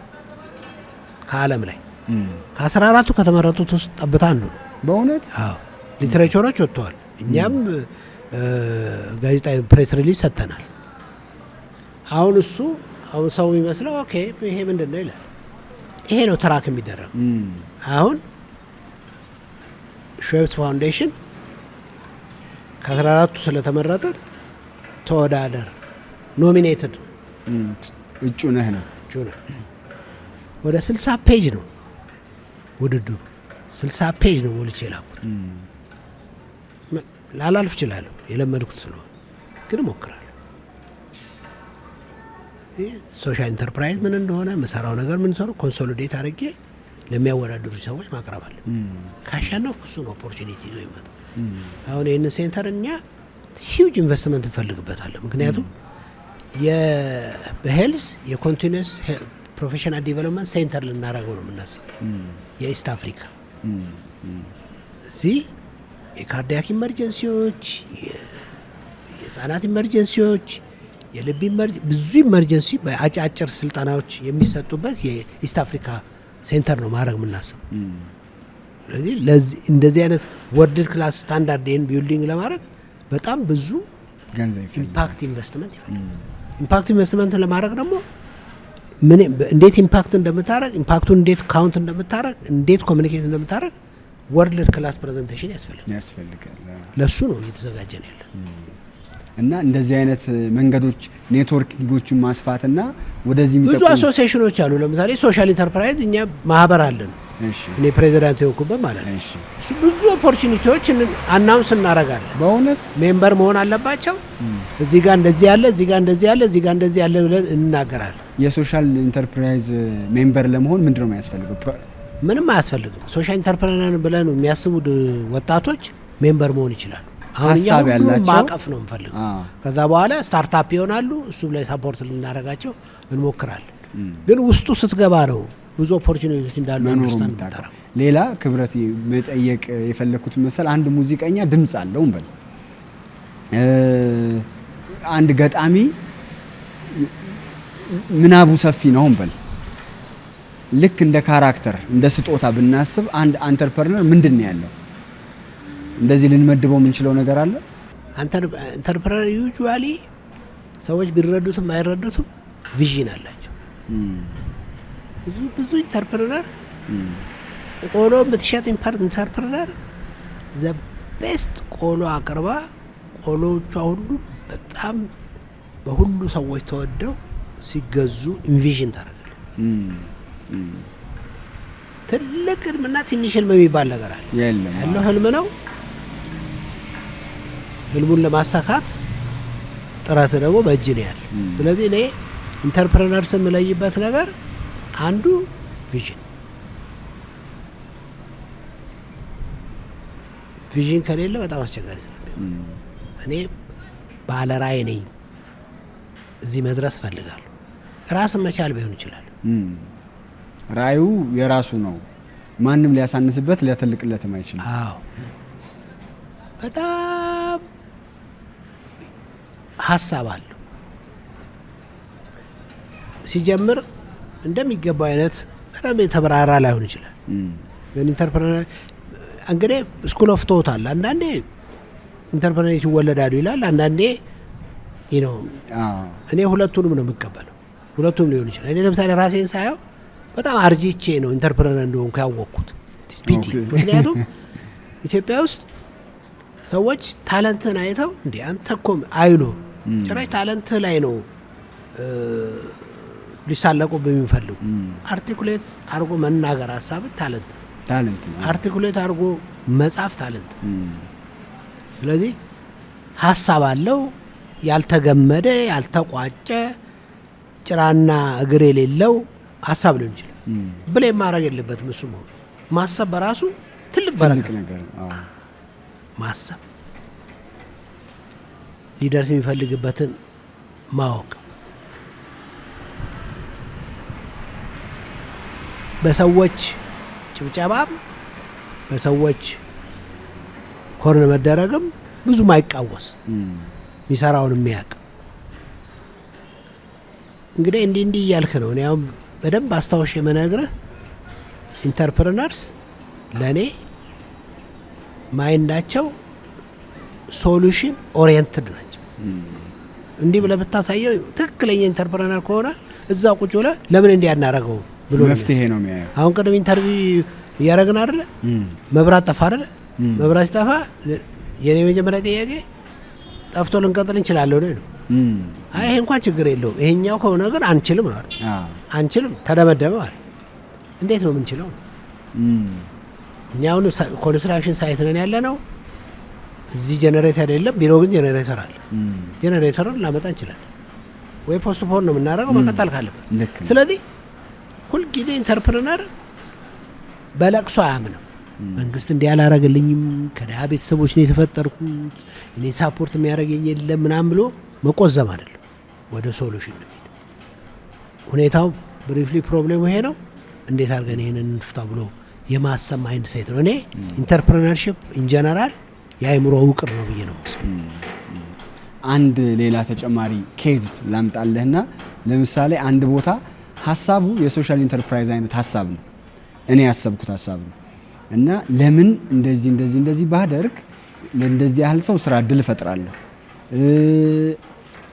ከዓለም ላይ። ከ14ቱ ከተመረጡት ውስጥ ጠብታ አንዱ ነው። በእውነት አዎ፣ ሊትሬቸሮች ወጥተዋል። እኛም ጋዜጣዊ ፕሬስ ሪሊዝ ሰጥተናል። አሁን ሰው የሚመስለው ኦኬ ይሄ ምንድን ነው ይላል። ይሄ ነው ትራክ የሚደረግ። አሁን ሽዌብስ ፋውንዴሽን ከ14ቱ ስለተመረጠ ተወዳደር ኖሚኔትድ እጩ ነህ። ወደ 60 ፔጅ ነው ውድድሩ። 60 ፔጅ ነው ሞልቼ ላኩት። ላላልፍ እችላለሁ የለመድኩት ስለሆነ፣ ግን እሞክራለሁ። ሶሻል ኢንተርፕራይዝ ምን እንደሆነ መሰራው ነገር ምን ሰሩ ኮንሶሊዴት አድርጌ ለሚያወዳድሩ ሰዎች ማቅረብ አለ። ካሸነፍኩ እሱ ነው ኦፖርቹኒቲ ይዞ ይመጣል። አሁን ይህን ሴንተር እኛ ሂውጅ ኢንቨስትመንት እንፈልግበታለን። ምክንያቱም በሄልዝ የኮንቲኒየስ ፕሮፌሽናል ዲቨሎፕመንት ሴንተር ልናደርገው ነው የምናስብ። የኢስት አፍሪካ እዚህ የካርዲያክ ኢመርጀንሲዎች፣ የህፃናት ኢመርጀንሲዎች፣ የልብ ብዙ ኢመርጀንሲ በአጫጭር ስልጠናዎች የሚሰጡበት የኢስት አፍሪካ ሴንተር ነው ማድረግ የምናስብ። ስለዚህ እንደዚህ አይነት ወርልድ ክላስ ስታንዳርድ ይህን ቢልዲንግ ለማድረግ በጣም ብዙ ኢምፓክት ኢንቨስትመንት ይፈልጋል። ኢምፓክት ኢንቨስትመንት ለማድረግ ደግሞ ምን እንዴት ኢምፓክት እንደምታረግ ኢምፓክቱን እንዴት ካውንት እንደምታረግ እንዴት ኮሙኒኬት እንደምታረግ ወርልድ ክላስ ፕሬዘንቴሽን ያስፈልጋል። ለሱ ነው እየተዘጋጀን ያለ እና እንደዚህ አይነት መንገዶች ኔትወርኪንጎችን ማስፋትና ወደዚህ ብዙ አሶሲዬሽኖች አሉ። ለምሳሌ ሶሻል ኢንተርፕራይዝ እኛ ማህበር አለን። እኔ ፕሬዚዳንት የሆንኩበት ማለት ነው። እሱ ብዙ ኦፖርቹኒቲዎች አናውንስ እናደርጋለን። በእውነት ሜምበር መሆን አለባቸው። እዚህ ጋር እንደዚህ ያለ፣ እዚህ ጋር እንደዚህ ያለ፣ እዚህ ጋር እንደዚህ ያለ ብለን እንናገራለን። የሶሻል ኢንተርፕራይዝ ሜምበር ለመሆን ምንድነው የሚያስፈልገው? ምንም አያስፈልግም። ሶሻል ኢንተርፕረነር ብለን የሚያስቡት ወጣቶች ሜምበር መሆን ይችላሉ። አሁን እኛ ሁሉም ማቀፍ ነው የምፈልገው። ከዛ በኋላ ስታርታፕ ይሆናሉ። እሱ ላይ ሰፖርት ልናደርጋቸው እንሞክራለን። ግን ውስጡ ስትገባ ነው ብዙ ኦፖርቹኒቲዎች እንዳሉ አንደርስታንድ ታረጋለህ። ሌላ ክብረት መጠየቅ የፈለኩት መሰል አንድ ሙዚቀኛ ድምጽ አለው እንበል፣ አንድ ገጣሚ ምናቡ ሰፊ ነው እንበል። ልክ እንደ ካራክተር እንደ ስጦታ ብናስብ አንድ አንተርፕረነር ምንድነው ያለው? እንደዚህ ልንመድበው የምንችለው ነገር አለ? አንተርፕረነር ዩጁዋሊ ሰዎች ቢረዱትም አይረዱትም ቪዥን አላቸው። ብዙ ኢንተርፕረነር ቆሎ የምትሸጥ ኢንተርፕረነር ዘ ቤስት ቆሎ አቅርባ ቆሎቿ ሁሉ በጣም በሁሉ ሰዎች ተወደው ሲገዙ ኢንቪዥን ታደርጋለህ። ትልቅ ህልምና ትንሽ ህልም የሚባል ነገር አለ። ያለው ህልም ነው። ህልሙን ለማሳካት ጥረት ደግሞ በእጅ ነው ያለ። ስለዚህ እኔ ኢንተርፕረነርስ የምለይበት ነገር አንዱ ቪዥን ከሌለ በጣም አስቸጋሪ ስለሚሆን እኔ ባለ ራዕይ ነኝ። እዚህ መድረስ እፈልጋለሁ። ራስን መቻል ቢሆን ይችላል። ራዕዩ የራሱ ነው። ማንም ሊያሳንስበት ሊያተልቅለትም አይችልም። አዎ በጣም ሀሳብ አለው። ሲጀምር እንደሚገባው አይነት በጣም የተብራራ ላይሆን ይችላል። ግን ኢንተርፕረነር እንግዲህ ስኩል ኦፍ ቶት አለ። አንዳንዴ ኢንተርፕረነር ይወለዳሉ ይላል። አንዳንዴ እኔ ሁለቱንም ነው የምቀበለው። ሁለቱም ሊሆን ይችላል። እኔ ለምሳሌ ራሴን ሳየው በጣም አርጂቼ ነው ኢንተርፕረነር እንደሆንኩ ያወቅኩት። ፒቲ ምክንያቱም ኢትዮጵያ ውስጥ ሰዎች ታለንትን አይተው እንዴ አንተ እኮ አይሉ ጭራሽ ታለንት ላይ ነው ሊሳለቁ በሚፈልጉ። አርቲኩሌት አድርጎ መናገር ሀሳብ ታለንት ነው። አርቲኩሌት አድርጎ መጻፍ ታለንት። ስለዚህ ሀሳብ አለው፣ ያልተገመደ ያልተቋጨ ጭራና እግር የሌለው ሀሳብ ሊሆን ይችላል። ብሌም ማድረግ የለበትም። እሱ መሆን ማሰብ በራሱ ትልቅ በረከት ነገር። ማሰብ ሊደርስ የሚፈልግበትን ማወቅ፣ በሰዎች ጭብጨባም በሰዎች ኮርን መደረግም ብዙ ማይቃወስ የሚሰራውን የሚያውቅ እንግዲህ እንዲህ እያልክ ነው። እኔ አሁን በደንብ አስታውሽ የምነግርህ ኢንተርፕረነርስ ለእኔ ማይንዳቸው ሶሉሽን ኦሪየንትድ ናቸው። እንዲህ ብለህ ብታሳየው ትክክለኛ ኢንተርፕረነር ከሆነ እዛው ቁጭ ብለህ ለምን እንዲህ ያናረገው ብሎ መፍትሄ ነው የሚያየው። አሁን ቅድም ኢንተርቪው እያደረግን አይደለ? መብራት ጠፋ አይደለ? መብራት ሲጠፋ የኔ መጀመሪያ ጥያቄ ጠፍቶ ልንቀጥል እንችላለን ነው። አይ ይሄ እንኳን ችግር የለውም፣ ይሄኛው ከሆነ ግን አንችልም ነው አይደል? አንችልም ተደመደመ አይደል? እንዴት ነው የምንችለው? እኛ አሁን ኮንስትራክሽን ሳይት ነን ያለ ነው። እዚህ ጄኔሬተር የለም፣ ቢሮ ግን ጄኔሬተር አለ። ጄኔሬተሩን ላመጣ እንችላለን ወይ ፖስትፖን ነው የምናደርገው መቀጠል ካለበት። ስለዚህ ሁልጊዜ ኢንተርፕረነር በለቅሶ አያምንም። መንግስት እንዲህ አላረገልኝም፣ ከድሀ ቤተሰቦች ነው የተፈጠርኩት፣ እኔ ሳፖርት የሚያደርገኝ የለም ምናምን ብሎ መቆዘም አይደለም፣ ወደ ሶሉሽን ነው የሚሄድ። ሁኔታው ብሪፍሊ ፕሮብሌሙ ይሄ ነው፣ እንዴት አድርገን ይሄንን እንፍታ ብሎ የማሰብ ማይንድ ሴት ነው። እኔ ኢንተርፕረነርሺፕ ኢንጀነራል የአእምሮ ውቅር ነው ብዬ ነው የምወስደው። አንድ ሌላ ተጨማሪ ኬዝ ላምጣልህና ለምሳሌ አንድ ቦታ ሀሳቡ የሶሻል ኢንተርፕራይዝ አይነት ሀሳብ ነው፣ እኔ ያሰብኩት ሀሳብ ነው እና ለምን እንደዚህ ባደርግ ለእንደዚህ ያህል ሰው ስራ እድል እፈጥራለሁ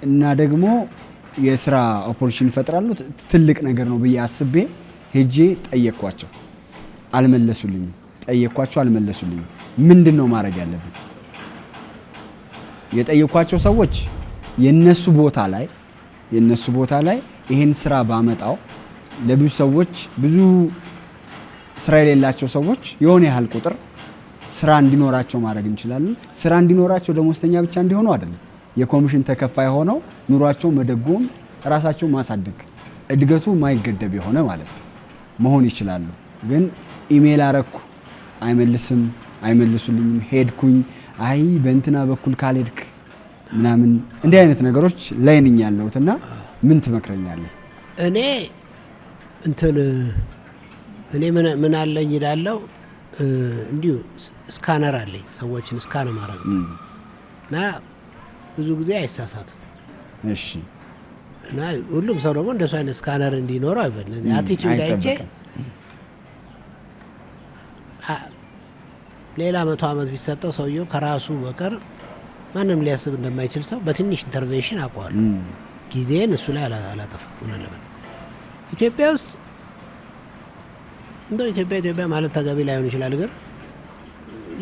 እና ደግሞ የስራ ኦፖርቹኒቲ ይፈጥራሉ ትልቅ ነገር ነው ብዬ አስቤ ሄጄ ጠየቅኳቸው፣ አልመለሱልኝም። ጠየቅኳቸው፣ አልመለሱልኝም። ምንድነው ማድረግ ያለብኝ? የጠየቅኳቸው ሰዎች የነሱ ቦታ ላይ ይሄን ስራ ባመጣው ለብዙ ሰዎች ብዙ ስራ የሌላቸው ሰዎች የሆነ ያህል ቁጥር ስራ እንዲኖራቸው ማድረግ እንችላለን። ስራ እንዲኖራቸው ደሞዝተኛ ብቻ እንዲሆኑ አይደለም፣ የኮሚሽን ተከፋይ ሆነው ኑሯቸው መደጎም፣ ራሳቸው ማሳደግ፣ እድገቱ ማይገደብ የሆነ ማለት ነው መሆን ይችላሉ። ግን ኢሜል አረኩ አይመልስም፣ አይመልሱልኝም፣ ሄድኩኝ አይ በእንትና በኩል ካልሄድክ ምናምን እንዲህ አይነት ነገሮች ላይ ነኝ ያለሁትና ምን ትመክረኛለህ? እኔ ምን አለኝ እላለሁ እንዲሁ ስካነር አለኝ ሰዎችን ስካን ማድረግ እና ብዙ ጊዜ አይሳሳትም። እሺ። እና ሁሉም ሰው ደግሞ እንደሱ አይነት ስካነር እንዲኖረው አይፈልግም። አቲቲዩድ አይቼ ሌላ 100 ዓመት ቢሰጠው ሰውየው ከራሱ በቀር ማንም ሊያስብ እንደማይችል ሰው በትንሽ ኢንተርቬንሽን አውቀዋለሁ። ጊዜን እሱ ላይ አላጠፋም። ኢትዮጵያ ውስጥ እንደው ኢትዮጵያ ማለት ተገቢ ላይሆን ይችላል፣ ግን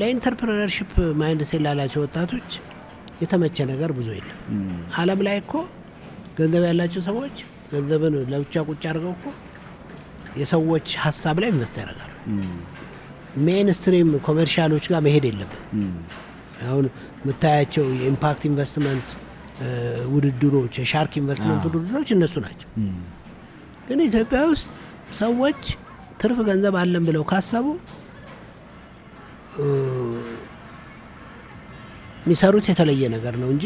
ለኢንተርፕረነርሺፕ ማይንድ ሴት ላላቸው ወጣቶች የተመቸ ነገር ብዙ የለም። ዓለም ላይ እኮ ገንዘብ ያላቸው ሰዎች ገንዘብን ለብቻ ቁጭ አድርገው እኮ የሰዎች ሀሳብ ላይ ኢንቨስት ያደርጋሉ። ሜንስትሪም ኮሜርሻሎች ጋር መሄድ የለብን። አሁን የምታያቸው የኢምፓክት ኢንቨስትመንት ውድድሮች፣ የሻርክ ኢንቨስትመንት ውድድሮች እነሱ ናቸው። ግን ኢትዮጵያ ውስጥ ሰዎች ትርፍ ገንዘብ አለን ብለው ካሰቡ የሚሰሩት የተለየ ነገር ነው እንጂ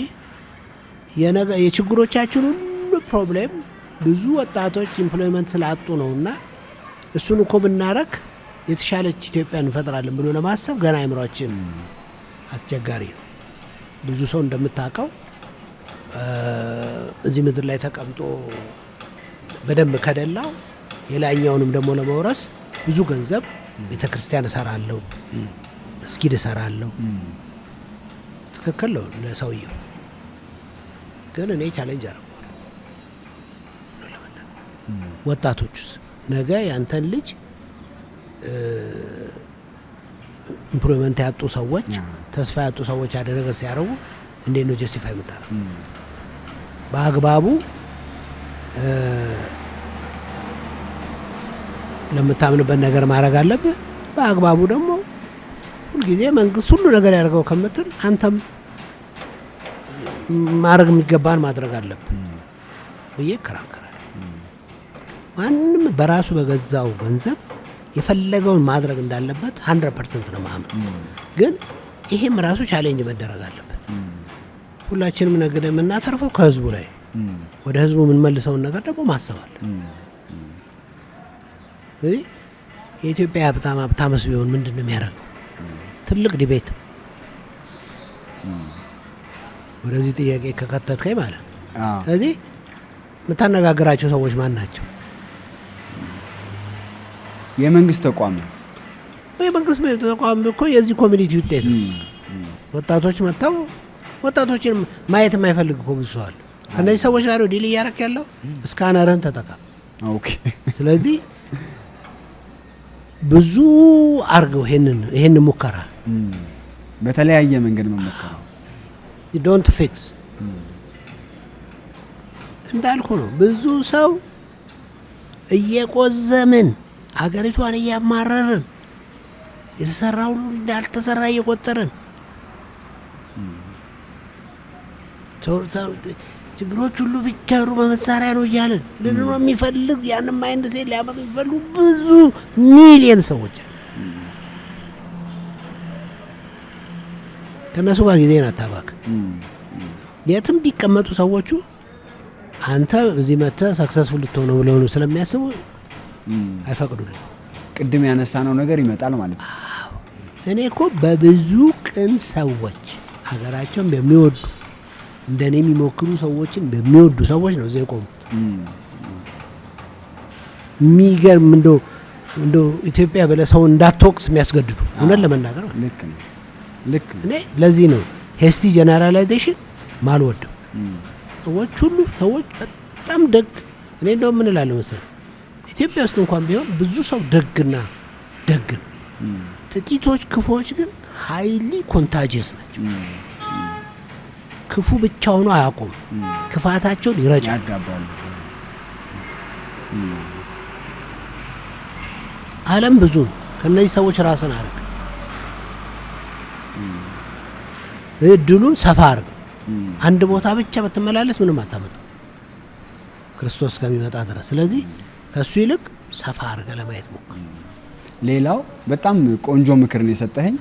የችግሮቻችን ሁሉ ፕሮብሌም ብዙ ወጣቶች ኢምፕሎይመንት ስላጡ ነውና እሱን እኮ ብናረግ የተሻለች ኢትዮጵያ እንፈጥራለን ብሎ ለማሰብ ገና አእምሯችን አስቸጋሪ ነው። ብዙ ሰው እንደምታውቀው እዚህ ምድር ላይ ተቀምጦ በደንብ ከደላው የላይኛውንም ደግሞ ለመውረስ ብዙ ገንዘብ ቤተክርስቲያን እሰራለሁ፣ መስጊድ እሰራለሁ። ትክክል ነው ለሰውየው፣ ግን እኔ ቻሌንጅ አደረገዋለሁ። ወጣቶቹስ ነገ ያንተን ልጅ ኢምፕሎይመንት ያጡ ሰዎች፣ ተስፋ ያጡ ሰዎች ያደ ነገር ሲያደርጉ እንዴት ነው ጀስቲፋይ የምታደርገው? በአግባቡ ለምታምንበት ነገር ማድረግ አለብህ። በአግባቡ ደግሞ ሁልጊዜ መንግስት ሁሉ ነገር ያደርገው ከምትል አንተም ማድረግ የሚገባን ማድረግ አለብህ ብዬ እከራከራለሁ። ማንም በራሱ በገዛው ገንዘብ የፈለገውን ማድረግ እንዳለበት 100% ነው ማመን። ግን ይሄም ራሱ ቻሌንጅ መደረግ አለበት። ሁላችንም ነገር የምናተርፈው ከህዝቡ ላይ ወደ ህዝቡ የምንመልሰውን ነገር ደግሞ ማሰብ አለ። የኢትዮጵያ ሀብታምስ ቢሆን ምንድን ነው የሚያደርገው? ትልቅ ዲቤት። ወደዚህ ጥያቄ ከከተትከኝ ማለት ስለዚህ የምታነጋግራቸው ሰዎች ማን ናቸው? የመንግስት ተቋም ነው። የመንግስት ተቋም እኮ የዚህ ኮሚኒቲ ውጤት ነው። ወጣቶች መጥተው ወጣቶችን ማየት የማይፈልግ እኮ ብዙ ሰው አለ። ከእነዚህ ሰዎች ጋር ዲል እያደረክ ያለው ስካነርህን ተጠቀም። ስለዚህ ብዙ አርገው ይሄንን ሙከራ በተለያየ መንገድ መሞከር ዶንት ፊክስ እንዳልኩ ነው። ብዙ ሰው እየቆዘምን አገሪቷን እያማረርን የተሰራው ሁሉ እንዳልተሰራ እየቆጠርን ችግሮች ሁሉ ቢቻሉ በመሳሪያ ነው እያለን ልንኖር የሚፈልግ ያንን ማይንድ ሴት ሊያመጡ የሚፈልጉ ብዙ ሚሊየን ሰዎች አሉ። ከእነሱ ጋር ጊዜን አታባክ። የትም ቢቀመጡ ሰዎቹ አንተ እዚህ መጥተህ ሰክሰስፉል ልትሆን ነው ብለው ነው ስለሚያስቡ አይፈቅዱልም። ቅድም ያነሳነው ነገር ይመጣል ማለት ነው። እኔ እኮ በብዙ ቅን ሰዎች ሀገራቸውን በሚወዱ እንደኔ የሚሞክሩ ሰዎችን በሚወዱ ሰዎች ነው እዚህ የቆሙት። የሚገርም እንደው ኢትዮጵያ ብለህ ሰው እንዳትወቅስ የሚያስገድዱ እውነት ለመናገር ልክ ነው። እኔ ለዚህ ነው ሄስቲ ጀነራላይዜሽን ማልወደው። ሰዎች በጣም ደግ። እኔ እንደውም ምን እላለሁ መሰለህ ኢትዮጵያ ውስጥ እንኳን ቢሆን ብዙ ሰው ደግና ደግ ነው። ጥቂቶች ክፉዎች ግን ሃይሊ ኮንታጂየስ ናቸው። ክፉ ብቻውን አያቆም፣ ክፋታቸውን ይረጫል። ዓለም ብዙ ነው። ከነዚህ ሰዎች ራስን አርቅ፣ እድሉን ሰፋ አርግ። አንድ ቦታ ብቻ በተመላለስ ምንም አታመጣም ክርስቶስ ከሚመጣ ድረስ። ስለዚህ ከሱ ይልቅ ሰፋ አርገ ለማየት ሞክር። ሌላው በጣም ቆንጆ ምክር ነው የሰጠኸኝ።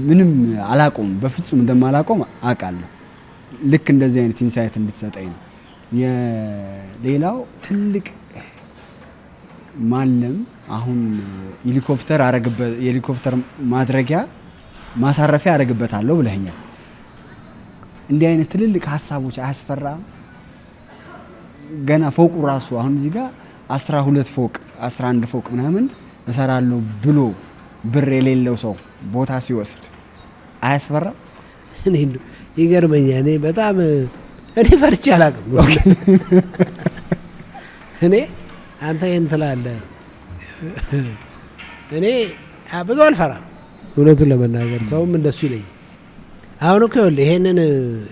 ምንም አላቆም፣ በፍጹም እንደማላቆም አውቃለሁ። ልክ እንደዚህ አይነት ኢንሳይት እንድትሰጠኝ ነው። ሌላው ማለም አሁን የሄሊኮፕተር ማድረጊያ ማሳረፊያ አረግበታለሁ ብለኸኛል። እንዲህ አይነት ትልልቅ ሀሳቦች አያስፈራም? ገና ፎቁ ራሱ አሁን እዚህ ጋር 12 ፎቅ 11 ፎቅ ምናምን እሰራለሁ ብሎ ብር የሌለው ሰው ቦታ ሲወስድ አያስፈራም? እኔ ይገርመኛል። እኔ ፈርቼ አላውቅም። እኔ አንተ ይሄን ትላለህ፣ እኔ ብዙ አልፈራም እውነቱን ለመናገር። ሰውም እንደሱ ይለኝ። አሁን እኮ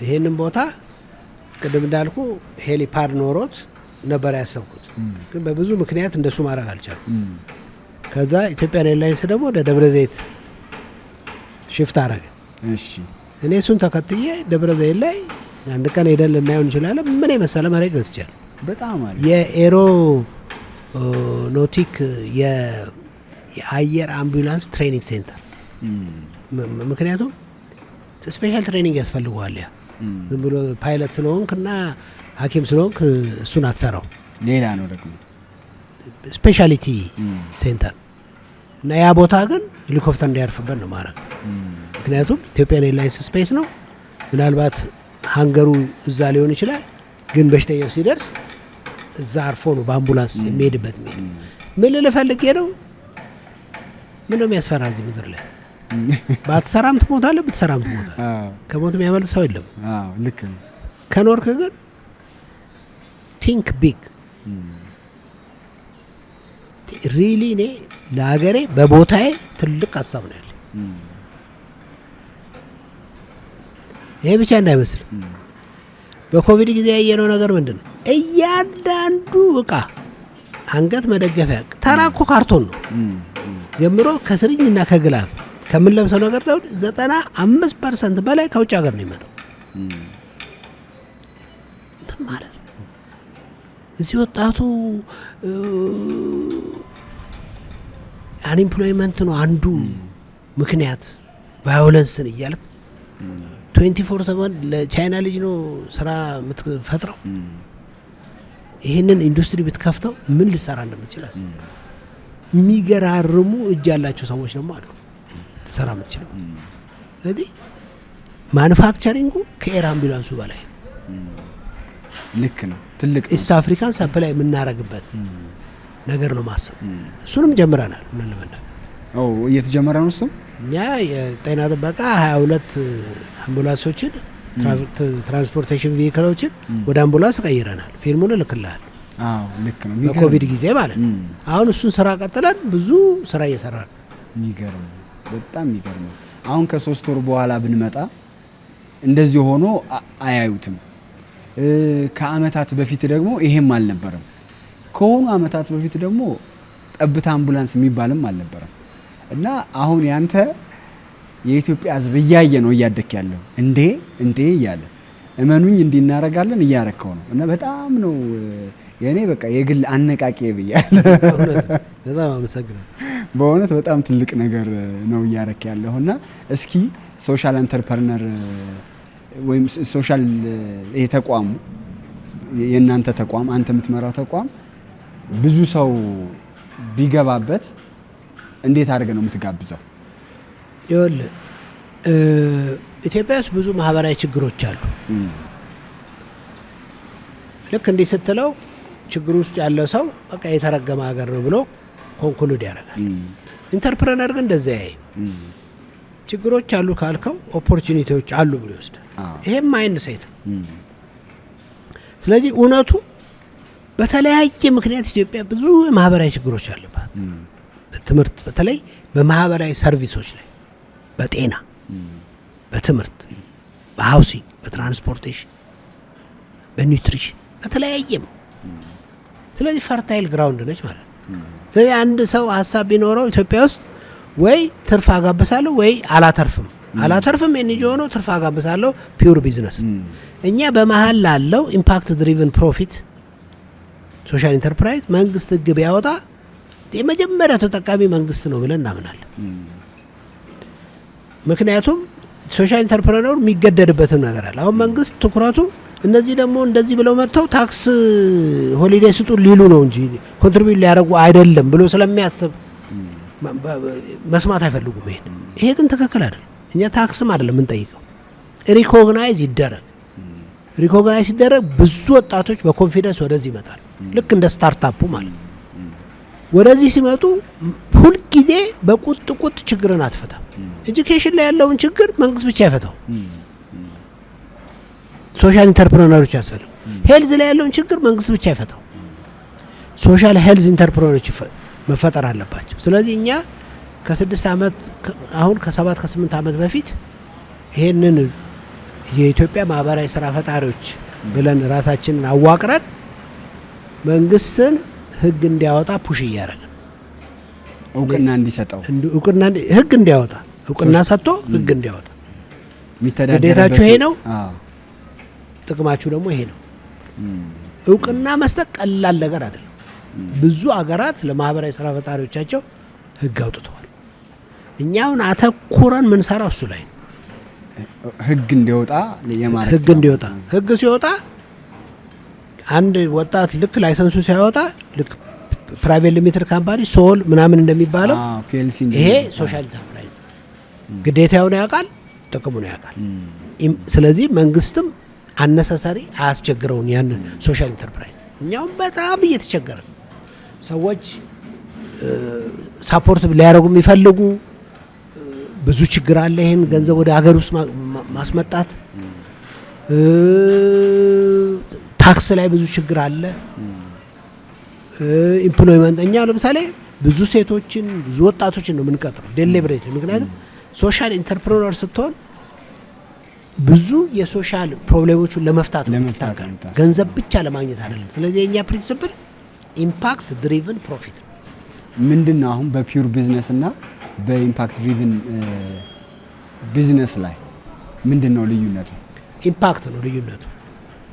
ይሄንን ቦታ ቅድም እንዳልኩ ሄሊፓድ ኖሮት ነበር ያሰብኩት፣ ግን በብዙ ምክንያት እንደሱ ማድረግ አልቻልኩም። ከዛ ኢትዮጵያን ኤርላይንስ ደግሞ ወደ ደብረ ዘይት ሽፍት አረገ። እኔ እሱን ተከትዬ ደብረ ዘይት ላይ አንድ ቀን ሄደን ልናየው እንችላለን። ምን የመሰለ መሬት ገዝቻለሁ። በጣም አለ የኤሮኖቲክ የአየር አምቡላንስ ትሬኒንግ ሴንተር። ምክንያቱም ስፔሻል ትሬኒንግ ያስፈልገዋል። ያ ዝም ብሎ ፓይለት ስለሆንክ እና ሐኪም ስለሆንክ እሱን አትሰራው። ሌላ ነው ደግሞ ስፔሻሊቲ ሴንተር እና ያ ቦታ ግን ሄሊኮፕተር እንዲያርፍበት ነው ማድረግ። ምክንያቱም ኢትዮጵያን ኤርላይንስ ስፔስ ነው። ምናልባት ሃንገሩ እዛ ሊሆን ይችላል፣ ግን በሽተኛው ሲደርስ እዛ አርፎ ነው በአምቡላንስ የሚሄድበት። ምን ልፈልግ ነው? ምን ነው የሚያስፈራ እዚህ ምድር ላይ? ባትሰራም ትሞታለህ፣ ብትሰራም ትሞታለህ። ከሞት የሚያመልጥ ሰው የለም። ልክ ነው። ከኖርክ ግን ቲንክ ቢግ ሪሊ። እኔ ለሀገሬ በቦታዬ ትልቅ ሀሳብ ነው ያለ። ይሄ ብቻ እንዳይመስል በኮቪድ ጊዜ ያየነው ነገር ምንድን ነው? እያንዳንዱ እቃ አንገት መደገፊያ ተራ እኮ ካርቶን ነው ጀምሮ ከስሪኝና ከግላፍ ከምንለብሰው ነገር 95% በላይ ከውጭ ሀገር ነው የሚመጣው። ማለት እዚህ ወጣቱ አንኢምፕሎይመንት ነው አንዱ ምክንያት። ቫዮለንስን እያልክ 24/7 ለቻይና ልጅ ነው ስራ የምትፈጥረው። ይህንን ኢንዱስትሪ ብትከፍተው ምን ልሰራ እንደምትችል አስብ። የሚገራርሙ እጅ ያላቸው ሰዎች ደግሞ አሉ ልሰራ የምትችለው። ስለዚህ ማኑፋክቸሪንጉ ከኤር አምቡላንሱ በላይ ልክ ነው። ትልቅ ኢስት አፍሪካን ሰፕላይ የምናረግበት ነገር ነው ማሰብ። እሱንም ጀምረናል። ምን ለመናገር እየተጀመረ ነው እሱ። እኛ የጤና ጥበቃ 22 አምቡላንሶችን ትራንስፖርቴሽን ቪክሎችን ወደ አምቡላንስ ቀይረናል። ፊልሙን እልክልሃል። ልክ ነው። በኮቪድ ጊዜ ማለት ነው። አሁን እሱን ስራ ቀጥለን ብዙ ስራ እየሰራን። የሚገርም በጣም የሚገርም። አሁን ከ3 ወር በኋላ ብንመጣ እንደዚህ ሆኖ አያዩትም። ከአመታት በፊት ደግሞ ይሄም አልነበረም። ከሆኑ አመታት በፊት ደግሞ ጠብታ አምቡላንስ የሚባልም አልነበረም። እና አሁን ያንተ የኢትዮጵያ ሕዝብ እያየ ነው እያደክ ያለው እንዴ እያለ እመኑኝ እንዲናረጋለን እያረከው ነው። እና በጣም ነው የኔ በቃ የግል አነቃቂ ብያለሁ። በጣም አመሰግናለሁ። በእውነት በጣም ትልቅ ነገር ነው እያረክ ያለውና እስኪ ሶሻል ኢንተርፕረነር ወይም ሶሻል ተቋሙ የእናንተ ተቋም አንተ የምትመራው ተቋም ብዙ ሰው ቢገባበት እንዴት አድርገህ ነው የምትጋብዘው? ይኸውልህ ኢትዮጵያ ውስጥ ብዙ ማህበራዊ ችግሮች አሉ። ልክ እንዲህ ስትለው ችግር ውስጥ ያለ ሰው በቃ የተረገመ ሀገር ነው ብሎ ኮንክሉድ ያደርጋል። ኢንተርፕረነር ግን እንደዚያ ያይ ችግሮች አሉ ካልከው ኦፖርቹኒቲዎች አሉ ብሎ ይወስዳል። ይሄም ማይንድ ሴት። ስለዚህ እውነቱ በተለያየ ምክንያት ኢትዮጵያ ብዙ የማህበራዊ ችግሮች አለባት። በትምህርት በተለይ በማህበራዊ ሰርቪሶች ላይ፣ በጤና፣ በትምህርት፣ በሃውሲንግ፣ በትራንስፖርቴሽን፣ በኒውትሪሽን በተለያየም። ስለዚህ ፈርታይል ግራውንድ ነች ማለት ነው። ስለዚህ አንድ ሰው ሀሳብ ቢኖረው ኢትዮጵያ ውስጥ ወይ ትርፍ አጋብሳለሁ ወይ አላተርፍም ኤንጂኦ ነው፣ ትርፍ አጋብሳለሁ ፒውር ቢዝነስ። እኛ በመሀል ላለው ኢምፓክት ድሪቭን ፕሮፊት ሶሻል ኢንተርፕራይዝ መንግስት ህግ ቢያወጣ የመጀመሪያ ተጠቃሚ መንግስት ነው ብለን እናምናለን። ምክንያቱም ሶሻል ኢንተርፕረነር የሚገደድበትም ነገር አለ። አሁን መንግስት ትኩረቱ እነዚህ ደግሞ እንደዚህ ብለው መጥተው ታክስ ሆሊዴይ ስጡ ሊሉ ነው እንጂ ኮንትሪቢዩት ሊያደርጉ አይደለም ብሎ ስለሚያስብ መስማት አይፈልጉም። ይሄ ግን ትክክል አይደለም። እኛ ታክስም አይደለም የምንጠይቀው፣ ሪኮግናይዝ ይደረግ። ሪኮግናይዝ ሲደረግ ብዙ ወጣቶች በኮንፊደንስ ወደዚህ ይመጣሉ። ልክ እንደ ስታርታፑ ማለት ነው። ወደዚህ ሲመጡ ሁልጊዜ በቁጥ ችግርን አትፈታም። ኤጁኬሽን ላይ ያለውን ችግር መንግስት ብቻ አይፈታው፣ ሶሻል ኢንተርፕረነሮች ያስፈልጉ። ሄልዝ ላይ ያለውን ችግር መንግስት ብቻ አይፈታው፣ ሶሻል ሄልዝ ኢንተርፕረነሮች መፈጠር አለባቸው። ስለዚህ እኛ ከ6 ዓመት አሁን ከ7 ከ8 ዓመት በፊት ይሄንን የኢትዮጵያ ማህበራዊ ስራ ፈጣሪዎች ብለን ራሳችንን አዋቅረን መንግስትን ህግ እንዲያወጣ ፑሽ እያደረግን እውቅና እንዲሰጠው ህግ እንዲያወጣ እውቅና ሰጥቶ ህግ እንዲያወጣ ግዴታችሁ ይሄ ነው፣ ጥቅማችሁ ደግሞ ይሄ ነው። እውቅና መስጠት ቀላል ነገር አይደለም። ብዙ አገራት ለማህበራዊ ስራ ፈጣሪዎቻቸው ህግ አውጥተዋል። እኛውን አተኩረን ምንሰራው እሱ ላይ ነው። ህግ እንዲወጣ የማለት ህግ እንዲወጣ ህግ ሲወጣ አንድ ወጣት ልክ ላይሰንሱ ሲያወጣ ልክ ፕራይቬት ሊሚትድ ካምፓኒ ሶል ምናምን እንደሚባለው ይሄ ሶሻል ኢንተርፕራይዝ ግዴታውን ያውቃል፣ ጥቅሙን ያውቃል። ስለዚህ መንግስትም አነሳሳሪ አያስቸግረውን ያን ሶሻል ኢንተርፕራይዝ። እኛውም በጣም እየተቸገረ ሰዎች ሳፖርት ሊያደርጉ የሚፈልጉ ብዙ ችግር አለ። ይሄን ገንዘብ ወደ ሀገር ውስጥ ማስመጣት፣ ታክስ ላይ ብዙ ችግር አለ። ኢምፕሎይመንት እኛ ለምሳሌ ብዙ ሴቶችን ብዙ ወጣቶችን ነው የምንቀጥረው ዴሊብሬት። ምክንያቱም ሶሻል ኢንተርፕረነር ስትሆን ብዙ የሶሻል ፕሮብሌሞችን ለመፍታት ነው የምትታገል፣ ገንዘብ ብቻ ለማግኘት አይደለም። ስለዚህ የኛ ፕሪንሲፕል ኢምፓክት ድሪቭን ፕሮፊት ነው። ምንድነው አሁን በፒውር ቢዝነስ እና በኢምፓክት ድሪቭን ቢዝነስ ላይ ምንድነው ልዩነቱ? ኢምፓክት ነው ልዩነቱ።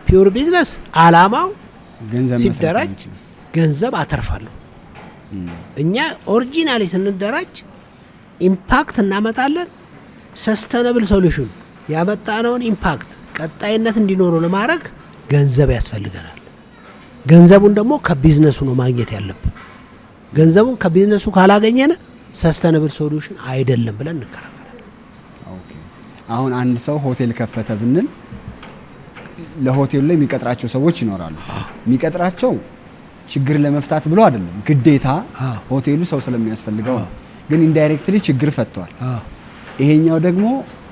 ፒውር ቢዝነስ አላማው ገንዘብ ሲደራጅ ገንዘብ አተርፋለሁ። እኛ ኦሪጂናሊ ስንደራጅ ኢምፓክት እናመጣለን። ሰስተነብል ሶሉሽን ያመጣነውን ኢምፓክት ቀጣይነት እንዲኖረው ለማድረግ ገንዘብ ያስፈልገናል። ገንዘቡን ደግሞ ከቢዝነሱ ነው ማግኘት ያለብን። ገንዘቡን ከቢዝነሱ ካላገኘን ሰስተነብል ሶሉሽን አይደለም ብለን እንከራከራለን። ኦኬ። አሁን አንድ ሰው ሆቴል ከፈተ ብንል ለሆቴሉ ላይ የሚቀጥራቸው ሰዎች ይኖራሉ። የሚቀጥራቸው ችግር ለመፍታት ብሎ አይደለም፣ ግዴታ ሆቴሉ ሰው ስለሚያስፈልገው ነው። ግን ኢንዳይሬክትሊ ችግር ፈቷል። ይሄኛው ደግሞ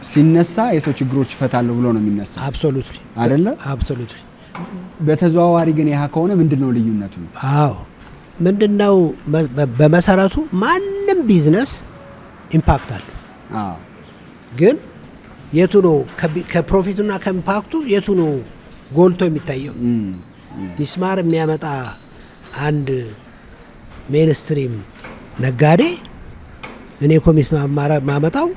ሲነሳ የሰው ችግሮች ይፈታሉ ብሎ ነው የሚነሳው። አብሶሉትሊ አይደለ? አብሶሉትሊ። በተዘዋዋሪ ግን ያ ከሆነ ምንድነው ልዩነቱ? አዎ ምንድነው? በመሰረቱ ማንም ቢዝነስ ኢምፓክት አለ። አዎ ግን የቱ ነው ከፕሮፊቱና ከኢምፓክቱ የቱ ነው ጎልቶ የሚታየው? ሚስማር የሚያመጣ አንድ ሜንስትሪም ነጋዴ እኔ እኮ ሚስማር ማመጣው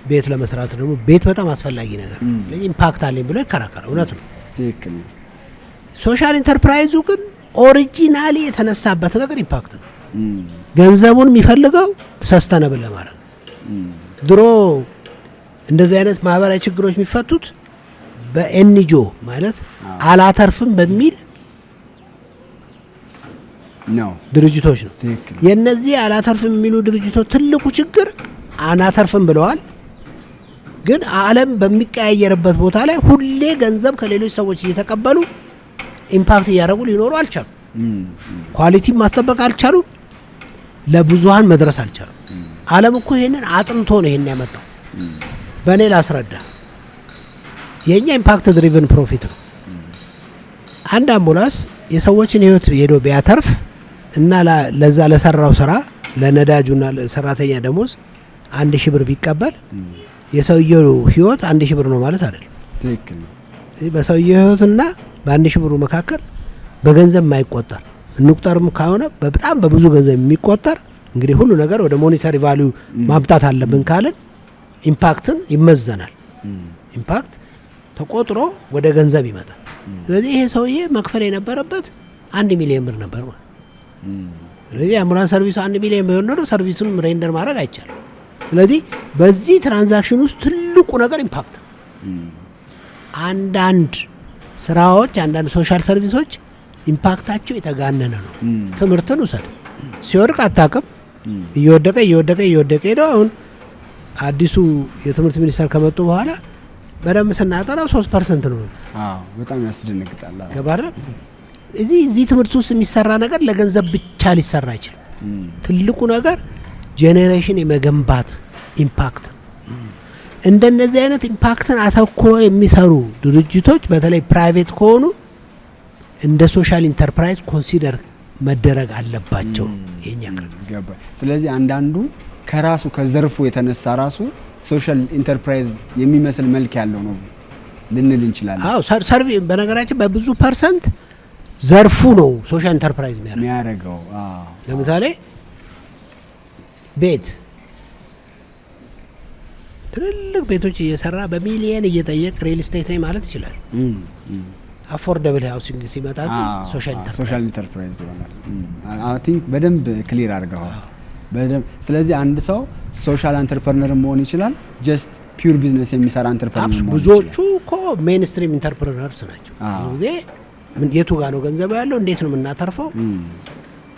ቤት ለመስራት ደግሞ ቤት በጣም አስፈላጊ ነገር ስለዚህ ኢምፓክት አለኝ ብሎ ይከራከራል። እውነት ነው፣ ትክክል ነው። ሶሻል ኢንተርፕራይዙ ግን ኦሪጂናሊ የተነሳበት ነገር ኢምፓክት ነው። ገንዘቡን የሚፈልገው ሰስተነብል ለማድረግ ድሮ እንደዚህ አይነት ማህበራዊ ችግሮች የሚፈቱት በኤንጂኦ ማለት አላተርፍም በሚል ነው ድርጅቶች ነው። ትክክል። የነዚህ አላተርፍም የሚሉ ድርጅቶች ትልቁ ችግር አናተርፍም ብለዋል። ግን ዓለም በሚቀያየርበት ቦታ ላይ ሁሌ ገንዘብ ከሌሎች ሰዎች እየተቀበሉ ኢምፓክት እያደረጉ ሊኖሩ አልቻሉም። ኳሊቲ ማስጠበቅ አልቻሉም። ለብዙሃን መድረስ አልቻሉም። ዓለም እኮ ይሄንን አጥንቶ ነው ይሄን ያመጣው። በእኔ ላስረዳ። የኛ ኢምፓክት ድሪቭን ፕሮፊት ነው። አንድ አምቡላንስ የሰዎችን ህይወት ሄዶ ቢያተርፍ እና ለዛ ለሰራው ስራ ለነዳጁና ለሰራተኛ ደሞዝ 1000 ብር ቢቀበል የሰውየው ህይወት 1000 ብር ነው ማለት አይደለም። ትክክል ነው። በሰውየው ህይወትና በ1000 ብሩ መካከል በገንዘብ የማይቆጠር እንቁጠርም ከሆነ በጣም በብዙ ገንዘብ የሚቆጠር እንግዲህ ሁሉ ነገር ወደ ሞኔታሪ ቫልዩ ማምጣት አለብን ካልን ኢምፓክትን ይመዘናል። ኢምፓክት ተቆጥሮ ወደ ገንዘብ ይመጣል። ስለዚህ ይሄ ሰውዬ መክፈል የነበረበት 1 ሚሊዮን ብር ነበር ማለት። ስለዚህ አምቡላንስ ሰርቪሱ 1 ሚሊዮን ቢሆን ኖሮ ሰርቪሱን ሬንደር ማድረግ አይቻልም። ስለዚህ በዚህ ትራንዛክሽን ውስጥ ትልቁ ነገር ኢምፓክት ነው። አንዳንድ ስራዎች፣ አንዳንድ ሶሻል ሰርቪሶች ኢምፓክታቸው የተጋነነ ነው። ትምህርትን ውሰድ። ሲወድቅ አታውቅም። እየወደቀ ሄዶ አሁን አዲሱ የትምህርት ሚኒስተር ከመጡ በኋላ በደንብ ስናጠናው 3% ነው። በጣም ያስደነግጣል። ገባረ እዚህ ትምህርት ውስጥ የሚሰራ ነገር ለገንዘብ ብቻ ሊሰራ አይችልም። ትልቁ ነገር ጄኔሬሽን የመገንባት ኢምፓክት። እንደነዚህ አይነት ኢምፓክትን አተኩሮ የሚሰሩ ድርጅቶች በተለይ ፕራይቬት ከሆኑ እንደ ሶሻል ኢንተርፕራይዝ ኮንሲደር መደረግ አለባቸው። የኛ ገባ። ስለዚህ አንዳንዱ ከራሱ ከዘርፉ የተነሳ ራሱ ሶሻል ኢንተርፕራይዝ የሚመስል መልክ ያለው ነው ልንል እንችላለን። አዎ ሰርቪ በነገራችን በብዙ ፐርሰንት ዘርፉ ነው ሶሻል ኢንተርፕራይዝ የሚያደርገው። ለምሳሌ ቤት ትልልቅ ቤቶች እየሰራ በሚሊየን እየጠየቅ ሪል ስቴት ነኝ ማለት ይችላል። አፎርደብል ሃውሲንግ ሲመጣ ግን ሶሻል ኢንተርፕራይዝ ይሆናል። አይ ቲንክ በደንብ ክሊር አድርገዋል። ስለዚህ አንድ ሰው ሶሻል አንተርፕረነር መሆን ይችላል። ጀስት ፒውር ቢዝነስ የሚሰራ አንተርፕረነር መሆን ብዙዎቹ እኮ ሜንስትሪም ኢንተርፕረነርስ ናቸው። ጊዜ የቱ ጋር ነው ገንዘብ ያለው፣ እንዴት ነው የምናተርፈው?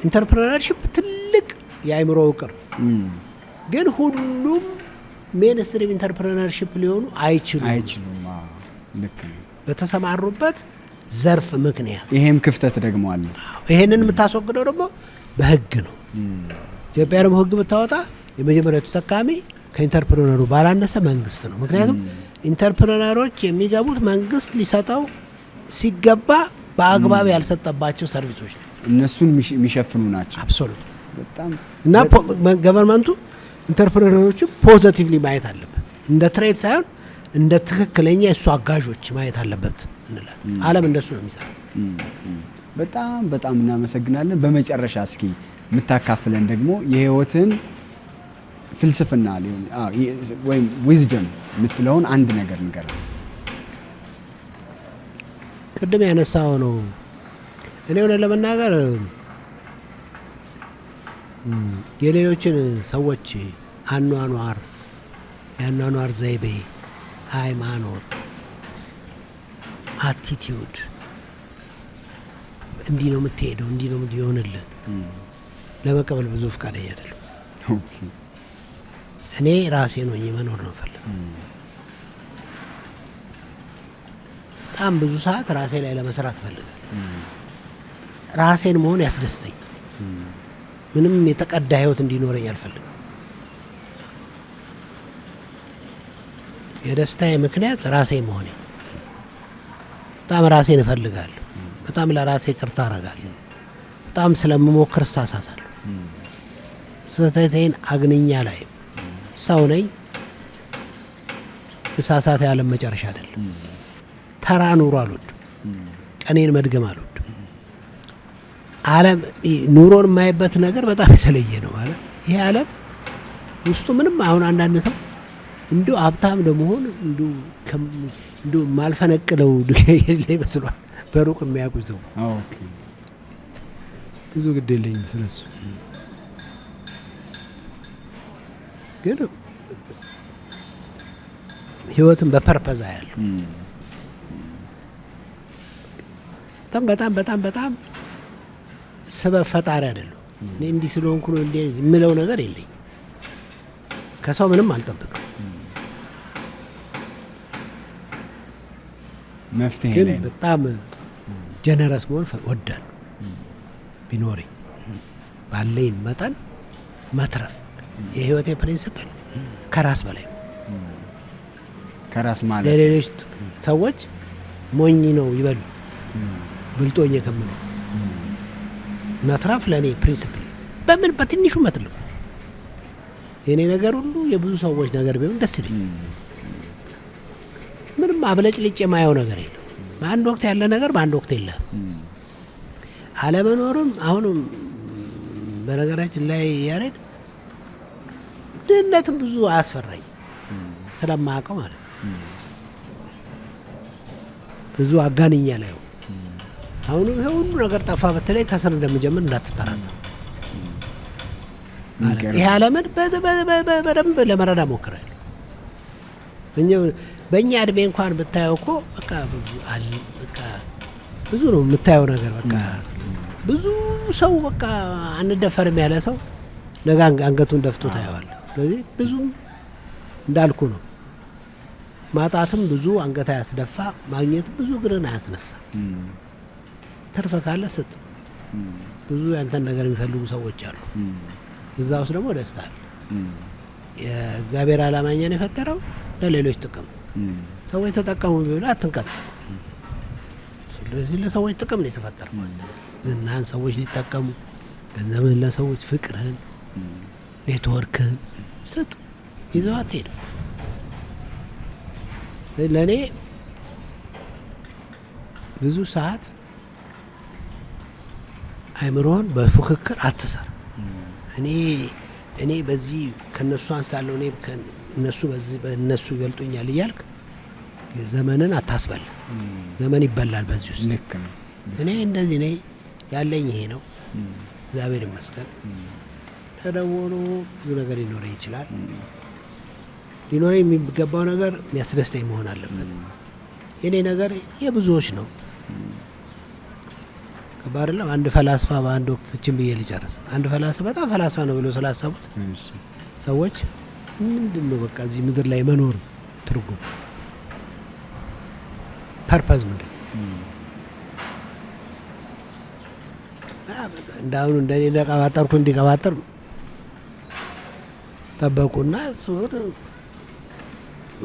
ኢንተርፕረነርሺፕ ትልቅ የአእምሮ ውቅር ግን ሁሉም ሜንስትሪም ኢንተርፕረነርሺፕ ሊሆኑ አይችሉም። ልክ ነው። በተሰማሩበት ዘርፍ ምክንያት ይሄም ክፍተት ደግሞ አለ። ይሄንን የምታስወግደው ደግሞ በህግ ነው። ኢትዮጵያ ደግሞ ህግ ብታወጣ የመጀመሪያው ተጠቃሚ ከኢንተርፕረነሩ ባላነሰ መንግስት ነው። ምክንያቱም ኢንተርፕረነሮች የሚገቡት መንግስት ሊሰጠው ሲገባ በአግባብ ያልሰጠባቸው ሰርቪሶች ነው። እነሱን የሚሸፍኑ ናቸው። አብሶሉት በጣም እና ገቨርንመንቱ ኢንተርፕረነሮችን ፖዚቲቭሊ ማየት አለበት። እንደ ትሬድ ሳይሆን እንደ ትክክለኛ የእሱ አጋዦች ማየት አለበት እንላለን። ዓለም እንደሱ ነው የሚሰራው። በጣም እናመሰግናለን። በመጨረሻ እስኪ የምታካፍለን ደግሞ የህይወትን ፍልስፍና ወይም ዊዝደም የምትለውን አንድ ነገር ንገረን። ቅድም ያነሳው ነው። እኔ ሆነ ለመናገር የሌሎችን ሰዎች የአኗኗር ዘይቤ፣ ሃይማኖት፣ አቲቲዩድ እንዲህ ነው የምትሄደው እንዲህ ነው የሆነልህ ለመቀበል ብዙ ፈቃደኛ አይደለም። እኔ ራሴ ነው መኖር ነው ፈልግ። በጣም ብዙ ሰዓት ራሴ ላይ ለመስራት ፈልጋለሁ። ራሴን መሆን ያስደስተኝ። ምንም የተቀዳ ህይወት እንዲኖረኝ አልፈልግም። የደስታዬ ምክንያት ራሴ መሆኔ። በጣም ራሴን እፈልጋለሁ። በጣም ለራሴ ይቅርታ አደርጋለሁ። በጣም ስለምሞክር እሳሳታለሁ። ስህተቴን አግንኛ ላይ ሰው ነኝ። እሳሳት ያለም መጨረሻ አይደለም። ተራ ኑሮ አልወድም። ቀኔን መድገም አልወድም። ዓለም ኑሮን የማይበት ነገር በጣም የተለየ ነው። ማለት ይሄ ዓለም ውስጡ ምንም አሁን አንዳንድ ሰው እንዲሁ ሀብታም ለመሆን እንዲሁ ማልፈነቅለው ይመስሏል። በሩቅ የሚያውቁ ሰው ብዙ ግድ የለኝም ስለሱ። ግን ህይወትን በፐርፐዝ ያለው በጣም ስበብ ፈጣሪ አይደለሁ። እኔ እንዲህ ስለሆንኩ ነው እንዲህ የምለው ነገር የለኝ። ከሰው ምንም አልጠብቅም። መፍትሄ ግን በጣም ጀነረስ መሆን ወዳለሁ። ቢኖረኝ ባለኝ መጠን መትረፍ የህይወቴ ፕሪንሲፕል ከራስ በላይ ከራስ ማለት ለሌሎች ሰዎች ሞኝ ነው ይበሉ። ብልጦኝ ከምነው መትረፍ ለእኔ ፕሪንሲፕል በምን በትንሹ መትልቁ የኔ ነገር ሁሉ የብዙ ሰዎች ነገር ቢሆን ደስ ይለኝ። ምንም አብለጭልጭ የማየው ነገር የለም። በአንድ ወቅት ያለ ነገር በአንድ ወቅት የለም። አለመኖርም አሁንም በነገራችን ላይ ያሬድ ድህነትም ብዙ አያስፈራኝ ስለማያውቀው ማለት ብዙ አጋንኛ ላይ አሁንም ይሄ ሁሉ ነገር ጠፋ በተለይ ከስር እንደምጀምር እንዳትጠራጠር ማለት ይሄ ዓለምን በደንብ ለመረዳ ሞክራለሁ። በእኛ እድሜ እንኳን ብታየው እኮ በቃ ብዙ ነው የምታየው ነገር በቃ ብዙ ሰው በቃ አንደፈርም ያለ ሰው ነገ አንገቱን ደፍቶ ታየዋል። ስለዚህ ብዙ እንዳልኩ ነው ማጣትም ብዙ አንገት ያስደፋ ማግኘት ብዙ እግርን አያስነሳ። ተርፈ ካለ ስጥ። ብዙ ያንተን ነገር የሚፈልጉ ሰዎች አሉ። እዛ ውስጥ ደግሞ ደስታ አለ። የእግዚአብሔር ዓላማ እኛን የፈጠረው ለሌሎች ጥቅም ሰዎች ተጠቀሙ ቢሆን አትንቀጥቀጥ። ስለዚህ ለሰዎች ጥቅም ነው የተፈጠረው። ዝናን ሰዎች ሊጠቀሙ፣ ገንዘብህን ለሰዎች፣ ፍቅርህን፣ ኔትወርክህን ስጥ። ይዘው አትሄድም። ለእኔ ብዙ ሰዓት አይምሮህን በፉክክር አትሰር። እኔ በዚህ ከነሱ አንሳለሁ፣ እኔ እነሱ በዚህ በእነሱ ይበልጡኛል እያልክ ዘመንን አታስበላ። ዘመን ይበላል በዚህ ውስጥ። እኔ እንደዚህ ነኝ፣ ያለኝ ይሄ ነው። እግዚአብሔር ይመስገን። ተደውሎ ብዙ ነገር ሊኖረኝ ይችላል። ሊኖረኝ የሚገባው ነገር የሚያስደስተኝ መሆን አለበት። የኔ ነገር የብዙዎች ነው። ከባድለም አንድ ፈላስፋ በአንድ ወቅት እችን ብዬ ልጨርስ። አንድ ፈላስፋ በጣም ፈላስፋ ነው ብሎ ስላሰቡት ሰዎች ምንድን ነው በቃ እዚህ ምድር ላይ መኖር ትርጉም ፐርፐዝ ምንድን ነው? እንዳሁኑ እንደኔ እንደቀባጠርኩ እንዲቀባጠር ጠበቁና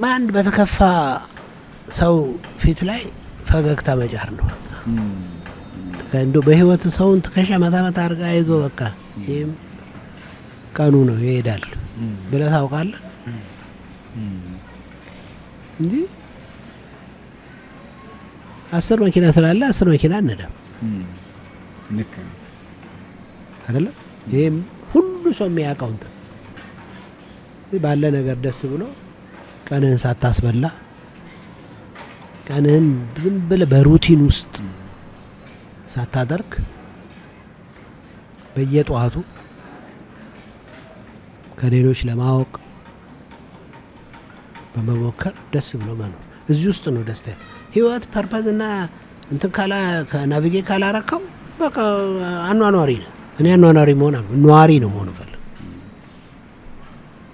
በአንድ በተከፋ ሰው ፊት ላይ ፈገግታ መጫር ነው። እንደው በህይወት ሰውን ትከሻ መታ መታ አድርጋ ይዞ በቃ ይህም ቀኑ ነው ይሄዳል ብለህ ታውቃለህ እንጂ 10 መኪና ስላለ 10 መኪና አነዳም አይደለም። ይህም ሁሉ ሰው የሚያውቀው እንትን ባለ ነገር ደስ ብሎ ቀንህን ሳታስበላ ቀንህን ዝም ብለህ በሩቲን ውስጥ ሳታደርግ በየጠዋቱ ከሌሎች ለማወቅ በመሞከር ደስ ብሎ መኖር እዚህ ውስጥ ነው ደስታ። ህይወት ፐርፐዝ እና እንትን ናቪጌት ካላረከው በቃ አኗኗሪ ነው። እኔ አኗኗሪ ነዋሪ ነው መሆን ፈልገው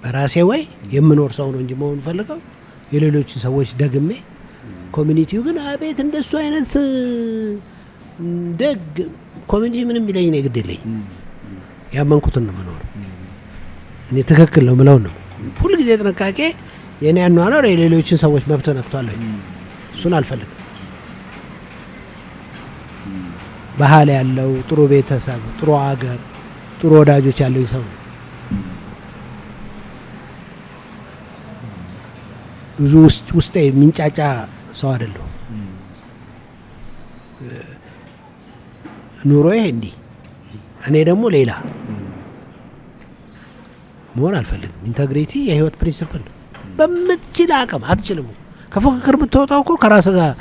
በራሴ ወይ የምኖር ሰው ነው እንጂ መሆን ፈልገው የሌሎችን ሰዎች ደግሜ ኮሚኒቲው ግን አቤት እንደሱ አይነት ደግ ኮሚኒቲ ምንም ይለኝ ነው ግድ የለኝ። ያመንኩትን ነው የምኖር። እኔ ትክክል ነው የምለው ነው። ሁሉ ጊዜ ጥንቃቄ የኔ አኗኗር የሌሎችን ሰዎች መብት ነክቷል ወይ እሱን አልፈልግም። ባህል ያለው ጥሩ ቤተሰብ፣ ጥሩ ሀገር፣ ጥሩ ወዳጆች ያለው ሰው ብዙ ውስጤ የሚንጫጫ ሰው አይደለሁ። ኑሮዬ እንዲህ እኔ ደግሞ ሌላ መሆን አልፈልግም። ኢንተግሪቲ የህይወት ፕሪንሲፕል ነው። በምትችል አቅም አትችልም። ከፉክክር የምትወጣው እኮ ከራስህ ጋር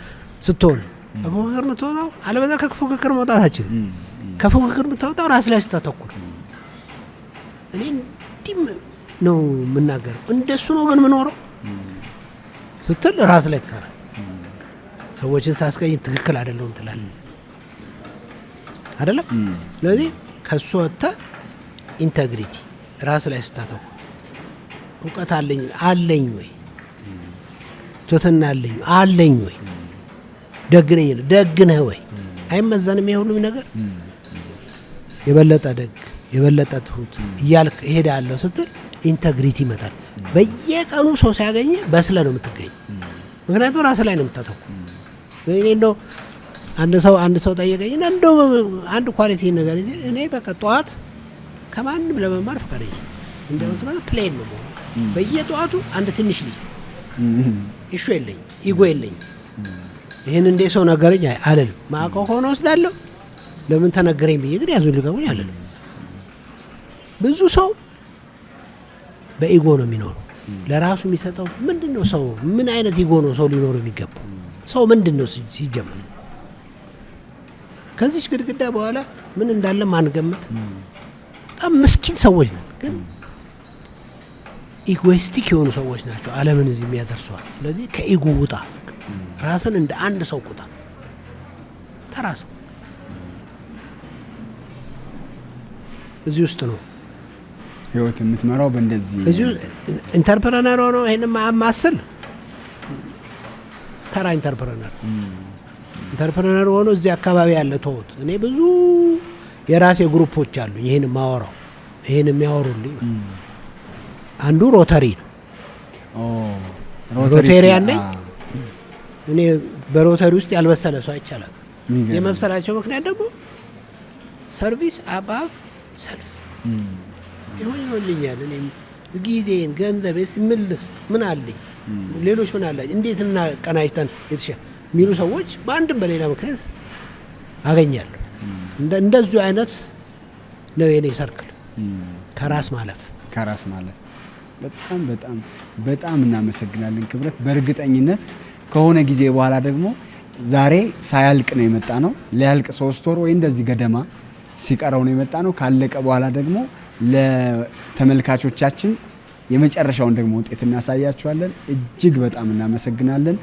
ስትሆን ከፉክክር የምትወጣው አለበዛ ከፉክክር መውጣት አትችልም። ከፉክክር የምትወጣው ራስ ላይ ስታተኩር። እኔ እንዲህ ነው የምናገረው። እንደሱ ነው ግን የምኖረው ስትል ራስ ላይ ትሰራል። ሰዎችን ታስቀይም ትክክል አይደለሁም ትላለህ አይደለም። ስለዚህ ከሱ ወጥተህ ኢንተግሪቲ ራስ ላይ ስታተኩር እውቀት አለኝ ወይ ትህትና አለኝ ወይ ደግነህ ወይ አይመዘንም የሁሉም ነገር የበለጠ ደግ የበለጠ ትሁት እያልክ እሄዳለሁ ስትል ኢንተግሪቲ ይመጣል። በየቀኑ ሰው ሲያገኝ በስለ ነው የምትገኝ። ምክንያቱም ራስ ላይ ነው የምታተኩር። እኔ እንደው አንድ ሰው ጠየቀኝ እና እንደው አንድ ኳሊቲ ነገር እኔ በቃ ጠዋት ከማንም ለመማር ፈቃደኛ እንደው ማለት ፕሌን ነው በየጠዋቱ አንድ ትንሽ ልጅ ኢሹ የለኝ ኢጎ የለኝ ይሄን እንደ ሰው ነገረኝ አይደለም ማቀው ሆኖ ወስዳለሁ ለምን ተነገረኝ ብዬ ግን ያዙ ልቀቁኝ አይደለም ብዙ ሰው በኢጎ ነው የሚኖረው ለራሱ የሚሰጠው ምንድነው ሰው ምን አይነት ኢጎ ነው ሰው ሊኖር የሚገባው ሰው ምንድነው ሲጀምር ከዚህ ግድግዳ በኋላ ምን እንዳለ ማንገመት በጣም ምስኪን ሰዎች ነው ግን ኢጎይስቲክ የሆኑ ሰዎች ናቸው ዓለምን እዚህ የሚያደርሷት ስለዚህ ከኢጎ ውጣ ራስን እንደ አንድ ሰው ቁጣ ተራስ እዚህ ውስጥ ነው ህይወት የምትመራው በእንደዚህ እዚህ ኢንተርፕረነር ሆኖ ይሄን ማማሰል ተራ ኢንተርፕረነር ሆኖ እዚህ አካባቢ ያለ ተውት እኔ ብዙ የራሴ ግሩፖች አሉ ይሄን ማወራው ይሄን የሚያወሩልኝ አንዱ ሮተሪ ነው ሮተሪያን ነኝ እኔ በሮተሪ ውስጥ ያልበሰለ ሰው አይቻላል የመብሰላቸው ምክንያት ደግሞ ሰርቪስ አባብ ሰልፍ ይሆንልኛል እኔ ጊዜን ገንዘብስ ምን አለኝ ሌሎች ምን አላችሁ እንዴት እና ቀናይተን የተሻለ ሚሉ ሰዎች በአንድም በሌላ ምክንያት አገኛለሁ እንደዚህ አይነት ነው የኔ ሰርክል ከራስ ማለፍ በጣም እናመሰግናለን ክብረት በእርግጠኝነት ከሆነ ጊዜ በኋላ ደግሞ ዛሬ ሳያልቅ ነው የመጣ ነው ሊያልቅ 3 ወር ወይ እንደዚህ ገደማ ሲቀረው ነው የመጣ ነው ካለቀ በኋላ ደግሞ ለተመልካቾቻችን የመጨረሻውን ደግሞ ውጤት እናሳያችኋለን እጅግ በጣም እናመሰግናለን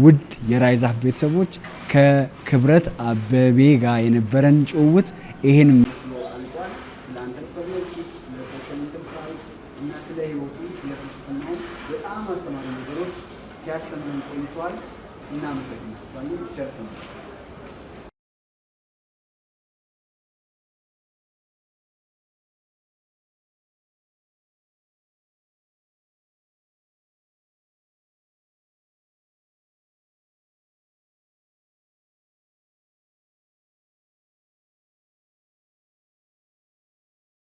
ውድ የራይዝ አፕ ቤተሰቦች ከክብረት አበቤ ጋር የነበረን ጭውውት ይሄን መስሎ አልቋል ስለ አንተርፕረነርሺፕ ስለ ሶሻል ኢንተርፕራይዝ እና ስለ ህይወቱ ስለ ፍልስፍናው በጣም አስተማሪ ነገሮች ሲያስተምረን ቆይቷል እናመሰግናለን ቸርስ ነው